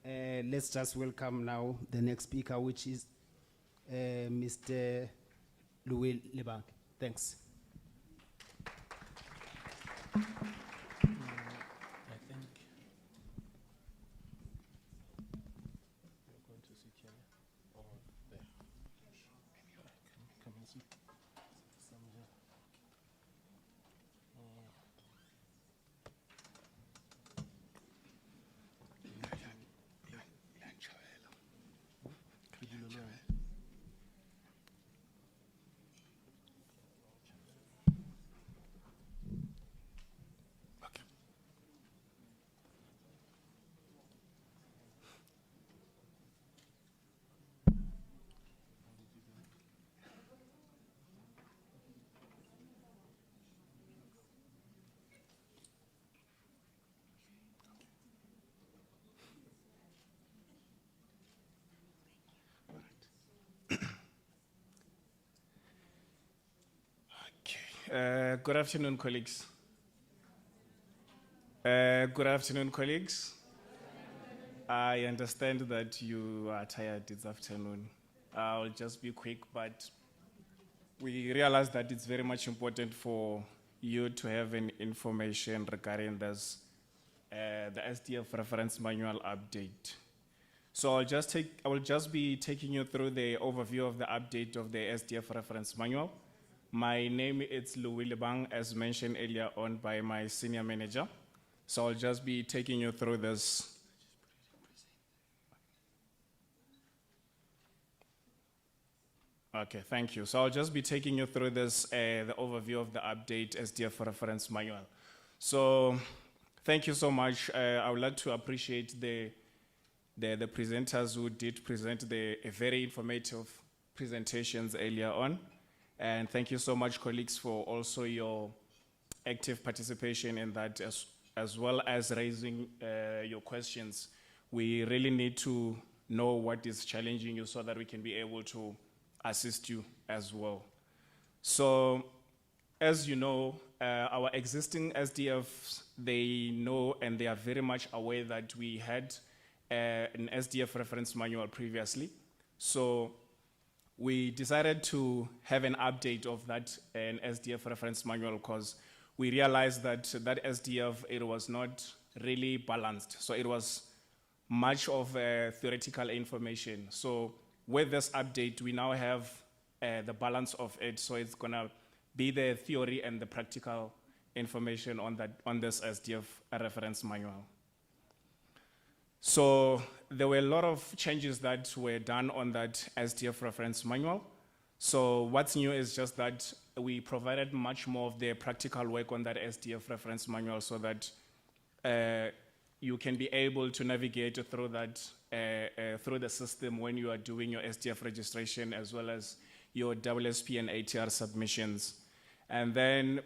Let's just welcome now the next speaker, which is Mr. Louis Lebang. Thanks. I think you're going to sit here or there. Come and sit. Somewhere. Good afternoon, colleagues. Good afternoon, colleagues. I understand that you are tired this afternoon. I'll just be quick, but we realize that it's very much important for you to have an information regarding this, the SDF reference manual update. So I will just be taking you through the overview of the update of the SDF reference manual. My name is Louis Lebang, as mentioned earlier on by my senior manager. So I'll just be taking you through this. Okay, thank you. So I'll just be taking you through this, the overview of the update SDF reference manual. So thank you so much. I would like to appreciate the presenters who did present a very informative presentations earlier on. And thank you so much, colleagues, for also your active participation in that, as well as raising your questions. We really need to know what is challenging you so that we can be able to assist you as well. So, as you know, our existing SDFs, they know and they are very much aware that we had an SDF reference manual previously. So we decided to have an update of that an SDF reference manual because we realized that that SDF, it was not really balanced. So it was much of theoretical information. So with this update, we now have the balance of it. So it's gonna be the theory and the practical information on this SDF reference manual. So there were a lot of changes that were done on that SDF reference manual. So what's new is just that we provided much more of the practical work on that SDF reference manual so that you can be able to navigate through that, through the system when you are doing your SDF registration as well as your WSP and ATR submissions. And then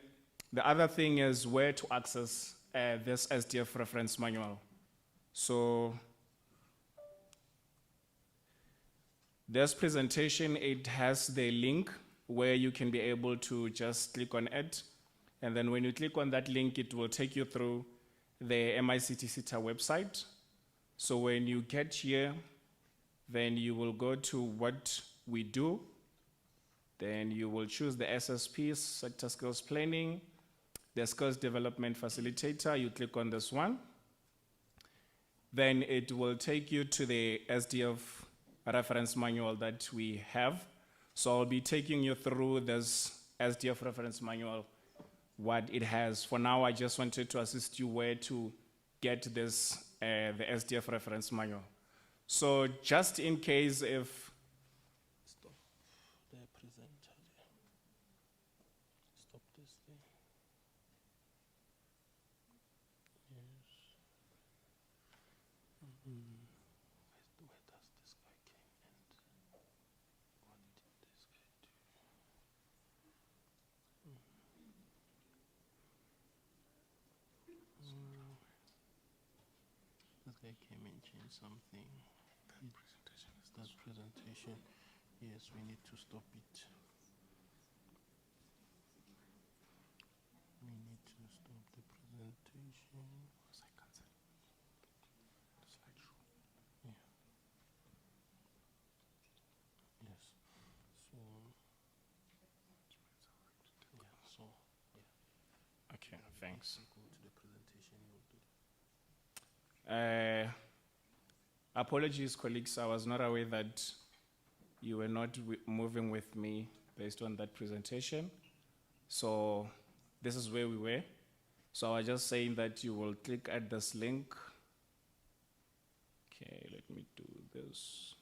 the other thing is where to access this SDF reference manual. So this presentation, it has the link where you can be able to just click on it. And then when you click on that link, it will take you through the MICT SETA website. So when you get here, then you will go to what we do. Then you will choose the SSP, Sector Skills Planning, the Skills Development Facilitator. You click on this one. Then it will take you to the SDF reference manual that we have. So I'll be taking you through this SDF reference manual, what it has. For now, I just wanted to assist you where to get this, the SDF reference manual. So just in case if they came and changed something. That presentation. Yes, we need to stop it. We need to stop the presentation. Was I cancelled? The slideshow. Yeah. Yes. So. Yeah. So. Yeah. Okay. Thanks. Go to the presentation. Apologies, colleagues. I was not aware that you were not moving with me based on that presentation. So this is where we were. So I was just saying that you will click at this link. Okay, let me do this.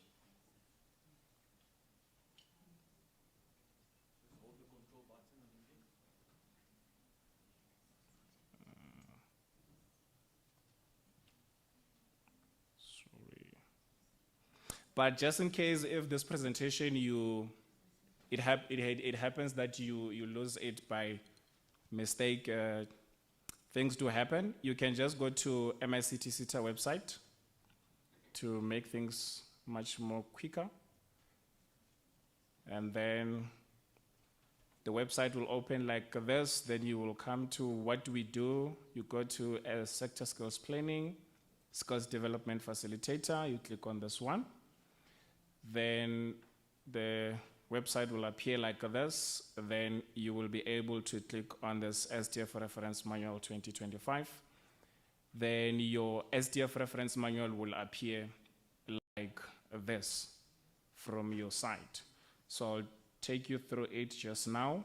But just in case if this presentation it happens that you lose it by mistake, things do happen. You can just go to MICT SETA website to make things much more quicker. And then the website will open like this. Then you will come to what we do. You go to Sector Skills Planning, Skills Development Facilitator. You click on this one. Then the website will appear like this. Then you will be able to click on this SDF Reference Manual 2025. Then your SDF Reference Manual will appear like this from your site. So I'll take you through it just now.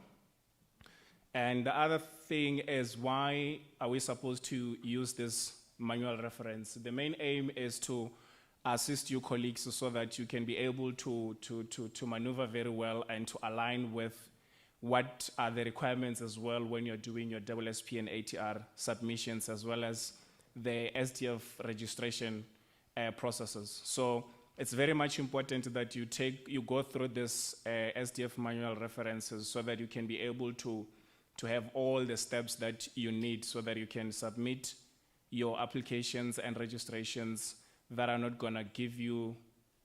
And the other thing is, why are we supposed to use this manual reference? The main aim is to assist you colleagues so that you can be able to maneuver very well and to align with what are the requirements as well when you're doing your WSP and ATR submissions, as well as the SDF registration processes. So it's very much important that you go through this SDF manual references so that you can be able to have all the steps that you need so that you can submit your applications and registrations that are not going to give you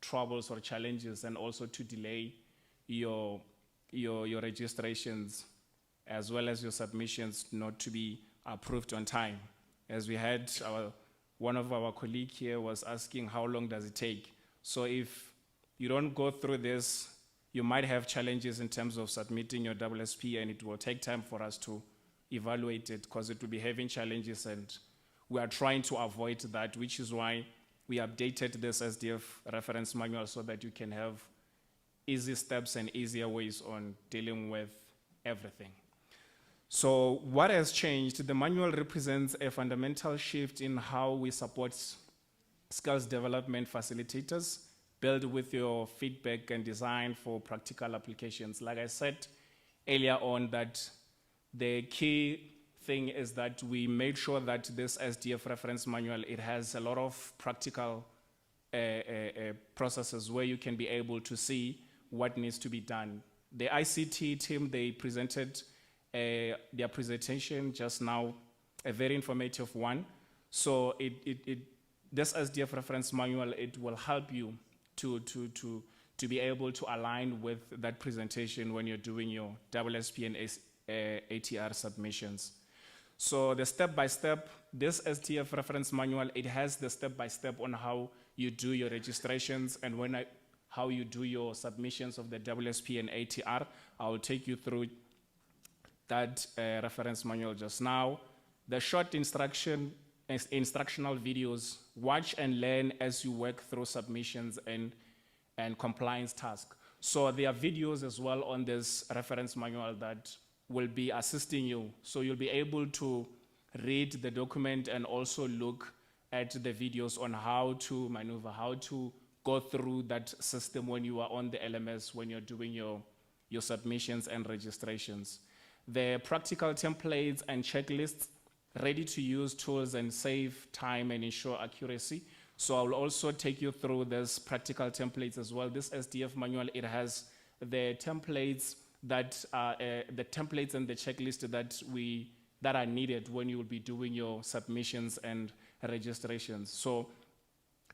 troubles or challenges, and also to delay your registrations as well as your submissions not to be approved on time. As we had one of our colleagues here was asking how long does it take. So if you don't go through this, you might have challenges in terms of submitting your WSP, and it will take time for us to evaluate it because it will be having challenges, and we are trying to avoid that, which is why we updated this SDF reference manual so that you can have easy steps and easier ways on dealing with everything. So what has changed? The manual represents a fundamental shift in how we support skills development facilitators, build with your feedback and design for practical applications. Like I said earlier on, that the key thing is that we made sure that this SDF reference manual, it has a lot of practical processes where you can be able to see what needs to be done. The ICT team, they presented their presentation just now, a very informative one. So this SDF reference manual, it will help you to be able to align with that presentation when you're doing your WSP and ATR submissions. So the step-by-step, this SDF reference manual, it has the step-by-step on how you do your registrations and how you do your submissions of the WSP and ATR. I will take you through that reference manual just now. The short instructional videos, watch and learn as you work through submissions and compliance tasks. So there are videos as well on this reference manual that will be assisting you. So you'll be able to read the document and also look at the videos on how to maneuver, how to go through that system when you are on the LMS, when you're doing your submissions and registrations. The practical templates and checklists, ready-to-use tools and save time and ensure accuracy. So I will also take you through this practical templates as well. This SDF manual, it has the templates that the templates and the checklist that are needed when you will be doing your submissions and registrations. So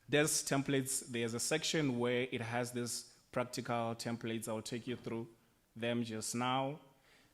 there's templates, there's a section where it has this practical templates. I'll take you through them just now.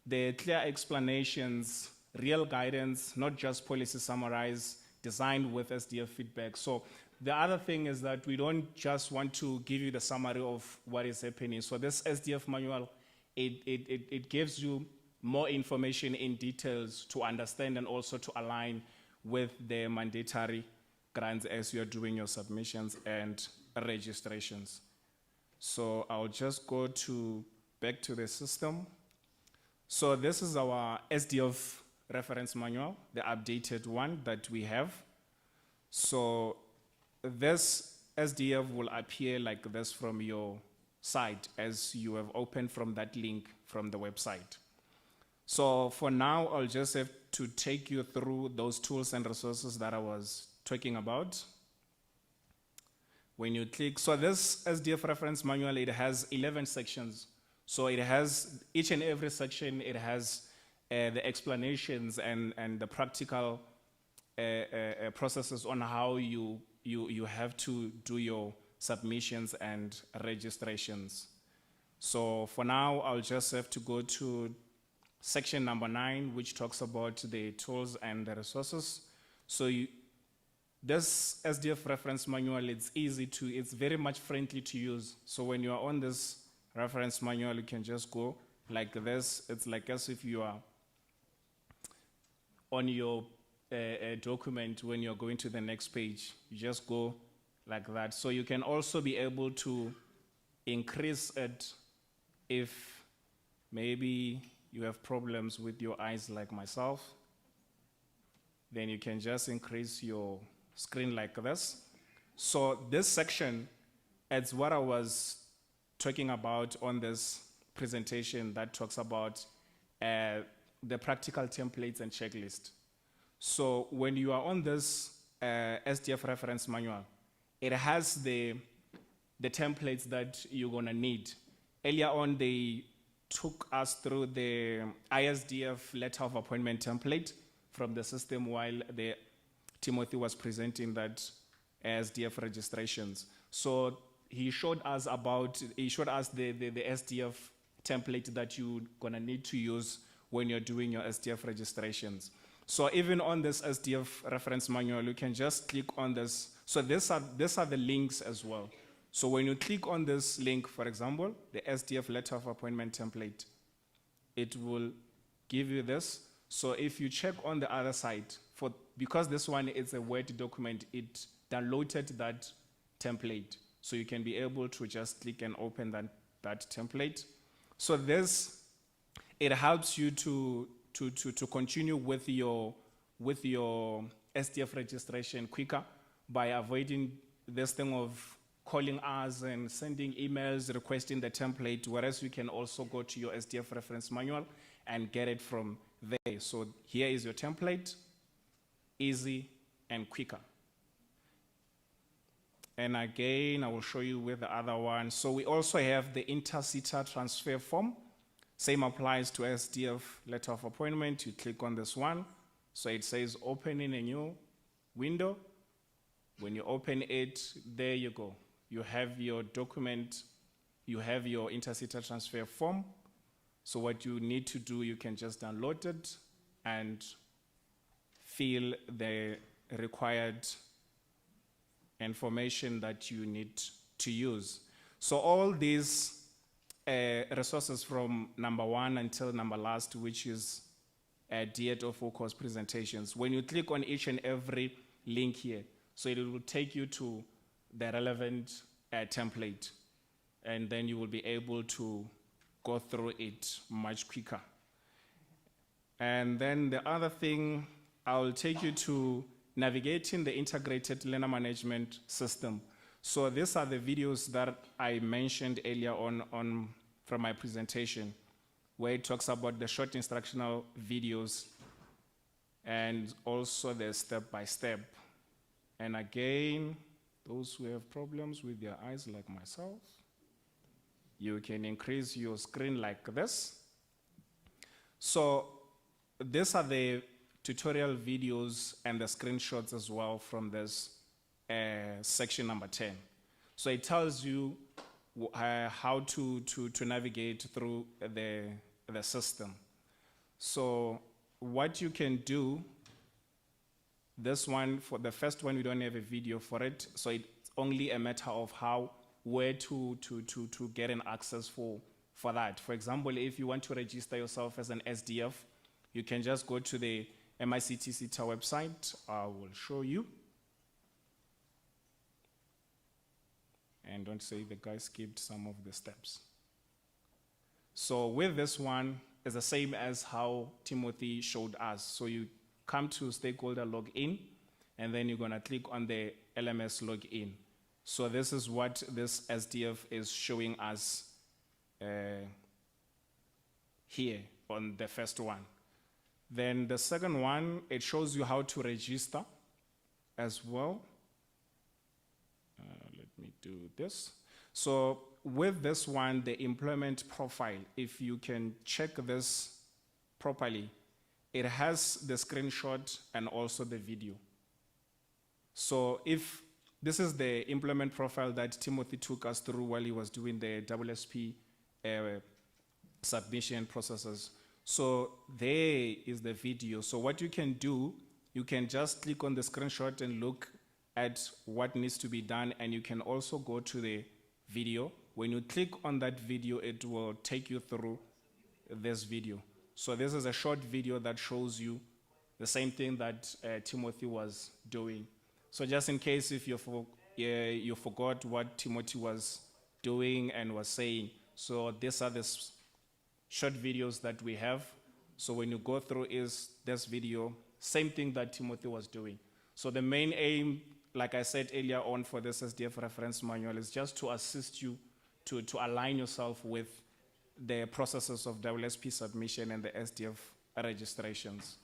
The clear explanations, real guidance, not just policy summarize, designed with SDF feedback. So the other thing is that we don't just want to give you the summary of what is happening. So this SDF manual, it gives you more information in details to understand and also to align with the mandatory grants as you're doing your submissions and registrations. So I'll just go back to the system. So this is our SDF reference manual, the updated one that we have. So this SDF will appear like this from your site as you have opened from that link from the website. So for now, I'll just have to take you through those tools and resources that I was talking about. When you click, so this SDF reference manual, it has 11 sections. So it has, each and every section, it has the explanations and the practical processes on how you have to do your submissions and registrations. So for now, I'll just have to go to section number 9, which talks about the tools and the resources. So this SDF reference manual, it's very much friendly to use. So when you are on this reference manual, you can just go like this. It's like as if you are on your document when you're going to the next page. You just go like that. So you can also be able to increase it if maybe you have problems with your eyes like myself. Then you can just increase your screen like this. So this section, it's what I was talking about on this presentation that talks about the practical templates and checklist. So when you are on this SDF reference manual, it has the templates that you're gonna need. Earlier on, they took us through the ISDF letter of appointment template from the system while Timothy was presenting that SDF registrations. So he showed us the SDF template that you're gonna need to use when you're doing your SDF registrations. So even on this SDF reference manual, you can just click on this. So these are the links as well. So when you click on this link, for example, the SDF letter of appointment template, it will give you this. So if you check on the other side, because this one is a Word document, it downloaded that template. So you can be able to just click and open that template. So it helps you to continue with your SDF registration quicker by avoiding this thing of calling us and sending emails requesting the template, whereas you can also go to your SDF reference manual and get it from there. So here is your template, easy and quicker. And again, I will show you with the other one. So we also have the inter-SETA transfer form. Same applies to SDF letter of appointment. You click on this one. So it says open in a new window. When you open it, there you go. You have your document, you have your inter-SETA transfer form. So what you need to do, you can just download it and fill the required information that you need to use. So all these resources from number 1 until number last, which is DET or full course presentations, when you click on each and every link here, so it will take you to the relevant template, and then you will be able to go through it much quicker. And then the other thing, I will take you to navigating the integrated learner management system. So these are the videos that I mentioned earlier on from my presentation, where it talks about the short instructional videos and also the step-by-step. And again, those who have problems with their eyes like myself, you can increase your screen like this. So these are the tutorial videos and the screenshots as well from this section number 10. So it tells you how to navigate through the system. So what you can do, this one, for the first one, we don't have a video for it, so it's only a matter of where to get an access for that. For example, if you want to register yourself as an SDF, you can just go to the MICT SETA website. I will show you. And don't say the guy skipped some of the steps. So with this one, it's the same as how Timothy showed us. So you come to Stakeholder Login, and then you're gonna click on the LMS Login. So this is what this SDF is showing us here on the first one. Then the second one, it shows you how to register as well. Let me do this. So with this one, the employment profile, if you can check this properly, it has the screenshot and also the video. So if this is the employment profile that Timothy took us through while he was doing the WSP submission processes. So there is the video. So what you can do, you can just click on the screenshot and look at what needs to be done, and you can also go to the video. When you click on that video, it will take you through this video. So this is a short video that shows you the same thing that Timothy was doing. So just in case if you forgot what Timothy was doing and was saying, so these are the short videos that we have. So when you go through this video, same thing that Timothy was doing. So the main aim, like I said earlier on for this SDF reference manual, is just to assist you to align yourself with the processes of WSP submission and the SDF registrations.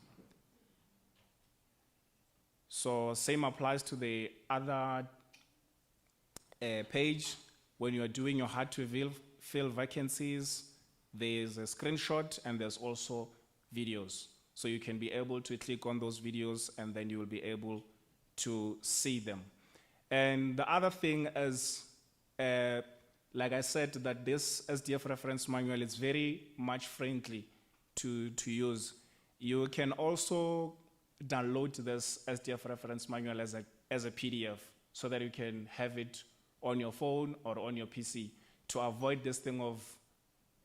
So same applies to the other page. When you are doing your hard to fill vacancies, there's a screenshot and there's also videos. So you can be able to click on those videos and then you will be able to see them. And the other thing is like I said, that this SDF reference manual is very much friendly to use. You can also download this SDF reference manual as a PDF so that you can have it on your phone or on your PC to avoid this thing of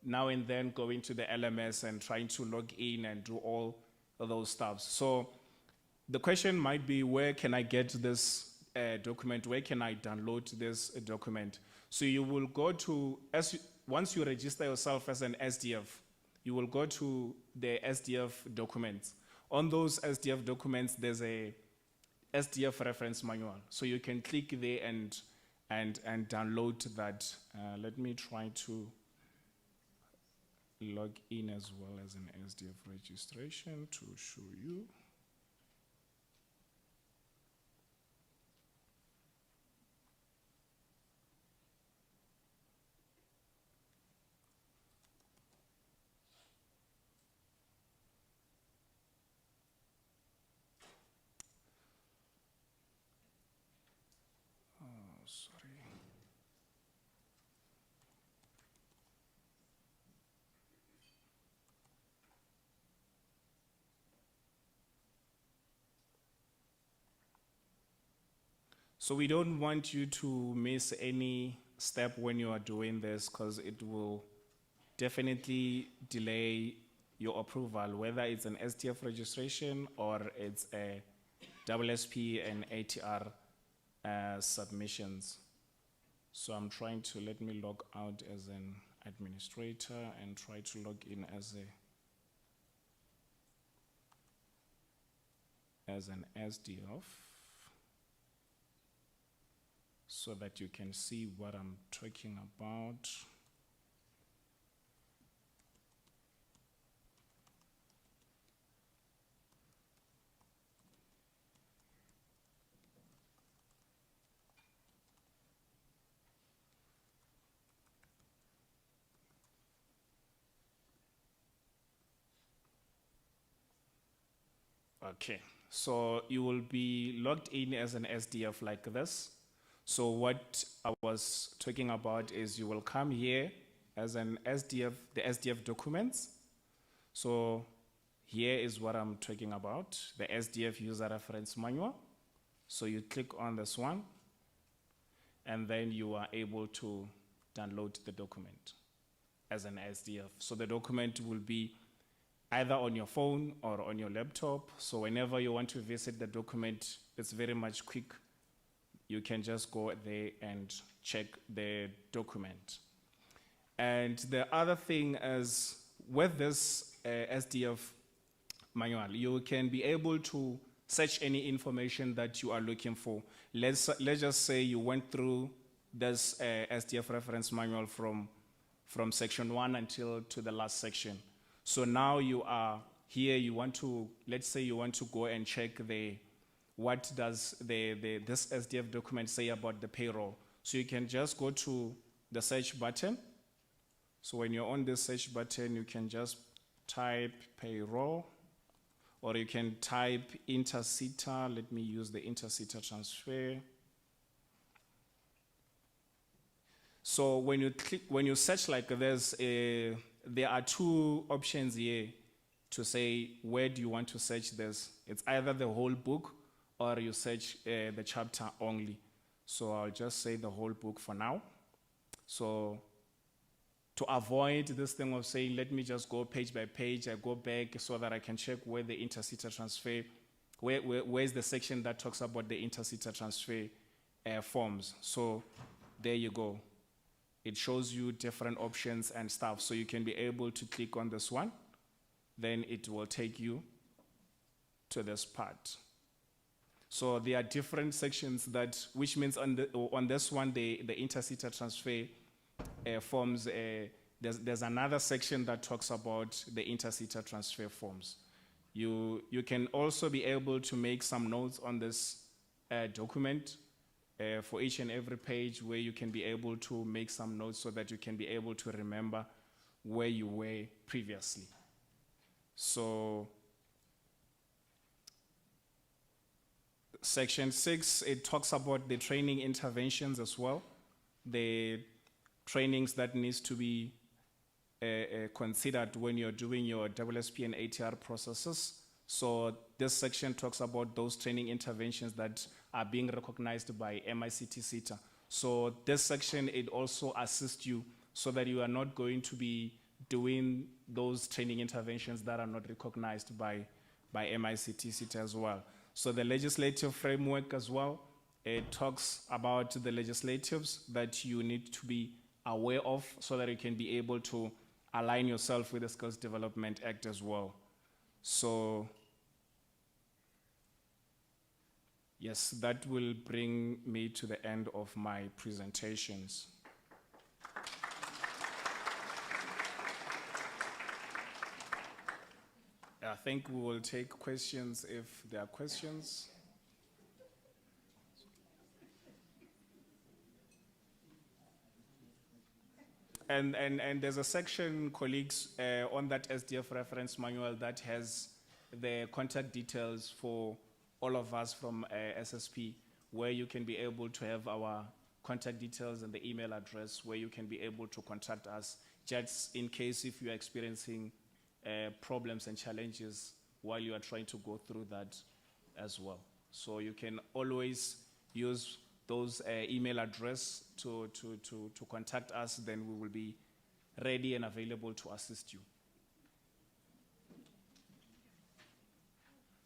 now and then going to the LMS and trying to log in and do all of those stuff. So the question might be, where can I get this document? Where can I download this document? So you will go to, once you register yourself as an SDF, you will go to the SDF documents. On those SDF documents, there's a SDF reference manual. So you can click there and download that. Let me try to log in as well as an SDF registration to show you. Sorry. So we don't want you to miss any step when you are doing this, because it will definitely delay your approval, whether it's an SDF registration or it's a WSP and ATR submissions. So I'm trying to, let me log out as an administrator and try to log in as an SDF so that you can see what I'm talking about. Okay, so you will be logged in as an SDF like this. So what I was talking about is you will come here as an SDF, the SDF documents. So here is what I'm talking about, the SDF user reference manual. So you click on this one, and then you are able to download the document as an SDF. So the document will be either on your phone or on your laptop. So whenever you want to visit the document, it's very much quick. You can just go there and check the document. And the other thing is, with this SDF manual, you can be able to search any information that you are looking for. Let's just say you went through this SDF reference manual from section 1 until to the last section. So now you are here, you want to, let's say you want to go and check what does this SDF document say about the payroll. So you can just go to the search button. So when you're on the search button, you can just type payroll, or you can type MICT SETA. Let me use the MICT SETA transfer. So when you search like this, there are two options here to say where do you want to search this. It's either the whole book or you search the chapter only. So I'll just say the whole book for now. So to avoid this thing of saying, let me just go page by page, I go back so that I can check where the MICT SETA transfer, where's the section that talks about the MICT SETA transfer forms. So there you go. It shows you different options and stuff. So you can be able to click on this one. Then it will take you to this part. So there are different sections which means on this one, the MICT SETA transfer forms, there's another section that talks about the MICT SETA transfer forms. You can also be able to make some notes on this document for each and every page, where you can be able to make some notes so that you can be able to remember where you were previously. So section 6, it talks about the training interventions as well. the trainings that needs to be considered when you're doing your WSP and ATR processes. So this section talks about those training interventions that are being recognized by MICT SETA. So this section, it also assists you so that you are not going to be doing those training interventions that are not recognized by MICT SETA as well. So the legislative framework as well, it talks about the legislatives that you need to be aware of so that you can be able to align yourself with the Skills Development Act as well. So, yes, that will bring me to the end of my presentations. I think we will take questions if there are questions. And there's a section, colleagues, on that SDF reference manual that has the contact details for all of us from SSP, where you can be able to have our contact details and the email address where you can be able to contact us, just in case if you are experiencing problems and challenges while you are trying to go through that as well. So you can always use those email address to contact us, then we will be ready and available to assist you.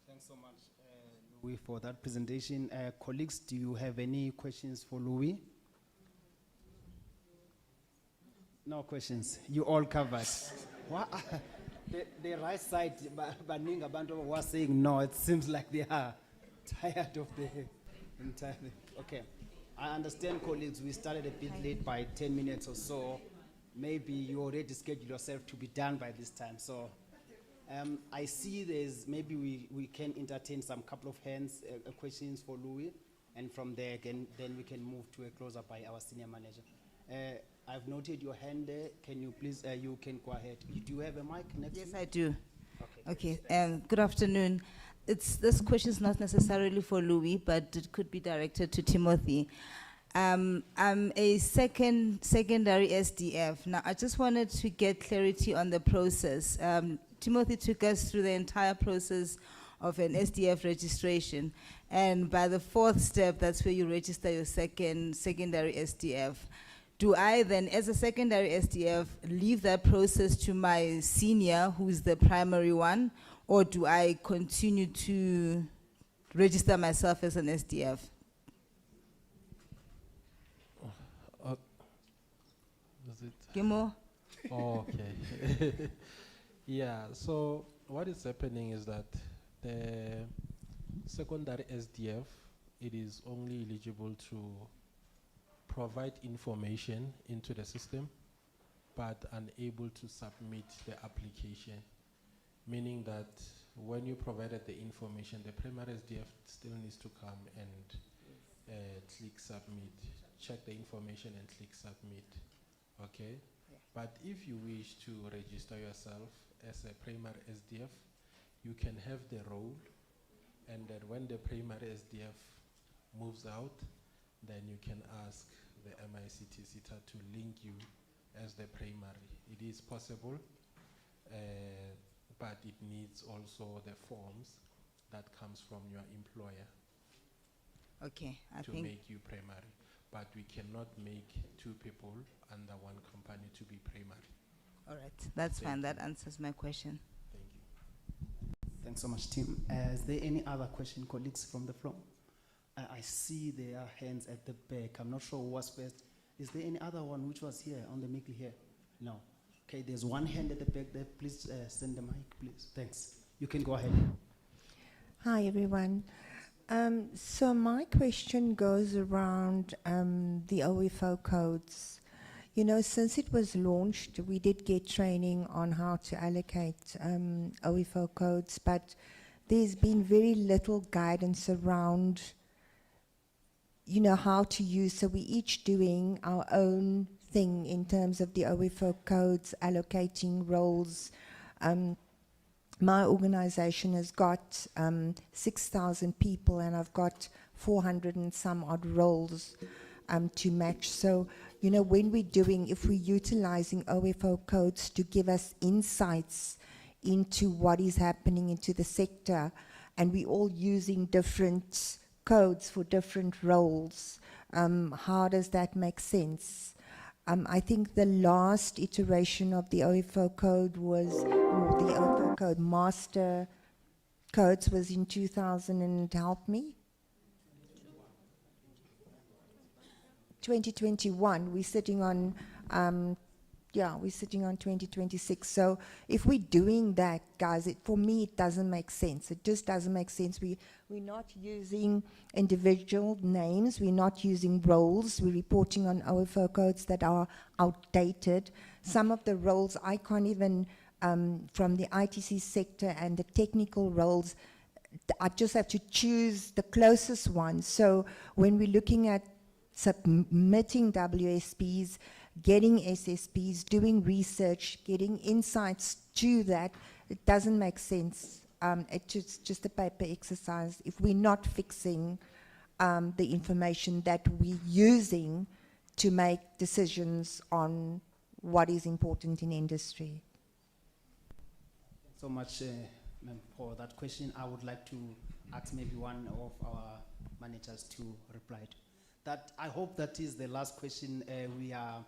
Thanks so much, Louis, for that presentation. Colleagues, do you have any questions for Louis? No questions. You all covered. The right side, Baning Abantu was saying no. It seems like they are tired of the entire thing. Okay. I understand, colleagues, we started a bit late by 10 minutes or so. Maybe you already scheduled yourself to be done by this time. So I see there's, maybe we can entertain some couple of questions for Louis. And from there, then we can move to a closer by our senior manager. I've noted your hand there. Can you please, you can go ahead. Do you have a mic next to you? Yes, I do. Okay, good afternoon. This question is not necessarily for Louis, but it could be directed to Timothy. I'm a secondary SDF. Now, I just wanted to get clarity on the process. Timothy took us through the entire process of an SDF registration. And by the fourth step, that's where you register your secondary SDF. Do I then, as a secondary SDF, leave that process to my senior, who's the primary one, or do I continue to register myself as an SDF? Is it? Gimo? Oh, okay. Yeah, so what is happening is that the secondary SDF, it is only eligible to provide information into the system, but unable to submit the application. Meaning that when you provided the information, the primary SDF still needs to come and click submit, check the information and click submit, okay? Yeah. But if you wish to register yourself as a primary SDF, you can have the role, and then when the primary SDF moves out, then you can ask the MICT SETA to link you as the primary. It is possible, but it needs also the forms that comes from your employer. Okay, to make you primary. But we cannot make two people under one company to be primary. All right, that's fine. That answers my question. Thank you. Thanks so much, Tim. Is there any other question, colleagues, from the floor? I see there are hands at the back. I'm not sure who was first. Is there any other one which was here on the mic here? No. Okay, there's one hand at the back there. Please send the mic, please. Thanks. You can go ahead. Hi, everyone. So my question goes around the OFO codes. You know, since it was launched, we did get training on how to allocate OFO codes, but there's been very little guidance around, you know, how to use. So we're each doing our own thing in terms of the OFO codes, allocating roles. My organization has got 6,000 people and I've got 400 and some odd roles. to match. So, you know, when we're doing, if we're utilizing OFO codes to give us insights into what is happening into the sector, and we're all using different codes for different roles, how does that make sense? I think the last iteration of the OFO code was, or the OFO code master codes was in 2000 and help me? 2021. We're sitting on, we're sitting on 2026. So if we're doing that, guys, for me, it doesn't make sense. It just doesn't make sense. We're not using individual names. We're not using roles. We're reporting on OFO codes that are outdated. Some of the roles I can't even, from the ITC sector and the technical roles, I just have to choose the closest one. So when we're looking at submitting WSPs, getting SSPs, doing research, getting insights to that, it doesn't make sense. It's just a paper exercise if we're not fixing the information that we're using to make decisions on what is important in industry. Thanks so much, ma'am, for that question. I would like to ask maybe one of our managers to reply to that. I hope that is the last question. We are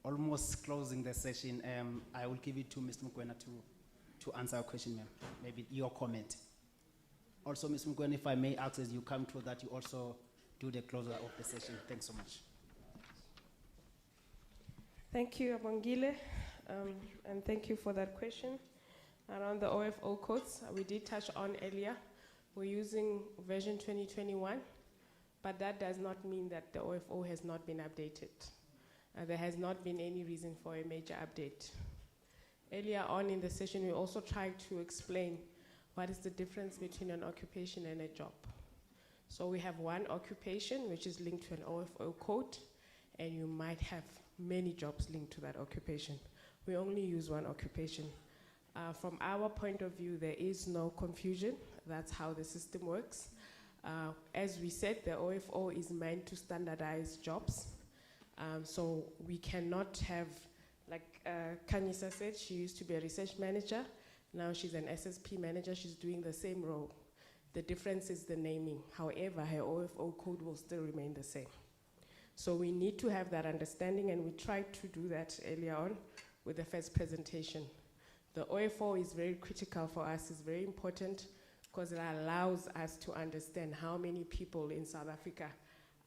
almost closing the session. I will give it to Ms. Mkwena to answer a question, ma'am. Maybe your comment. Also, Ms. Mkwena, if I may ask as you come to that, you also do the closure of the session. Thanks so much. Thank you, Abongile, and thank you for that question. Around the OFO codes, we did touch on earlier. We're using version 2021, but that does not mean that the OFO has not been updated. There has not been any reason for a major update. Earlier on in the session, we also tried to explain what is the difference between an occupation and a job. So we have one occupation, which is linked to an OFO code, and you might have many jobs linked to that occupation. We only use one occupation. From our point of view, there is no confusion. That's how the system works. As we said, the OFO is meant to standardize jobs. So we cannot have, like Kanyisa said, she used to be a research manager. Now she's an SSP manager. She's doing the same role. The difference is the naming. However, her OFO code will still remain the same. So we need to have that understanding, and we tried to do that earlier on with the first presentation. The OFO is very critical for us. It's very important because it allows us to understand how many people in South Africa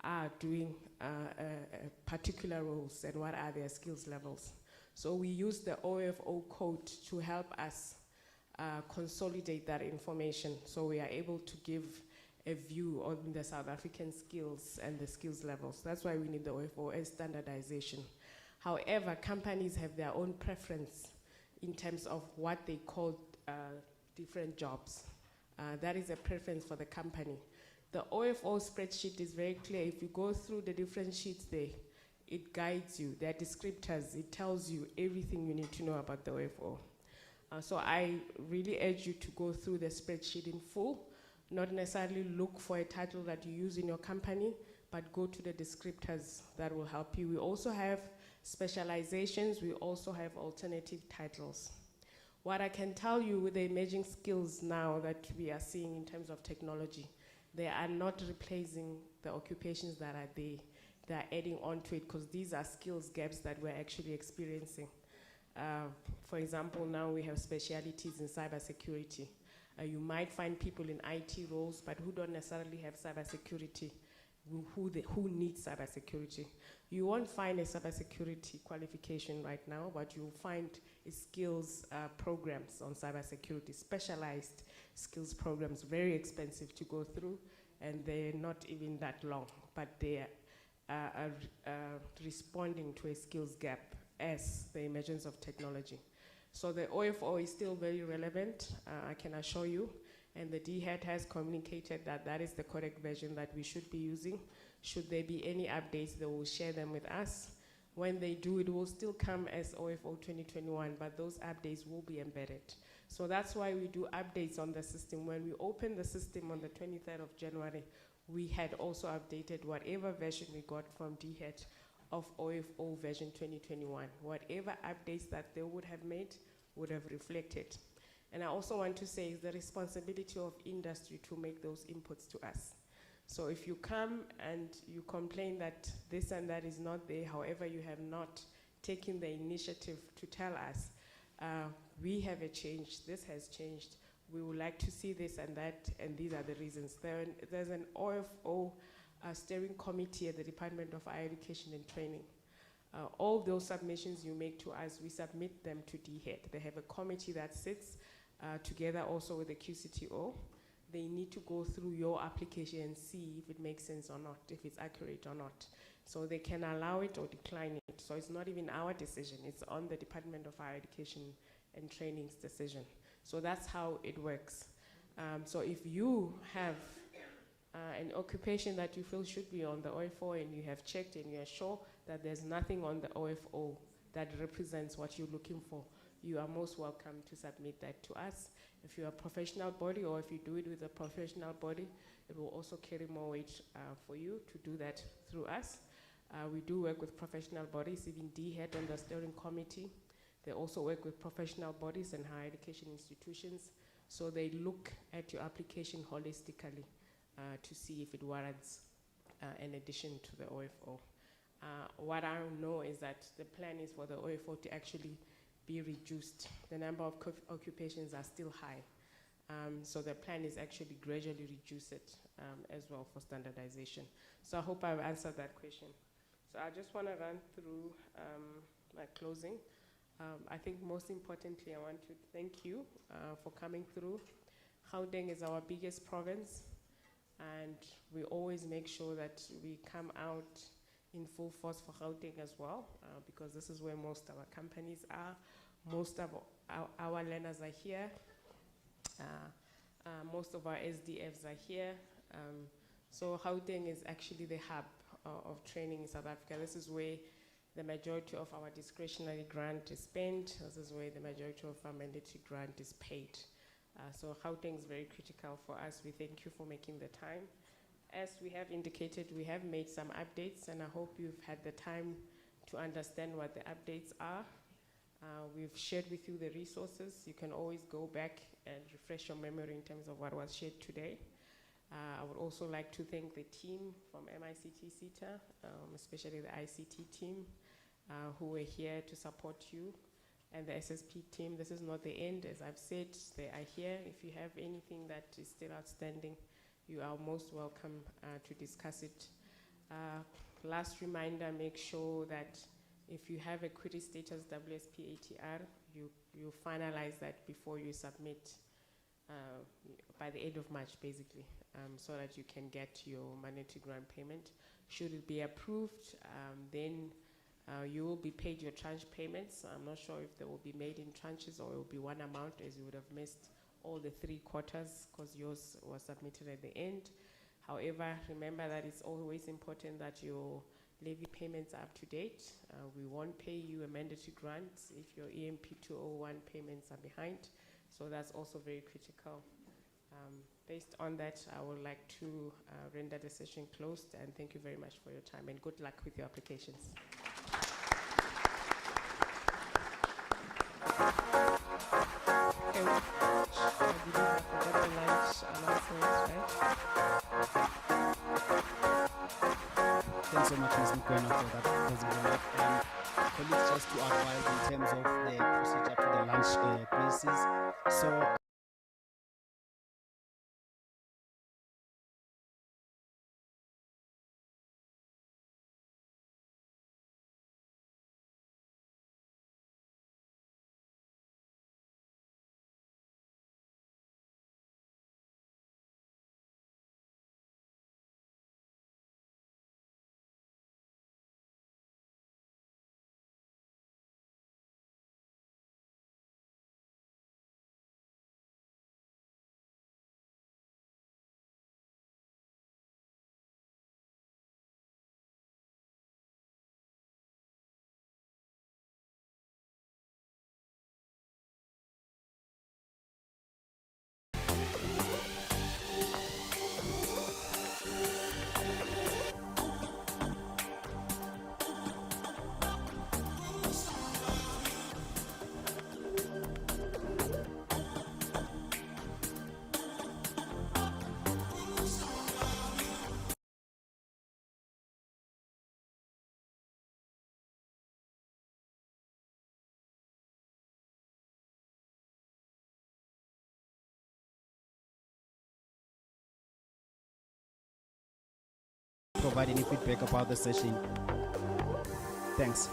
are doing particular roles and what are their skills levels. So we use the OFO code to help us consolidate that information, so we are able to give a view on the South African skills and the skills levels. That's why we need the OFO as standardization. However, companies have their own preference in terms of what they call different jobs. That is a preference for the company. The OFO spreadsheet is very clear. If you go through the different sheets there, it guides you. There are descriptors. It tells you everything you need to know about the OFO. So I really urge you to go through the spreadsheet in full, not necessarily look for a title that you use in your company, but go to the descriptors that will help you. We also have specializations. We also have alternative titles. What I can tell you with the emerging skills now that we are seeing in terms of technology, they are not replacing the occupations that are there. They are adding on to it because these are skills gaps that we're actually experiencing. For example, now we have specialities in cybersecurity. You might find people in IT roles, but who don't necessarily have cybersecurity, who need cybersecurity. You won't find a cybersecurity qualification right now, but you'll find skills programs on cybersecurity, specialized skills programs, very expensive to go through, and they're not even that long, but they are responding to a skills gap as the emergence of technology. So the OFO is still very relevant, I can assure you, and the DHET has communicated that that is the correct version that we should be using. Should there be any updates, they will share them with us. When they do, it will still come as OFO 2021, but those updates will be embedded. So that's why we do updates on the system. When we opened the system on the 23rd of January, we had also updated whatever version we got from DHET of OFO version 2021. Whatever updates that they would have made would have reflected. And I also want to say it's the responsibility of industry to make those inputs to us. So if you come and you complain that this and that is not there, however, you have not taken the initiative to tell us, we have a change, this has changed, we would like to see this and that, and these are the reasons. There's an OFO steering committee at the Department of Higher Education and Training. All those submissions you make to us, we submit them to DHET. They have a committee that sits together also with the QCTO. They need to go through your application and see if it makes sense or not, if it's accurate or not. So they can allow it or decline it. So it's not even our decision, it's on the Department of Higher Education and Training's decision. So that's how it works. So if you have an occupation that you feel should be on the OFO and you have checked and you are sure that there's nothing on the OFO that represents what you're looking for, you are most welcome to submit that to us. If you're a professional body or if you do it with a professional body, it will also carry more weight for you to do that through us. We do work with professional bodies, even DHET on the steering committee. They also work with professional bodies and higher education institutions. So they look at your application holistically to see if it warrants an addition to the OFO. What I know is that the plan is for the OFO to actually be reduced. The number of occupations are still high. So the plan is actually gradually reduce it as well for standardization. So I hope I've answered that question. So I just want to run through my closing. I think most importantly, I want to thank you for coming through. Gauteng is our biggest province, and we always make sure that we come out in full force for Gauteng as well, because this is where most of our companies are. Most of our learners are here. Most of our SDFs are here. So Gauteng is actually the hub of training in South Africa. This is where the majority of our discretionary grant is spent. This is where the majority of our mandatory grant is paid. So Gauteng is very critical for us. We thank you for making the time. As we have indicated, we have made some updates, and I hope you've had the time to understand what the updates are. We've shared with you the resources. You can always go back and refresh your memory in terms of what was shared today. I would also like to thank the team from MICT SETA, especially the ICT team, who were here to support you, and the SSP team. This is not the end, as I've said, they are here. If you have anything that is still outstanding, you are most welcome to discuss it. Last reminder, make sure that if you have a query status WSP ATR, you finalize that before you submit by the end of March, basically, so that you can get your mandatory grant payment. Should it be approved, then you will be paid your tranche payments. I'm not sure if they will be made in tranches or it will be one amount, as you would have missed all the 3 quarters because yours was submitted at the end. However, remember that it's always important that your levy payments are up to date. We won't pay you a mandatory grant if your EMP 201 payments are behind. So that's also very critical. Based on that, I would like to render the session closed, and thank you very much for your time, and good luck with your applications. Thanks so much, Ms. Mkwena, for that closing remark. Colleagues, just to advise in terms of the procedure to the lunch places. So provide any feedback about the session. Thanks.